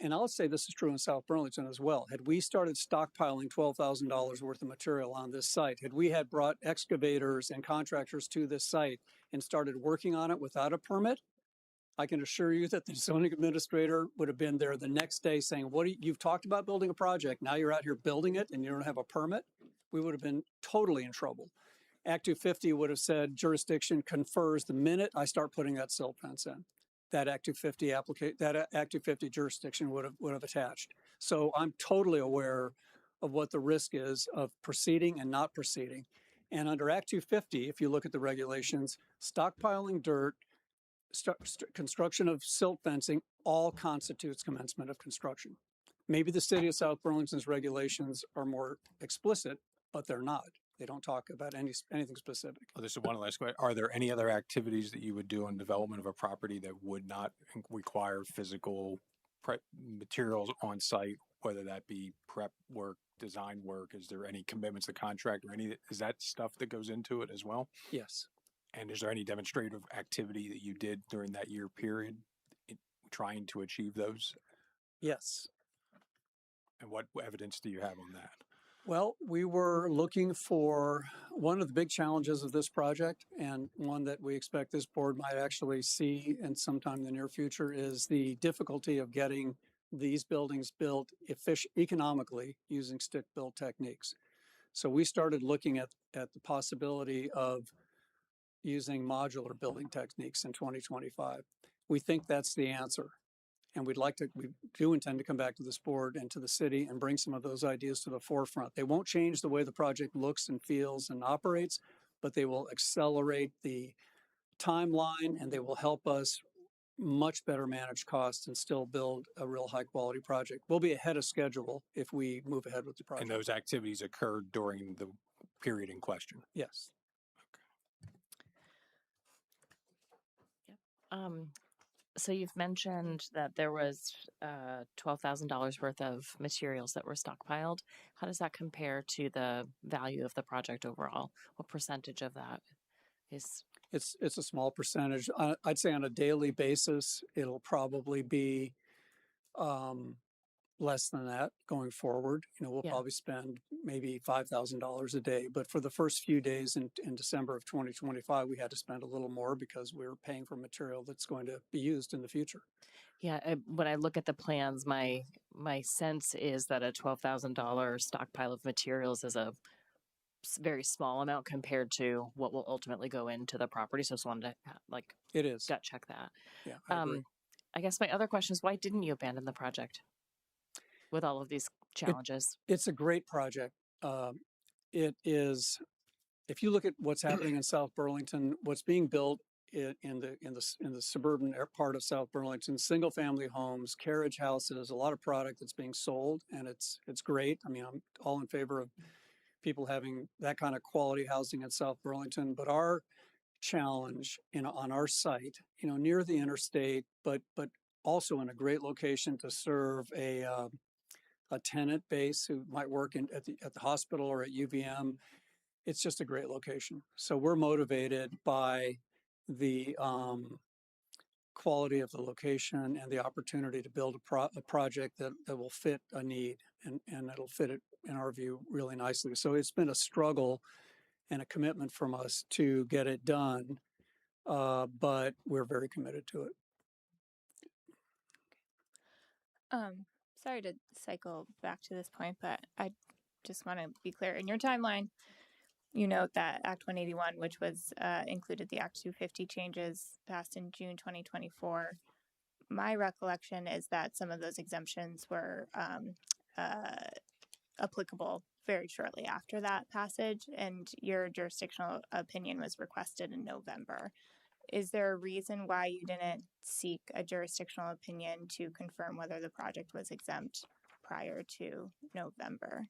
and I'll say this is true in South Burlington as well, had we started stockpiling $12,000 worth of material on this site, had we had brought excavators and contractors to this site and started working on it without a permit, I can assure you that the zoning administrator would have been there the next day saying, you've talked about building a project, now you're out here building it and you don't have a permit? We would have been totally in trouble. Act 250 would have said jurisdiction confers the minute I start putting that silt fence in. That Act 250 jurisdiction would have attached. So I'm totally aware of what the risk is of proceeding and not proceeding. And under Act 250, if you look at the regulations, stockpiling dirt, construction of silt fencing, all constitutes commencement of construction. Maybe the city of South Burlington's regulations are more explicit, but they're not. They don't talk about anything specific. Oh, this is one last question. Are there any other activities that you would do on development of a property that would not require physical materials on site, whether that be prep work, design work? Is there any commitments to contract or is that stuff that goes into it as well? Yes. And is there any demonstrative activity that you did during that year period trying to achieve those? Yes. And what evidence do you have on that? Well, we were looking for one of the big challenges of this project, and one that we expect this board might actually see in sometime in the near future, is the difficulty of getting these buildings built economically using stick-built techniques. So we started looking at the possibility of using modular building techniques in 2025. We think that's the answer. And we do intend to come back to this board and to the city and bring some of those ideas to the forefront. They won't change the way the project looks and feels and operates, but they will accelerate the timeline, and they will help us much better manage costs and still build a real high quality project. We'll be ahead of schedule if we move ahead with the project. And those activities occurred during the period in question? Yes. Yep. So you've mentioned that there was $12,000 worth of materials that were stockpiled. How does that compare to the value of the project overall? What percentage of that is? It's a small percentage. I'd say on a daily basis, it'll probably be less than that going forward. We'll probably spend maybe $5,000 a day. But for the first few days in December of 2025, we had to spend a little more because we were paying for material that's going to be used in the future. Yeah, when I look at the plans, my sense is that a $12,000 stockpile of materials is a very small amount compared to what will ultimately go into the property. So I just wanted to it is gut check that. Yeah, I agree. I guess my other question is, why didn't you abandon the project with all of these challenges? It's a great project. It is, if you look at what's happening in South Burlington, what's being built in the suburban part of South Burlington, single family homes, carriage houses, a lot of product that's being sold, and it's great. I mean, I'm all in favor of people having that kind of quality housing in South Burlington, but our challenge on our site, near the interstate, but also in a great location to serve a tenant base who might work at the hospital or at UVM. It's just a great location. So we're motivated by the quality of the location and the opportunity to build a project that will fit a need, and it'll fit it, in our view, really nicely. So it's been a struggle and a commitment from us to get it done, but we're very committed to it. Sorry to cycle back to this point, but I just want to be clear. In your timeline, you note that Act 181, which was included the Act 250 changes passed in June 2024. My recollection is that some of those exemptions were applicable very shortly after that passage, and your jurisdictional opinion was requested in November. Is there a reason why you didn't seek a jurisdictional opinion to confirm whether the project was exempt prior to November?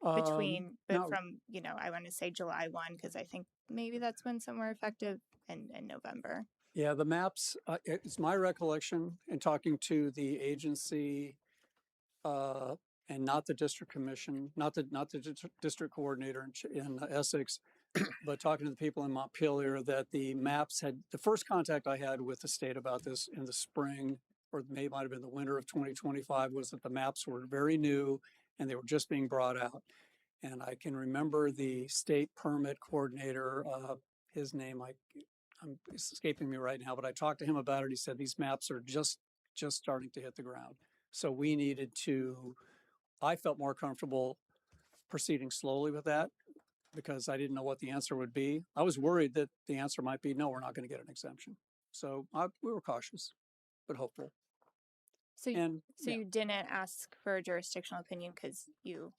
From, I want to say July 1, because I think maybe that's when some were effective, and November. Yeah, the maps, it's my recollection in talking to the agency and not the district commission, not the district coordinator in Essex, but talking to the people in Montpelier, that the maps the first contact I had with the state about this in the spring, or might have been the winter of 2025, was that the maps were very new and they were just being brought out. And I can remember the state permit coordinator, his name, it's escaping me right now, but I talked to him about it. He said these maps are just starting to hit the ground. So we needed to, I felt more comfortable proceeding slowly with that because I didn't know what the answer would be. I was worried that the answer might be, no, we're not going to get an exemption. So we were cautious, but hopeful. So you didn't ask for a jurisdictional opinion because you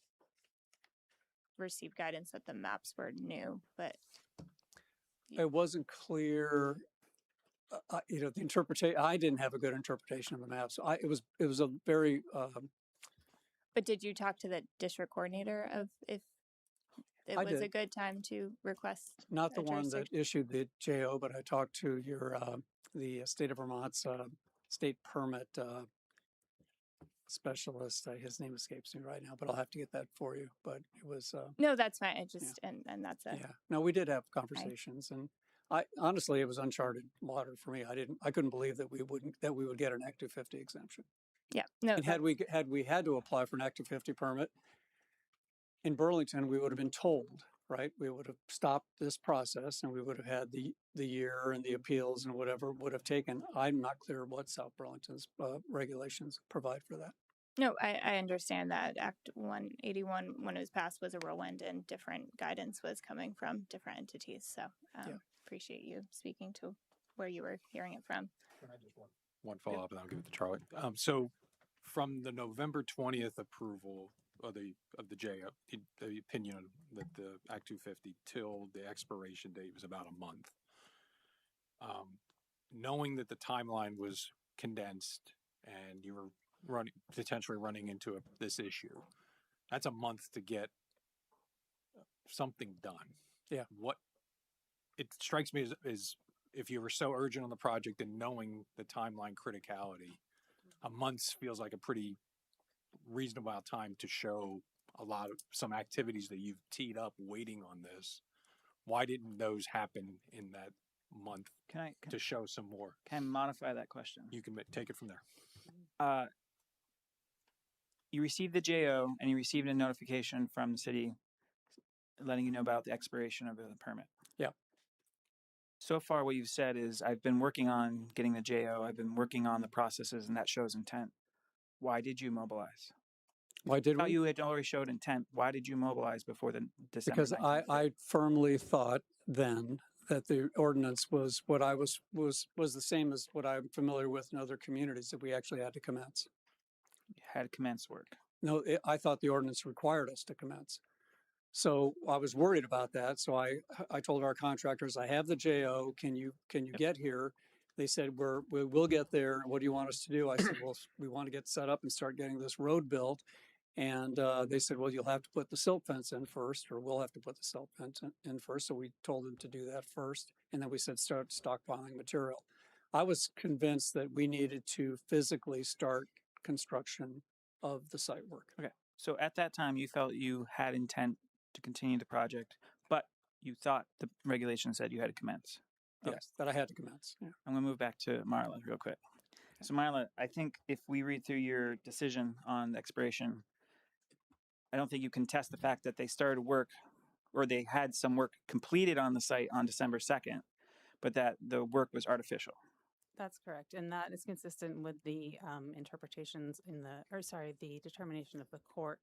received guidance that the maps were new, but it wasn't clear. The interpretation. I didn't have a good interpretation of the maps. It was a very. But did you talk to the district coordinator of if it was a good time to request? Not the one that issued the JO, but I talked to the state of Vermont's state permit specialist. His name escapes me right now, but I'll have to get that for you. But it was no, that's fine. It just and that's it. Yeah, no, we did have conversations, and I honestly, it was uncharted water for me. I couldn't believe that we would get an Act 250 exemption. Yeah, no. And had we had to apply for an Act 250 permit in Burlington, we would have been told, right? We would have stopped this process, and we would have had the year and the appeals and whatever would have taken. I'm not clear what South Burlington's regulations provide for that. No, I understand that Act 181, when it was passed, was a whirlwind and different guidance was coming from different entities. So appreciate you speaking to where you were hearing it from. Can I just one follow up and I'll give it to Charlie. So from the November 20th approval of the JO, the opinion that the Act 250 till the expiration date was about a month. Knowing that the timeline was condensed and you were potentially running into this issue, that's a month to get something done. Yeah. What it strikes me is if you were so urgent on the project and knowing the timeline criticality, a month feels like a pretty reasonable amount of time to show some activities that you've teed up waiting on this. Why didn't those happen in that month to show some more? Can I modify that question? You can take it from there. You received the JO and you received a notification from the city letting you know about the expiration of the permit. Yeah. So far, what you've said is, I've been working on getting the JO. I've been working on the processes, and that shows intent. Why did you mobilize? Why did we? You had already showed intent. Why did you mobilize before the December? Because I firmly thought then that the ordinance was what I was the same as what I'm familiar with in other communities, that we actually had to commence. You had commenced work. No, I thought the ordinance required us to commence. So I was worried about that. So I told our contractors, I have the JO. Can you get here? They said, we will get there. What do you want us to do? I said, well, we want to get set up and start getting this road built. And they said, well, you'll have to put the silt fence in first, or we'll have to put the silt fence in first. So we told them to do that first. And then we said, start stockpiling material. I was convinced that we needed to physically start construction of the site work. Okay. So at that time, you felt you had intent to continue the project, but you thought the regulation said you had to commence. Okay. Yes, that I had to commence. Yeah. I'm going to move back to Marla real quick. Okay. So Marla, I think if we read through your decision on the expiration, I don't think you contest the fact that they started work, or they had some work completed on the site on December 2nd, but that the work was artificial. That's correct. And that is consistent with the interpretations the determination of the court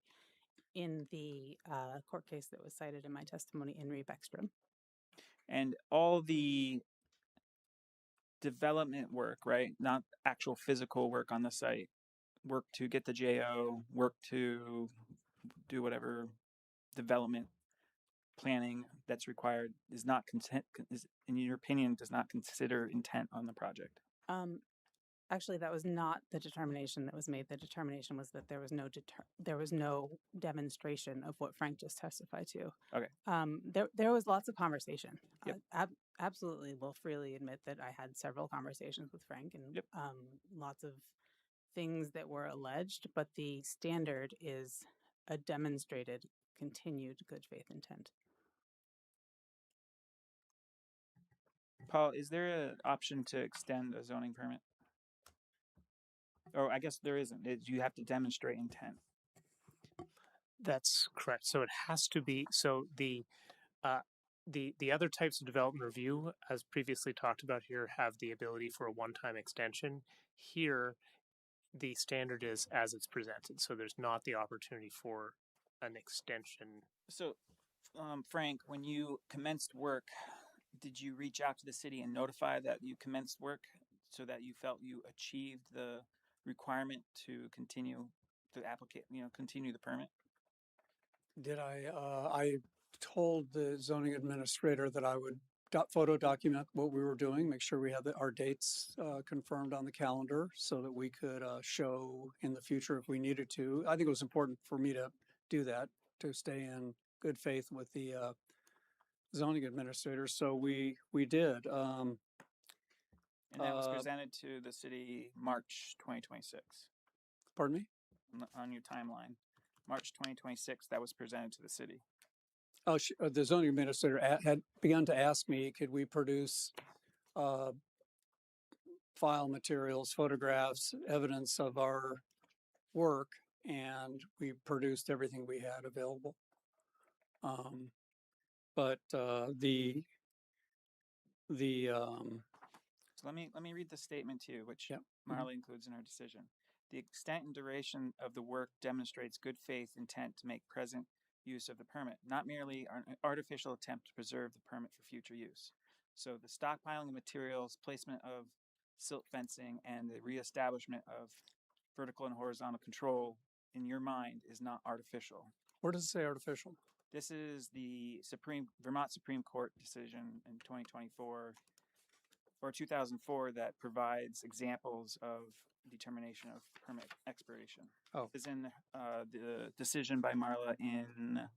in the court case that was cited in my testimony in Re Beckstrom. And all the development work, right? Not actual physical work on the site, work to get the JO, work to do whatever development planning that's required is not content, is, in your opinion, does not consider intent on the project? Actually, that was not the determination that was made. The determination was that there was no demonstration of what Frank just testified to. Okay. There was lots of conversation. Yep. Absolutely, will freely admit that I had several conversations with Frank and Yep. Lots of things that were alleged, but the standard is a demonstrated, continued good faith intent. Paul, is there an option to extend a zoning permit? Or I guess there isn't. You have to demonstrate intent. That's correct. So it has to be, so the other types of development review, as previously talked about here, have the ability for a one-time extension. Here, the standard is as it's presented. So there's not the opportunity for an extension. So, Frank, when you commenced work, did you reach out to the city and notify that you commenced work so that you felt you achieved the requirement to continue the continue the permit? Did I told the zoning administrator that I would photo document what we were doing, make sure we had our dates confirmed on the calendar so that we could show in the future if we needed to. I think it was important for me to do that, to stay in good faith with the zoning administrator. So we did. And that was presented to the city March 2026. Pardon me? On your timeline. March 2026, that was presented to the city. Oh, the zoning administrator had begun to ask me, could we produce file materials, photographs, evidence of our work, and we produced everything we had available. So let me read the statement to you, which yep. Marla includes in her decision. The extent and duration of the work demonstrates good faith intent to make present use of the permit, not merely an artificial attempt to preserve the permit for future use. So the stockpiling of materials, placement of silt fencing, and the reestablishment of vertical and horizontal control in your mind is not artificial. Where does it say artificial? This is the Vermont Supreme Court decision in 2024 or 2004 that provides examples of determination of permit expiration. Oh. Is in the decision by Marla in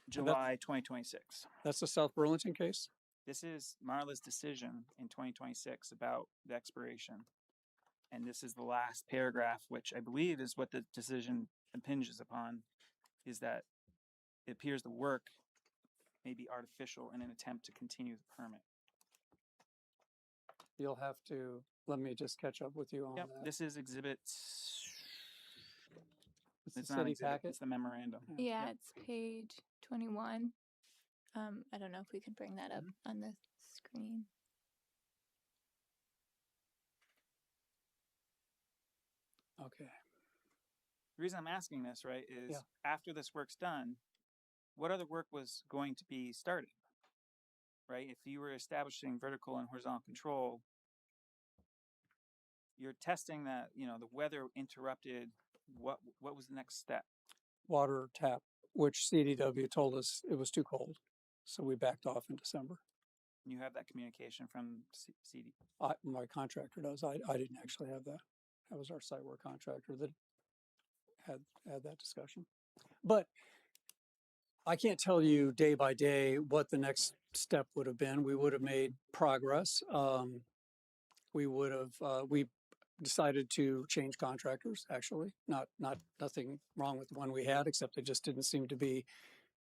July 2026. That's the South Burlington case? This is Marla's decision in 2026 about the expiration. And this is the last paragraph, which I believe is what the decision impinges upon, is that it appears the work may be artificial in an attempt to continue the permit. You'll have to, let me just catch up with you on that. This is exhibit. It's the city packet? It's the memorandum. Yeah, it's page 21. I don't know if we could bring that up on the screen. Okay. The reason I'm asking this, right, is after this work's done, what other work was going to be started? Right? If you were establishing vertical and horizontal control, you're testing that, the weather interrupted. What was the next step? Water tap, which CDW told us it was too cold. So we backed off in December. You have that communication from CD? My contractor does. I didn't actually have that. That was our site work contractor that had that discussion. But I can't tell you day by day what the next step would have been. We would have made progress. We decided to change contractors, actually. Nothing wrong with the one we had, except they just didn't seem to be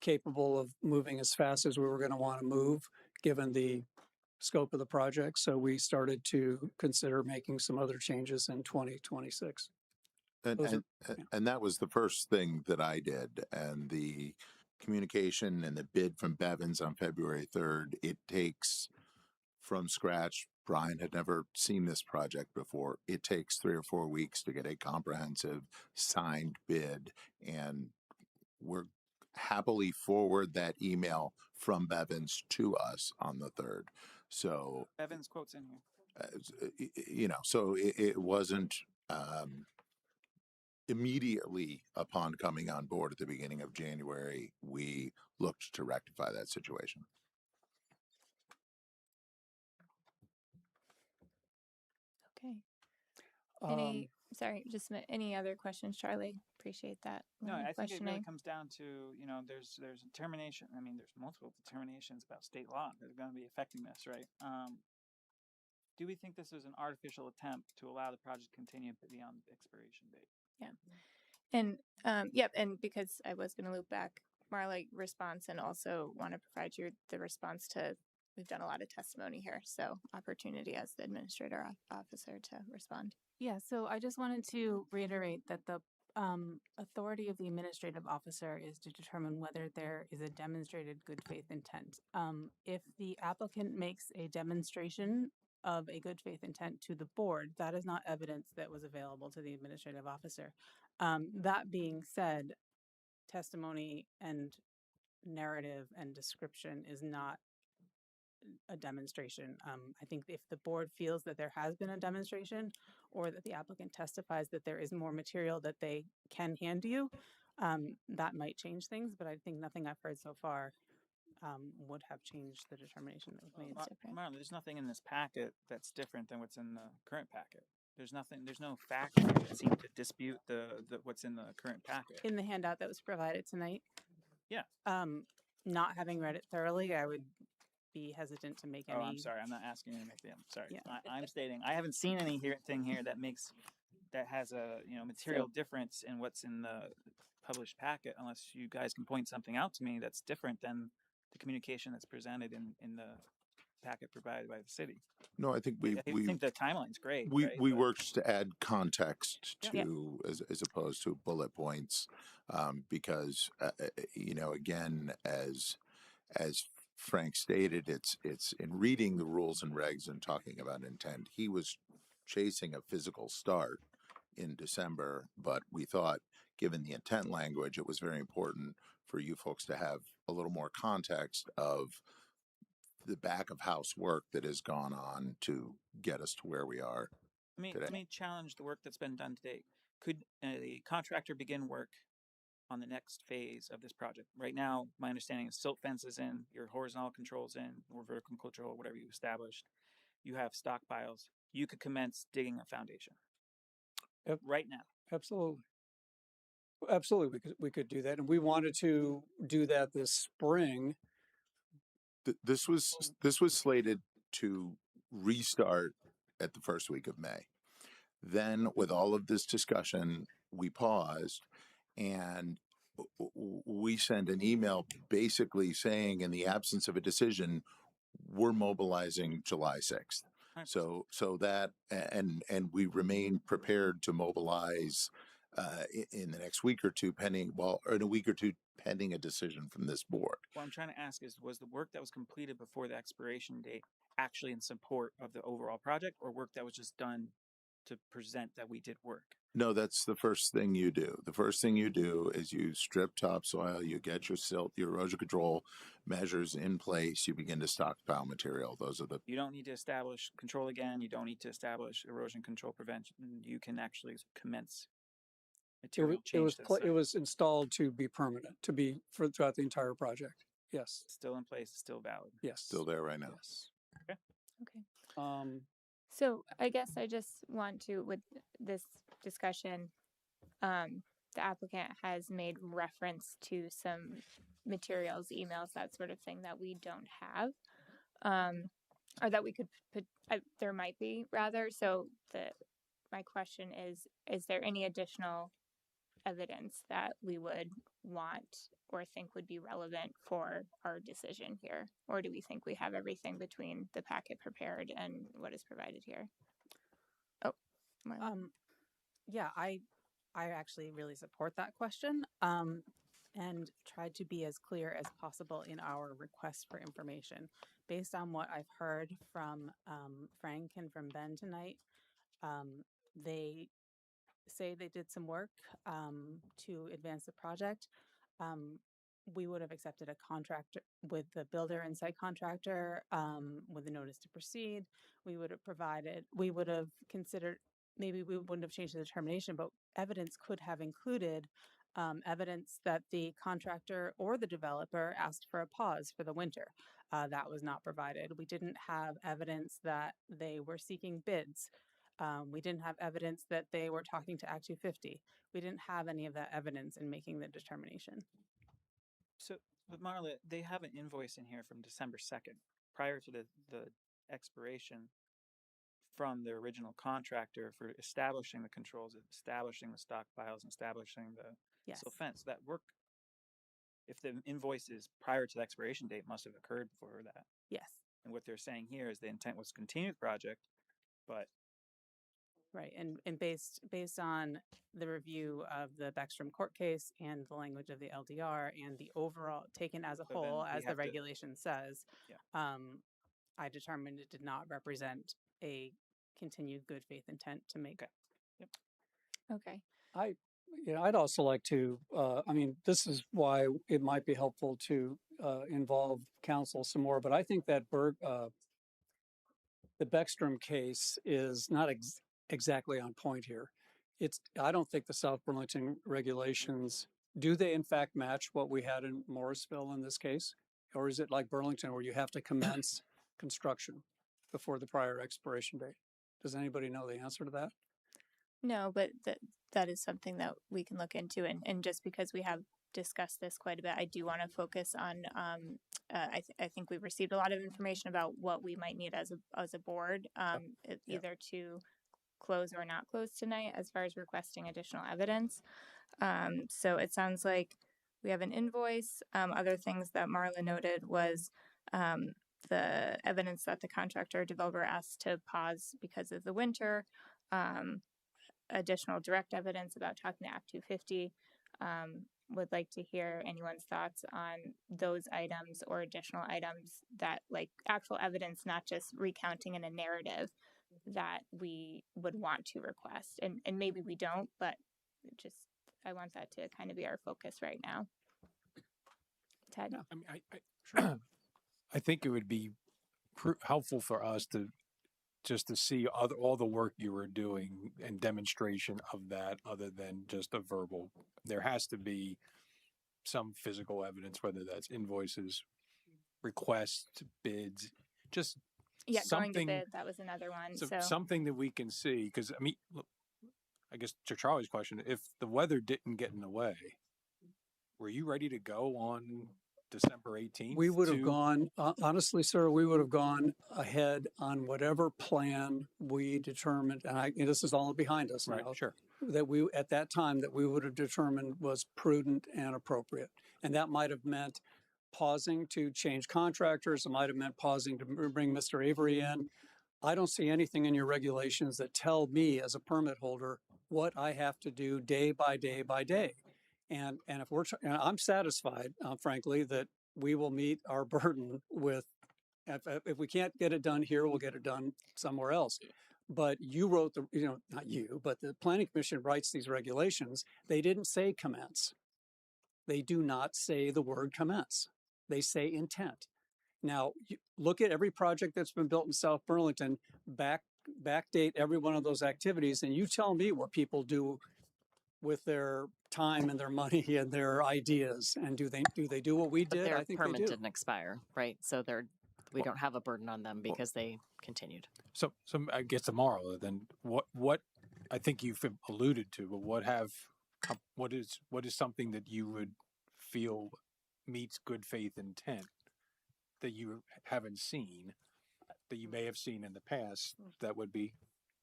capable of moving as fast as we were going to want to move, given the scope of the project. So we started to consider making some other changes in 2026. And that was the first thing that I did. And the communication and the bid from Bevins on February 3rd, it takes from scratch. Brian had never seen this project before. It takes 3 or 4 weeks to get a comprehensive signed bid. And we're happily forward that email from Bevins to us on the 3rd. So Bevins quotes in here. So it wasn't, immediately upon coming on board at the beginning of January, we looked to rectify that situation. Okay. Any, sorry, just any other questions, Charlie? Appreciate that. No, I think it questioning. really comes down to, there's a determination. I mean, there's multiple determinations about state law that are going to be affecting this, right? Do we think this is an artificial attempt to allow the project to continue beyond the expiration date? Yeah. And yep, and because I was going to loop back Marla response and also want to provide you the response to, we've done a lot of testimony here, so opportunity as the administrator officer to respond. Yeah, so I just wanted to reiterate that the authority of the administrative officer is to determine whether there is a demonstrated good faith intent. If the applicant makes a demonstration of a good faith intent to the board, that is not evidence that was available to the administrative officer. That being said, testimony and narrative and description is not a demonstration. I think if the board feels that there has been a demonstration or that the applicant testifies that there is more material that they can hand you, that might change things, but I think nothing I've heard so far would have changed the determination that was made. Marla, there's nothing in this packet that's different than what's in the current packet. There's no facts that seem to dispute the what's in the current packet. In the handout that was provided tonight? Yeah. Not having read it thoroughly, I would be hesitant to make any. Oh, I'm sorry. I'm not asking you to make them. Sorry. Yeah. I'm stating I haven't seen anything here that has a material difference in what's in the published packet, unless you guys can point something out to me that's different than the communication that's presented in the packet provided by the city. No, I think I think the timeline's great. We worked to add context to as opposed to bullet points, because again, as Frank stated, it's in reading the rules and regs and talking about intent. He was chasing a physical start in December, but we thought, given the intent language, it was very important for you folks to have a little more context of the back of house work that has gone on to get us to where we are today. Let me challenge the work that's been done to date. Could the contractor begin work on the next phase of this project? Right now, my understanding is silt fences in, your horizontal controls in, or vertical control, whatever you established. You have stockpiles. You could commence digging a foundation. Yep. Right now. Absolutely. We could do that, and we wanted to do that this spring. This was slated to restart at the first week of May. Then, with all of this discussion, we paused, and we sent an email basically saying, in the absence of a decision, we're mobilizing July 6th. So that, and we remain prepared to mobilize in the next week or two, pending a decision from this board. What I'm trying to ask is, was the work that was completed before the expiration date actually in support of the overall project, or work that was just done to present that we did work? No, that's the first thing you do. The first thing you do is you strip topsoil, you get your silt, your erosion control measures in place, you begin to stockpile material. Those are the... You don't need to establish control again. You don't need to establish erosion control prevention. You can actually commence material change. It was installed to be permanent, to be throughout the entire project. Yes. Still in place, still valid. Yes. Still there right now. Yes. Okay. So I guess I just want to, with this discussion, the applicant has made reference to some materials, emails, that sort of thing that we don't have, or that we could put, there might be rather. So my question is there any additional evidence that we would want or think would be relevant for our decision here? Or do we think we have everything between the packet prepared and what is provided here? Oh, yeah, I actually really support that question, and tried to be as clear as possible in our request for information. Based on what I've heard from Frank and from Ben tonight, they say they did some work to advance the project. We would have accepted a contract with the builder and site contractor with a notice to proceed. We would have considered maybe we wouldn't have changed the determination, but evidence could have included evidence that the contractor or the developer asked for a pause for the winter. That was not provided. We didn't have evidence that they were seeking bids. We didn't have evidence that they were talking to Act 250. We didn't have any of that evidence in making the determination. So, but Marla, they have an invoice in here from December 2nd, prior to the expiration from the original contractor for establishing the controls, establishing the stockpiles, and establishing the silt fence. That work, if the invoice is prior to the expiration date, must have occurred before that. Yes. And what they're saying here is the intent was to continue the project, but right, and based on the review of the Beckstrom court case and the language of the LDR and the overall taken as a so whole, then we as the have to- regulation says, Yeah. I determined it did not represent a continued good faith intent to make. Yep. Okay. I'd also like to, I mean, this is why it might be helpful to involve counsel some more, but I think that the Beckstrom case is not exactly on point here. I don't think the South Burlington regulations, do they in fact match what we had in Morrisville in this case? Or is it like Burlington where you have to commence construction before the prior expiration date? Does anybody know the answer to that? No, but that is something that we can look into. And just because we have discussed this quite a bit, I do want to focus on, I think we've received a lot of information about what we might need as a board, either to close or not close tonight as far as requesting additional evidence. So it sounds like we have an invoice. Other things that Marla noted was the evidence that the contractor or developer asked to pause because of the winter. Additional direct evidence about talking to Act 250. Would like to hear anyone's thoughts on those items or additional items that, like, actual evidence, not just recounting in a narrative, that we would want to request. And maybe we don't, but just I want that to kind of be our focus right now. Ted? I mean, I think it would be helpful for us to just to see all the work you were doing and demonstration of that, other than just a verbal. There has to be some physical evidence, whether that's invoices, requests, bids, just something. Going to bid, that was another one. So something that we can see, because I mean, look, I guess to Charlie's question, if the weather didn't get in the way, were you ready to go on December 18th? We would have gone, honestly, sir, we would have gone ahead on whatever plan we determined, and this is all behind us right, now, sure. that we, at that time, that we would have determined was prudent and appropriate. And that might have meant pausing to change contractors. It might have meant pausing to bring Mr. Avery in. I don't see anything in your regulations that tell me as a permit holder what I have to do day by day by day. And if and I'm satisfied, frankly, that we will meet our burden with, if we can't get it done here, we'll get it done somewhere else. But you wrote not you, but the Planning Commission writes these regulations. They didn't say commence. They do not say the word commence. They say intent. Now, look at every project that's been built in South Burlington, backdate every one of those activities, and you tell me what people do with their time and their money and their ideas. And do they do what we did? Their I think permit they do. didn't expire, right? So we don't have a burden on them because they continued. So I guess tomorrow, then what I think you've alluded to, but what is something that you would feel meets good faith intent that you haven't seen, that you may have seen in the past, that would be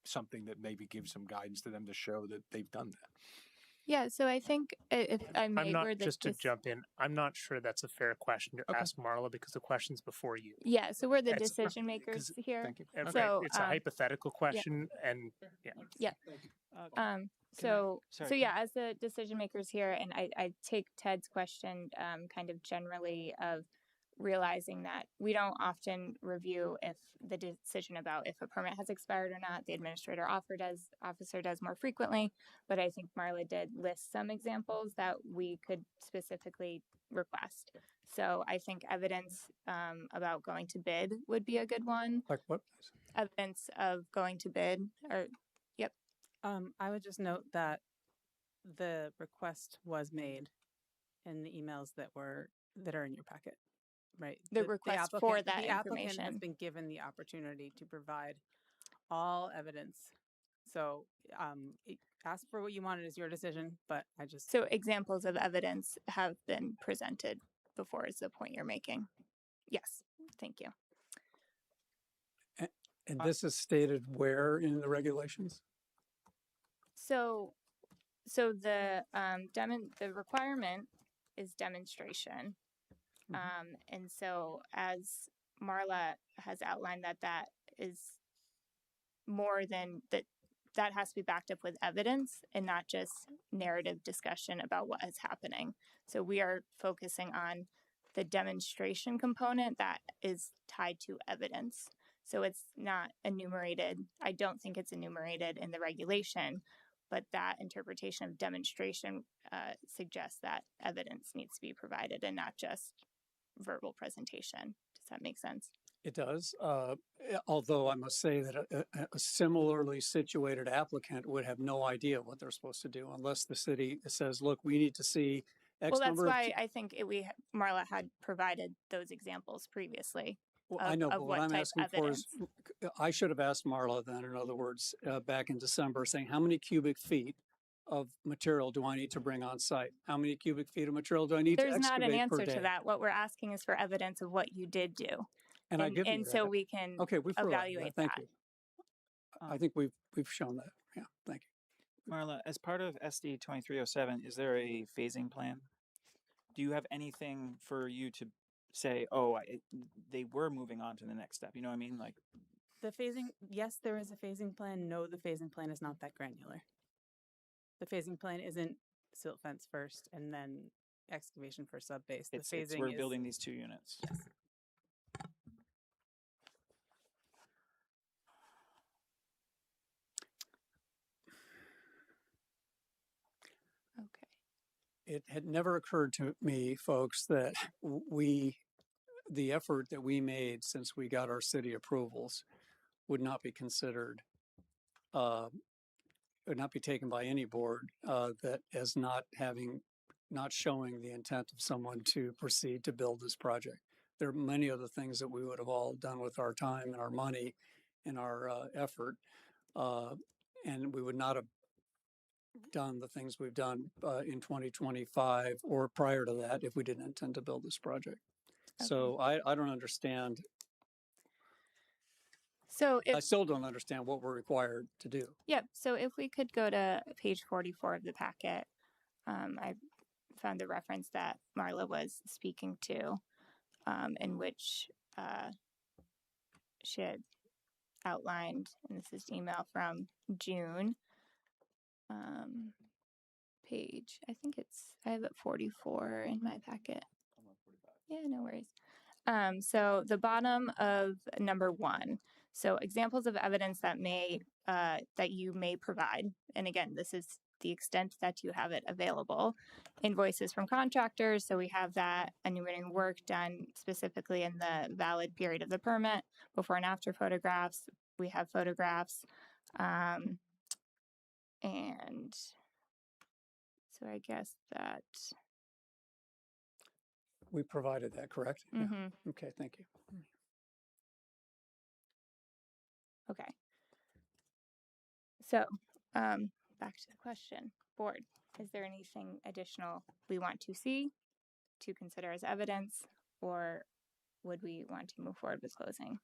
something that maybe gives some guidance to them to show that they've done that? Yeah, so I think if I may, I'm not, just to jump in, I'm not sure that's a fair question to ask Marla, because the question's before you. Yeah, so we're the decision makers here. Thank you. Okay. So It's a hypothetical question, and yeah. So as the decision makers here, and I take Ted's question kind of generally of realizing that we don't often review if the decision about if a permit has expired or not. The administrator officer does more frequently, but I think Marla did list some examples that we could specifically request. So I think evidence about going to bid would be a good one. Like what? Evidence of going to bid, or I would just note that the request was made in the emails that are in your packet, right? The request for that the applicant has information. been given the opportunity to provide all evidence. So, ask for what you wanted is your decision, but I just So examples of evidence have been presented before is the point you're making. Yes, thank you. And this is stated where in the regulations? So the the requirement is demonstration, and so as Marla has outlined, that is more than that. That has to be backed up with evidence and not just narrative discussion about what is happening. So we are focusing on the demonstration component that is tied to evidence. So it's not enumerated. I don't think it's enumerated in the regulation, but that interpretation of demonstration suggests that evidence needs to be provided and not just verbal presentation. Does that make sense? It does, although I must say that a similarly situated applicant would have no idea what they're supposed to do unless the city says, look, we need to see X well, that's number why I think Marla had provided those examples previously. Well, I know, but what I'm asking for is, evidence. I should have asked Marla then, in other words, back in December, saying how many cubic feet of material do I need to bring on site? How many cubic feet of material do I need to excavate per day? There's not an answer to that. What we're asking is for evidence of what you did do. And I give you and that. so we can evaluate Thank that. you. I think we've shown that. Yeah, thank you. Marla, as part of SD 2307, is there a phasing plan? Do you have anything for you to say, oh, they were moving on to the next step? You know what I mean? Like the phasing, yes, there is a phasing plan. No, the phasing plan is not that granular. The phasing plan isn't silt fence first and then excavation for sub base. The phasing we're building these 2 units. Yes. Okay. It had never occurred to me, folks, that the effort that we made since we got our city approvals would not be considered, would not be taken by any board that as not showing the intent of someone to proceed to build this project. There are many other things that we would have all done with our time and our money and our effort, and we would not have done the things we've done in 2025 or prior to that if we didn't intend to build this project. Okay. So I don't understand. So I still don't understand what we're required to do. Yep. So if we could go to page 44 of the packet, I found the reference that Marla was speaking to, in which she had outlined, and this is email from June. Page, I think I have it 44 in my packet. Yeah, no worries. So the bottom of number 1. So examples of evidence that you may provide. And again, this is the extent that you have it available. Invoices from contractors. So we have that enumerating work done specifically in the valid period of the permit. Before and after photographs. We have photographs. And so I guess that we provided that, correct? Mm-hmm. Yeah. Okay, thank you. Okay. So back to the question. Board, is there anything additional we want to see, to consider as evidence, or would we want to move forward with closing?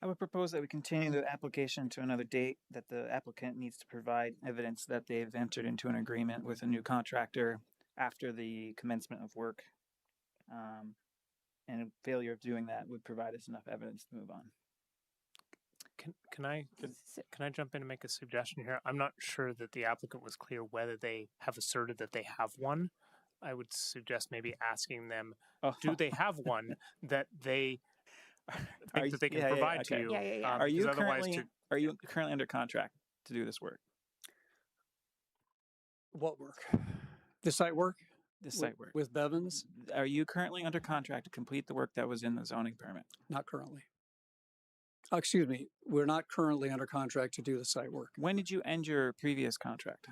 I would propose that we continue the application to another date, that the applicant needs to provide evidence that they've entered into an agreement with a new contractor after the commencement of work. And failure of doing that would provide us enough evidence to move on. Can I jump in and make a suggestion here? I'm not sure that the applicant was clear whether they have asserted that they have one. I would suggest maybe asking them, do they have one that they think that they can provide to you? Yeah. Are you currently under contract to do this work? What work? The site work? The site work. With Bevins? Are you currently under contract to complete the work that was in the zoning permit? Not currently. Excuse me, we're not currently under contract to do the site work. When did you end your previous contract?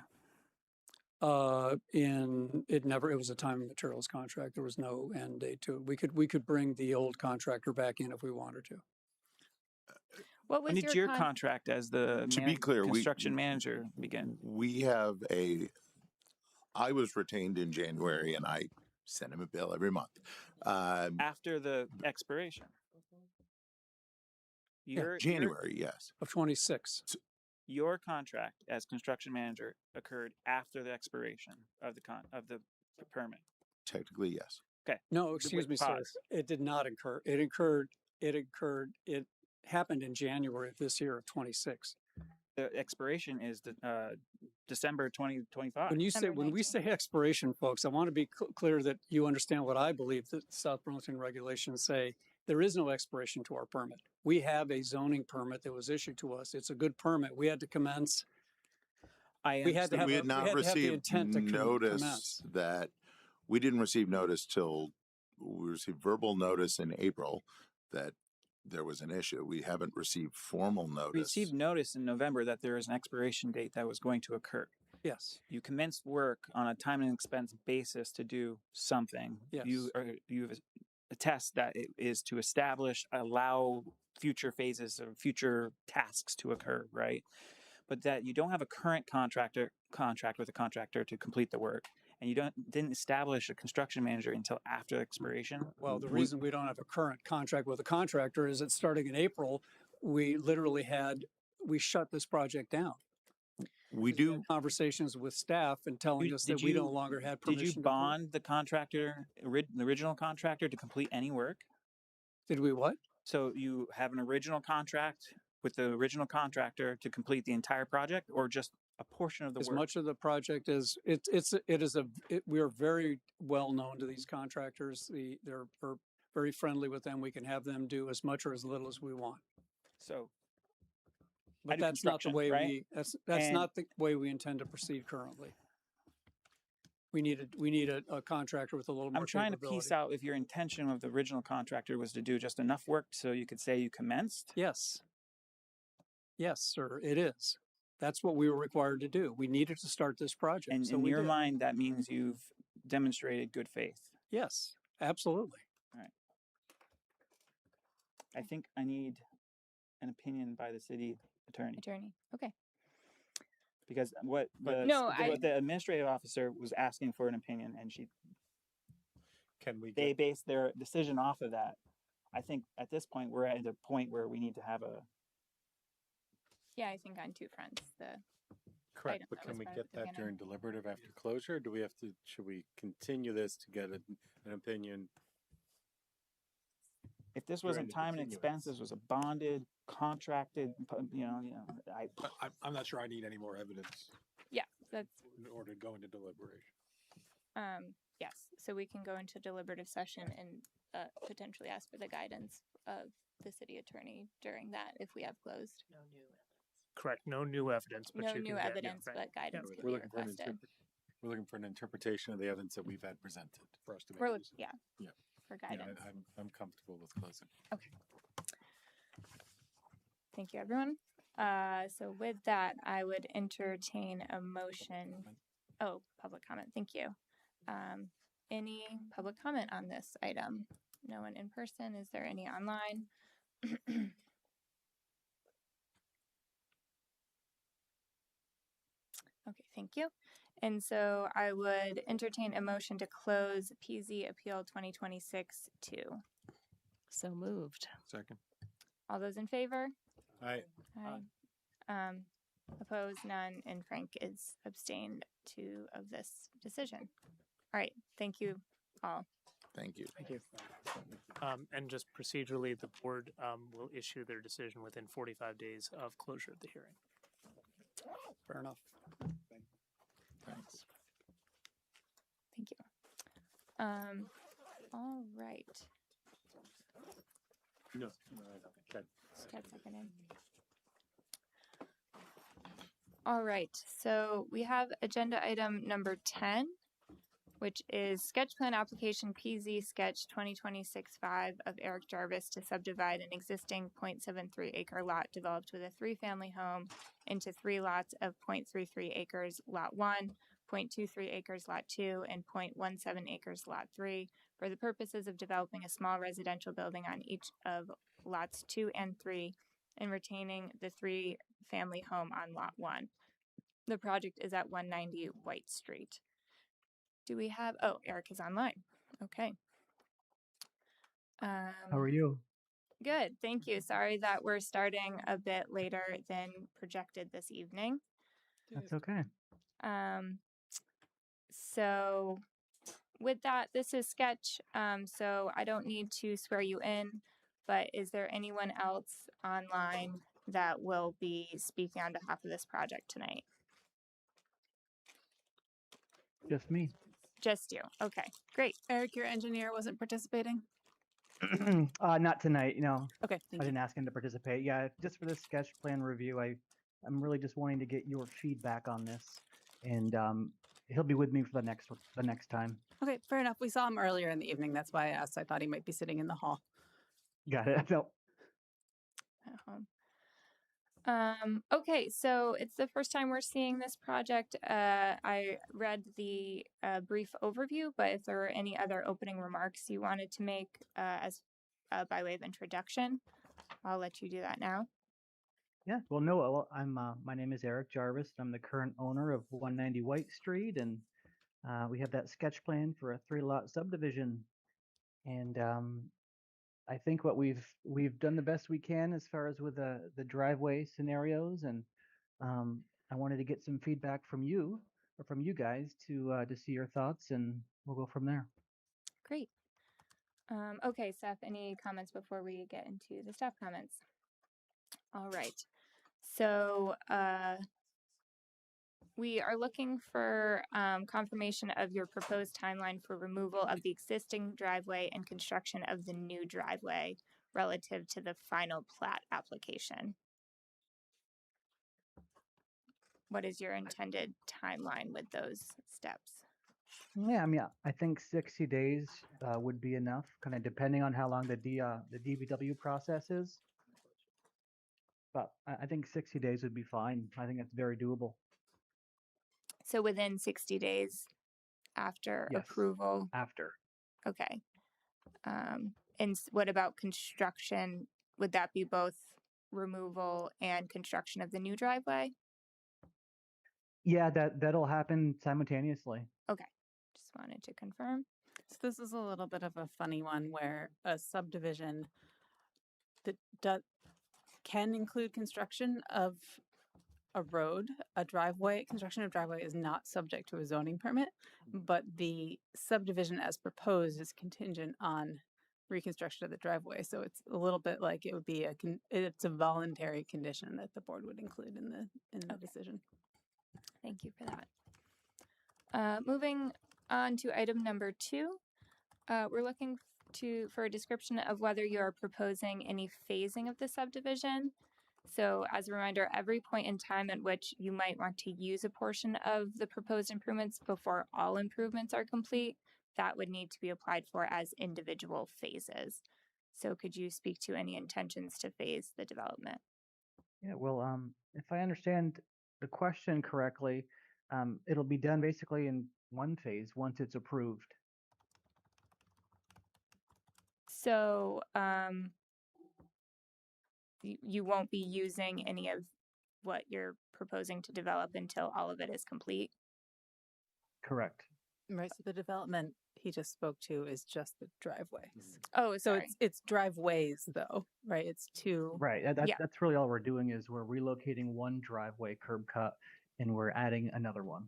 It was a time and materials contract. There was no end date to it. We could bring the old contractor back in if we wanted to. What was When did your contract as the To be clear, construction manager begin? I was retained in January and I sent him a bill every month. After the expiration? January, yes. Of 26. Your contract as construction manager occurred after the expiration of the permit. Technically, yes. Okay. No, excuse me, sir. It did not occur. It happened in January of this year of 26. The expiration is December 2025. When we say expiration, folks, I want to be clear that you understand what I believe that South Burlington regulations say. There is no expiration to our permit. We have a zoning permit that was issued to us. It's a good permit. We had to commence. We had not received notice that we didn't receive notice till we received verbal notice in April that there was an issue. We haven't received formal notice. We received notice in November that there is an expiration date that was going to occur. Yes. You commenced work on a time and expense basis to do something. Yes. You attest that it is to allow future phases or future tasks to occur, right? But that you don't have a current contract with a contractor to complete the work, and you didn't establish a construction manager until after expiration. Well, the reason we don't have a current contract with a contractor is that starting in April, we shut this project down. We had conversations with staff and telling us that we no longer had permission. Did you bond the original contractor to complete any work? Did we what? So you have an original contract with the original contractor to complete the entire project, or just a portion of the work? As much of the project as we are very well known to these contractors. We're very friendly with them. We can have them do as much or as little as we want. So. But that's not the way that's not the way we intend to proceed currently. We need a contractor with a little more. I'm trying to piece out if your intention of the original contractor was to do just enough work so you could say you commenced. Yes. Yes, sir, it is. That's what we were required to do. We needed to start this project. And in your mind, that means you've demonstrated good faith. Yes, absolutely. All right. I think I need an opinion by the city attorney. Okay. Because what the administrative officer was asking for an opinion, and they based their decision off of that. I think at this point we're at a point where we need to have a. Yeah, I think on two fronts. Correct, but can we get that during deliberative after closure? Or do we have to? Should we continue this to get an opinion? If this wasn't time and expense, this was a bonded, contracted, I'm not sure I need any more evidence. Yeah, that's in order to go into deliberation. Yes, so we can go into deliberative session and potentially ask for the guidance of the city attorney during that if we have closed. No new evidence. Correct. No new evidence, but no new evidence, but guidance can be requested. We're looking for an interpretation of the evidence that we've had presented for us to make. For guidance. Yeah, I'm comfortable with closing. Okay. Thank you, everyone. So with that, I would entertain a motion. Oh, public comment. Thank you. Any public comment on this item? No one in person. Is there any online? Okay, thank you. And so I would entertain a motion to close PZ Appeal 2026-2. So moved. Second. All those in favor? Aye. Aye. Opposed? None. And Frank is abstained of this decision. All right. Thank you all. Thank you. Thank you. And just procedurally, the board will issue their decision within 45 days of closure of the hearing. Fair enough. Thanks. Thank you. All right. No. All right. So we have agenda item number 10, which is sketch plan application PZ sketch 2026-5 of Eric Jarvis to subdivide an existing 0.73 acre lot developed with a 3-family home into 3 lots of 0.33 acres lot 1, 0.23 acres lot 2, and 0.17 acres lot 3 for the purposes of developing a small residential building on each of lots 2 and 3 and retaining the 3-family home on lot 1. The project is at 190 White Street. Do we have, oh, Eric is online. Okay. How are you? Good, thank you. Sorry that we're starting a bit later than projected this evening. That's okay. So with that, this is sketch, so I don't need to swear you in, but is there anyone else online that will be speaking on behalf of this project tonight? Just me. Just you. Okay, great. Eric, your engineer wasn't participating? Not tonight, Okay, I didn't ask him to participate. Yeah, just for this sketch plan review, I'm really just wanting to get your feedback on this, and he'll be with me for the next time. Okay, fair enough. We saw him earlier in the evening. That's why I asked. I thought he might be sitting in the hall. Got it. No. At home. Okay, so it's the first time we're seeing this project. I read the brief overview, but if there were any other opening remarks you wanted to make as by way of introduction, I'll let you do that now. Yeah. Well, no. Well, my name is Eric Jarvis. I'm the current owner of 190 White Street, and we have that sketch plan for a 3-lot subdivision. And I think what we've done the best we can as far as with the driveway scenarios, and I wanted to get some feedback from you or from you guys to see your thoughts, and we'll go from there. Great. Okay, Seth, any comments before we get into the staff comments? All right. So we are looking for confirmation of your proposed timeline for removal of the existing driveway and construction of the new driveway relative to the final plat application. What is your intended timeline with those steps? Yeah, I mean, I think 60 days would be enough, kind of depending on how long the DBW process is. But I think 60 days would be fine. I think that's very doable. So within 60 days after approval? After. Okay. And what about construction? Would that be both removal and construction of the new driveway? Yeah, that'll happen simultaneously. Okay. Just wanted to confirm. So this is a little bit of a funny one where a subdivision that can include construction of a road, a driveway. Construction of driveway is not subject to a zoning permit, but the subdivision as proposed is contingent on reconstruction of the driveway. So it's a little bit like it would be it's a voluntary condition that the board would include in the decision. Thank you for that. Moving on to item number 2, we're looking for a description of whether you are proposing any phasing of the subdivision. So as a reminder, every point in time at which you might want to use a portion of the proposed improvements before all improvements are complete, that would need to be applied for as individual phases. So could you speak to any intentions to phase the development? Yeah, well, if I understand the question correctly, it'll be done basically in one phase once it's approved. So you won't be using any of what you're proposing to develop until all of it is complete? Correct. Right, so the development he just spoke to is just the driveways. Oh, sorry. So it's driveways though, right? It's 2. Right, that's really all we're doing is we're relocating one driveway curb cut and we're adding another one.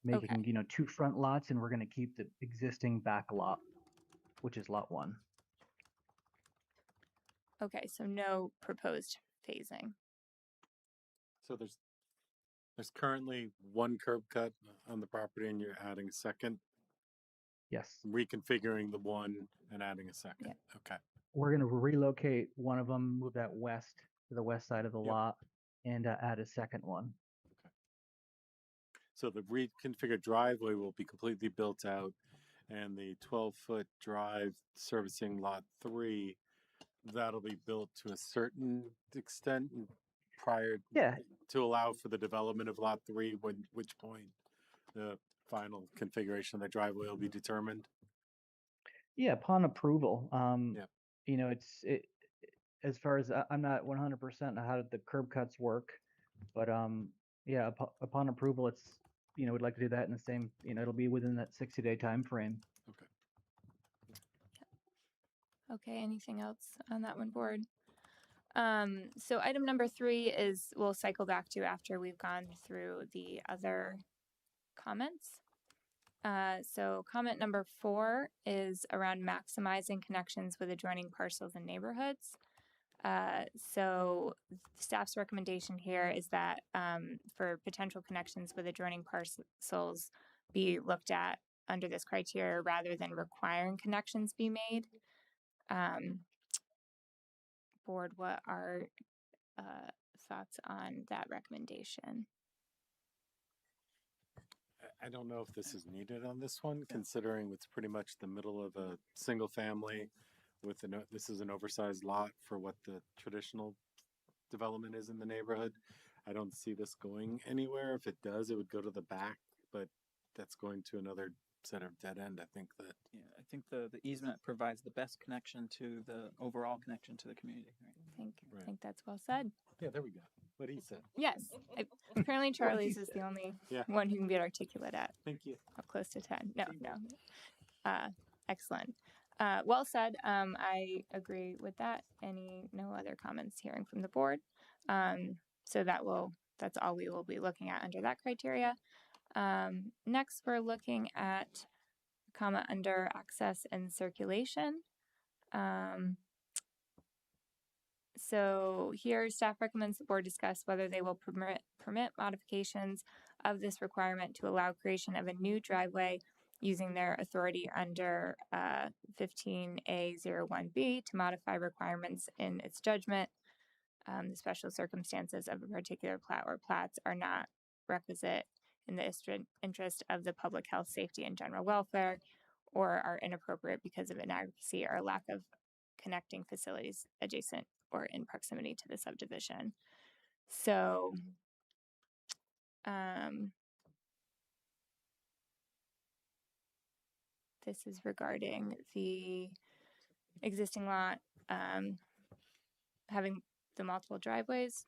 Making, 2 front lots, and we're going to keep the existing back lot, which is lot 1. Okay, so no proposed phasing. So there's currently one curb cut on the property, and you're adding a second. Yes. Reconfiguring the one and adding a second. Yeah. Okay. We're going to relocate one of them, move that west to the west side of the lot, and add a second one. Okay. So the reconfigured driveway will be completely built out, and the 12-foot drive servicing lot 3, that'll be built to a certain extent prior Yeah, to allow for the development of lot 3, which point the final configuration of the driveway will be determined. yeah. Upon approval, Yeah. you know, as far as I'm not 100% how the curb cuts work, but yeah, upon approval, it's we'd like to do that in the same, it'll be within that 60-day time frame. Okay. Okay, anything else on that one, board? So item number 3 is we'll cycle back to after we've gone through the other comments. So comment number 4 is around maximizing connections with adjoining parcels and neighborhoods. So staff's recommendation here is that for potential connections with adjoining parcels be looked at under this criteria rather than requiring connections be made. Board, what are thoughts on that recommendation? I don't know if this is needed on this one, considering it's pretty much the middle of a single family with this is an oversized lot for what the traditional development is in the neighborhood. I don't see this going anywhere. If it does, it would go to the back, but that's going to another set of dead end. I think that. Yeah, I think the easement provides the best connection to the overall connection to the community. Right? I think that's well said. Yeah, there we go. What he said. Yes. Apparently Charlie's is the only one who can be articulate at. Thank you. Up close to 10. No. Excellent. Well said. I agree with that. No other comments hearing from the board. So that's all we will be looking at under that criteria. Next, we're looking at comment under access and circulation. So here, staff recommends the board discuss whether they will permit modifications of this requirement to allow creation of a new driveway using their authority under 15A01B to modify requirements in its judgment. The special circumstances of a particular plat or plats are not requisite in the interest of the public health, safety, and general welfare, or are inappropriate because of inadequacy or lack of connecting facilities adjacent or in proximity to the subdivision. So this is regarding the existing lot having the multiple driveways.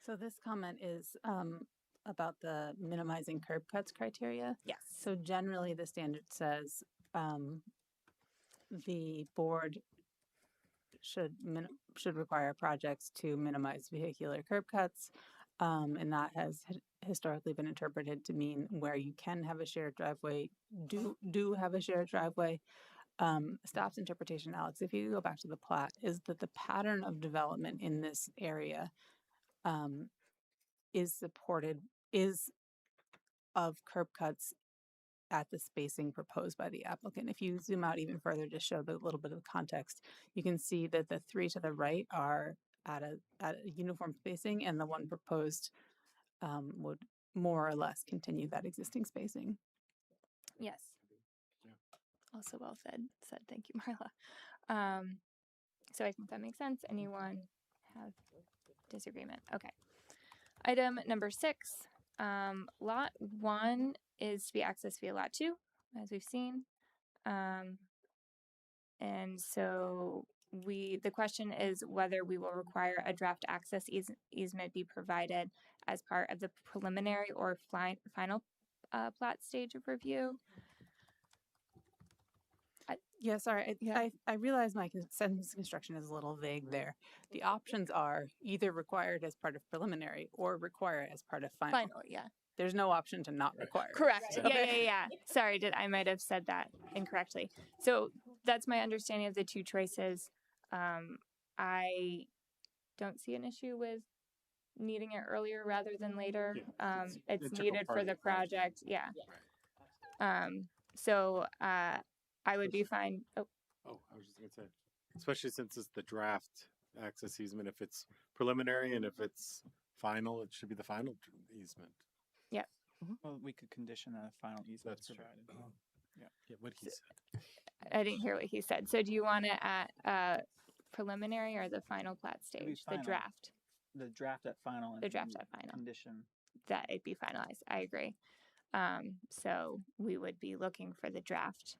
So this comment is about the minimizing curb cuts criteria. Yes. So generally the standard says the board should require projects to minimize vehicular curb cuts, and that has historically been interpreted to mean where you can have a shared driveway, do have a shared driveway. Staff's interpretation, Alex, if you go back to the plat, is that the pattern of development in this area is of curb cuts at the spacing proposed by the applicant. If you zoom out even further to show the little bit of context, you can see that the 3 to the right are at a uniform spacing, and the one proposed would more or less continue that existing spacing. Yes. Yeah. Also well said. Thank you, Marla. So I think that makes sense. Anyone have disagreement? Okay. Item number 6. Lot 1 is to be accessed via lot 2, as we've seen. And so the question is whether we will require a draft access easement be provided as part of the preliminary or final plat stage of review. Yeah, sorry. I realize my sentence construction is a little vague there. The options are either required as part of preliminary or require as part of final. Yeah. There's no option to not require. Correct. Okay. Yeah. Sorry, I might have said that incorrectly. So that's my understanding of the two choices. I don't see an issue with needing it earlier rather than later. It's needed for the project. Yeah. So I would be fine. I was just going to say, especially since it's the draft access easement, if it's preliminary and if it's final. It should be the final easement. Yep. Well, we could condition a final easement That's provided. Yeah, what he said. I didn't hear what he said. So do you want it at preliminary or the final plat It'd be stage? The final. draft. The draft at final. The draft at final. Condition. That it be finalized. I agree. So we would be looking for the draft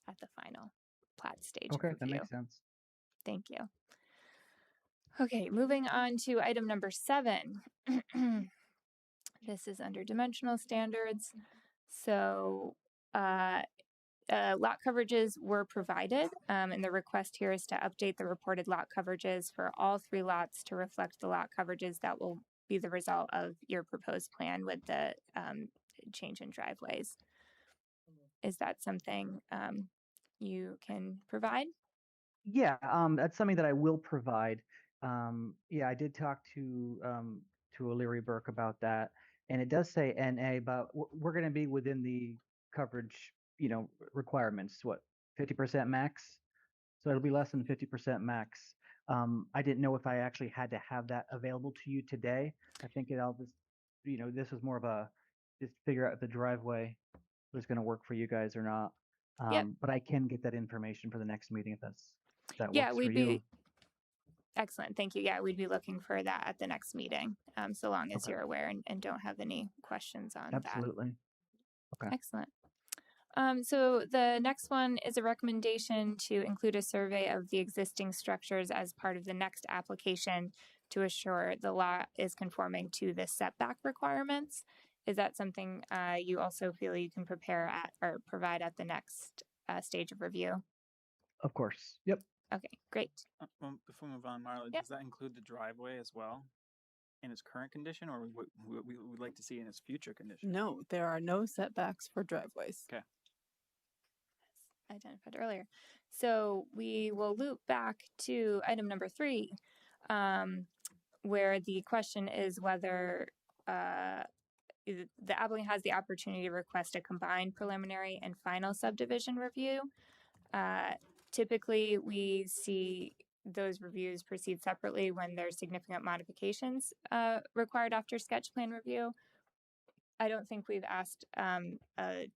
at the final plat stage of Okay, review. that makes sense. Thank you. Okay, moving on to item number 7. This is under dimensional standards. So lot coverages were provided, and the request here is to update the reported lot coverages for all 3 lots to reflect the lot coverages that will be the result of your proposed plan with the change in driveways. Is that something you can provide? Yeah, that's something that I will provide. Yeah, I did talk to O'Leary Burke about that, and it does say NA, but we're going to be within the coverage, requirements. What, 50% max? So it'll be less than 50% max. I didn't know if I actually had to have that available to you today. I think I'll just, this was more of a just figure out if the driveway was going to work for you guys or not. Yep. But I can get that information for the next meeting if that Yeah, works we'd for be you. excellent. Thank you. Yeah, we'd be looking for that at the next meeting, so long as Okay. you're aware and don't have any questions on that. Absolutely. Okay. Excellent. So the next one is a recommendation to include a survey of the existing structures as part of the next application to assure the lot is conforming to the setback requirements. Is that something you also feel you can prepare at or provide at the next stage of review? Of course. Yep. Okay, great. Before we move on, Marla, Yep. does that include the driveway as well in its current condition, or we would like to see in its future condition? No, there are no setbacks for driveways. Okay. Identified earlier. So we will loop back to item number 3, where the question is whether the applicant has the opportunity to request a combined preliminary and final subdivision review. Typically, we see those reviews proceed separately when there's significant modifications required after sketch plan review. I don't think we've asked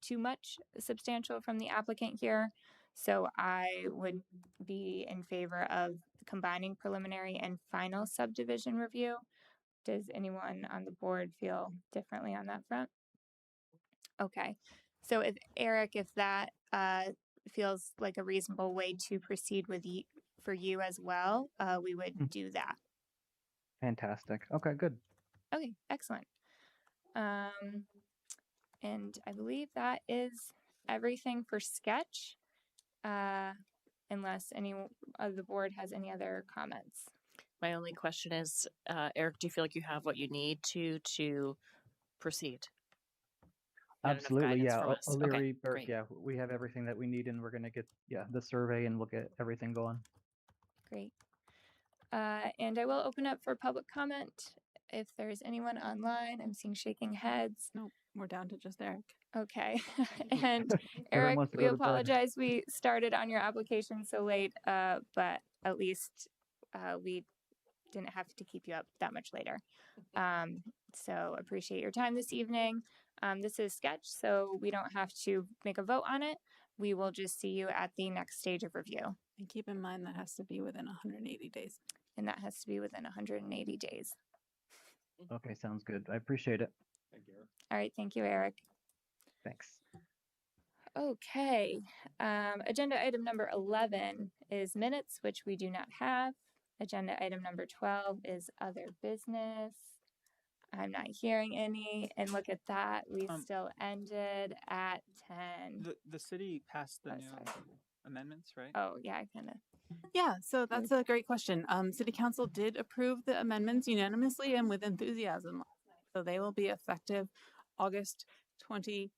too much substantial from the applicant here, so I would be in favor of combining preliminary and final subdivision review. Does anyone on the board feel differently on that front? Okay, so if Eric, if that feels like a reasonable way to proceed with for you as well, we would do that. Fantastic. Okay, good. Okay, excellent. And I believe that is everything for sketch, unless any of the board has any other comments. My only question is, Eric, do you feel like you have what you need to proceed? Absolutely, yeah. O'Leary, Okay, Burke, great. yeah. We have everything that we need, and we're gonna get the survey, and we'll get everything going. Great. And I will open up for public comment if there's anyone online. I'm seeing shaking heads. No, we're down to just Eric. Okay. And Everyone Eric, wants to we go to bed. apologize. We started on your application so late, but at least we didn't have to keep you up that much later. So appreciate your time this evening. This is sketch, so we don't have to make a vote on it. We will just see you at the next stage of review. And keep in mind that has to be within 180 days. And that has to be within 180 days. Okay, sounds good. I appreciate it. Thank you, Eric. All right. Thank you, Eric. Thanks. Okay. Agenda item number 11 is minutes, which we do not have. Agenda item number 12 is other business. I'm not hearing any. And look at that. We still ended at 10. The city passed the Oh, new sorry. amendments, right? Oh, yeah, I kind of. Yeah, so that's a great question. City Council did approve the amendments unanimously and with enthusiasm last night. So they will be effective August 24th.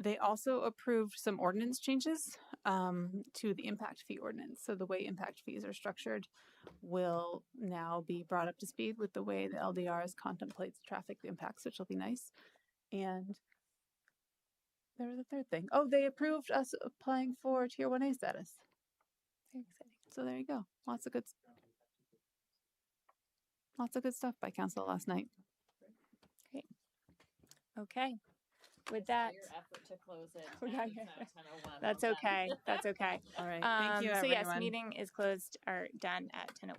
They also approved some ordinance changes to the impact fee ordinance. So the way impact fees are structured will now be brought up to speed with the way the LDRs contemplates traffic impacts, which will be nice. And there was a third thing. Oh, they approved us applying for Tier 1A status. Very exciting. So there you go. Lots of good stuff. Lots of good stuff by council last night. Great. Okay. With that, your effort to close it. That's okay. That's okay. All right. Thank you, So everyone. yes, meeting is closed or done at 10:01.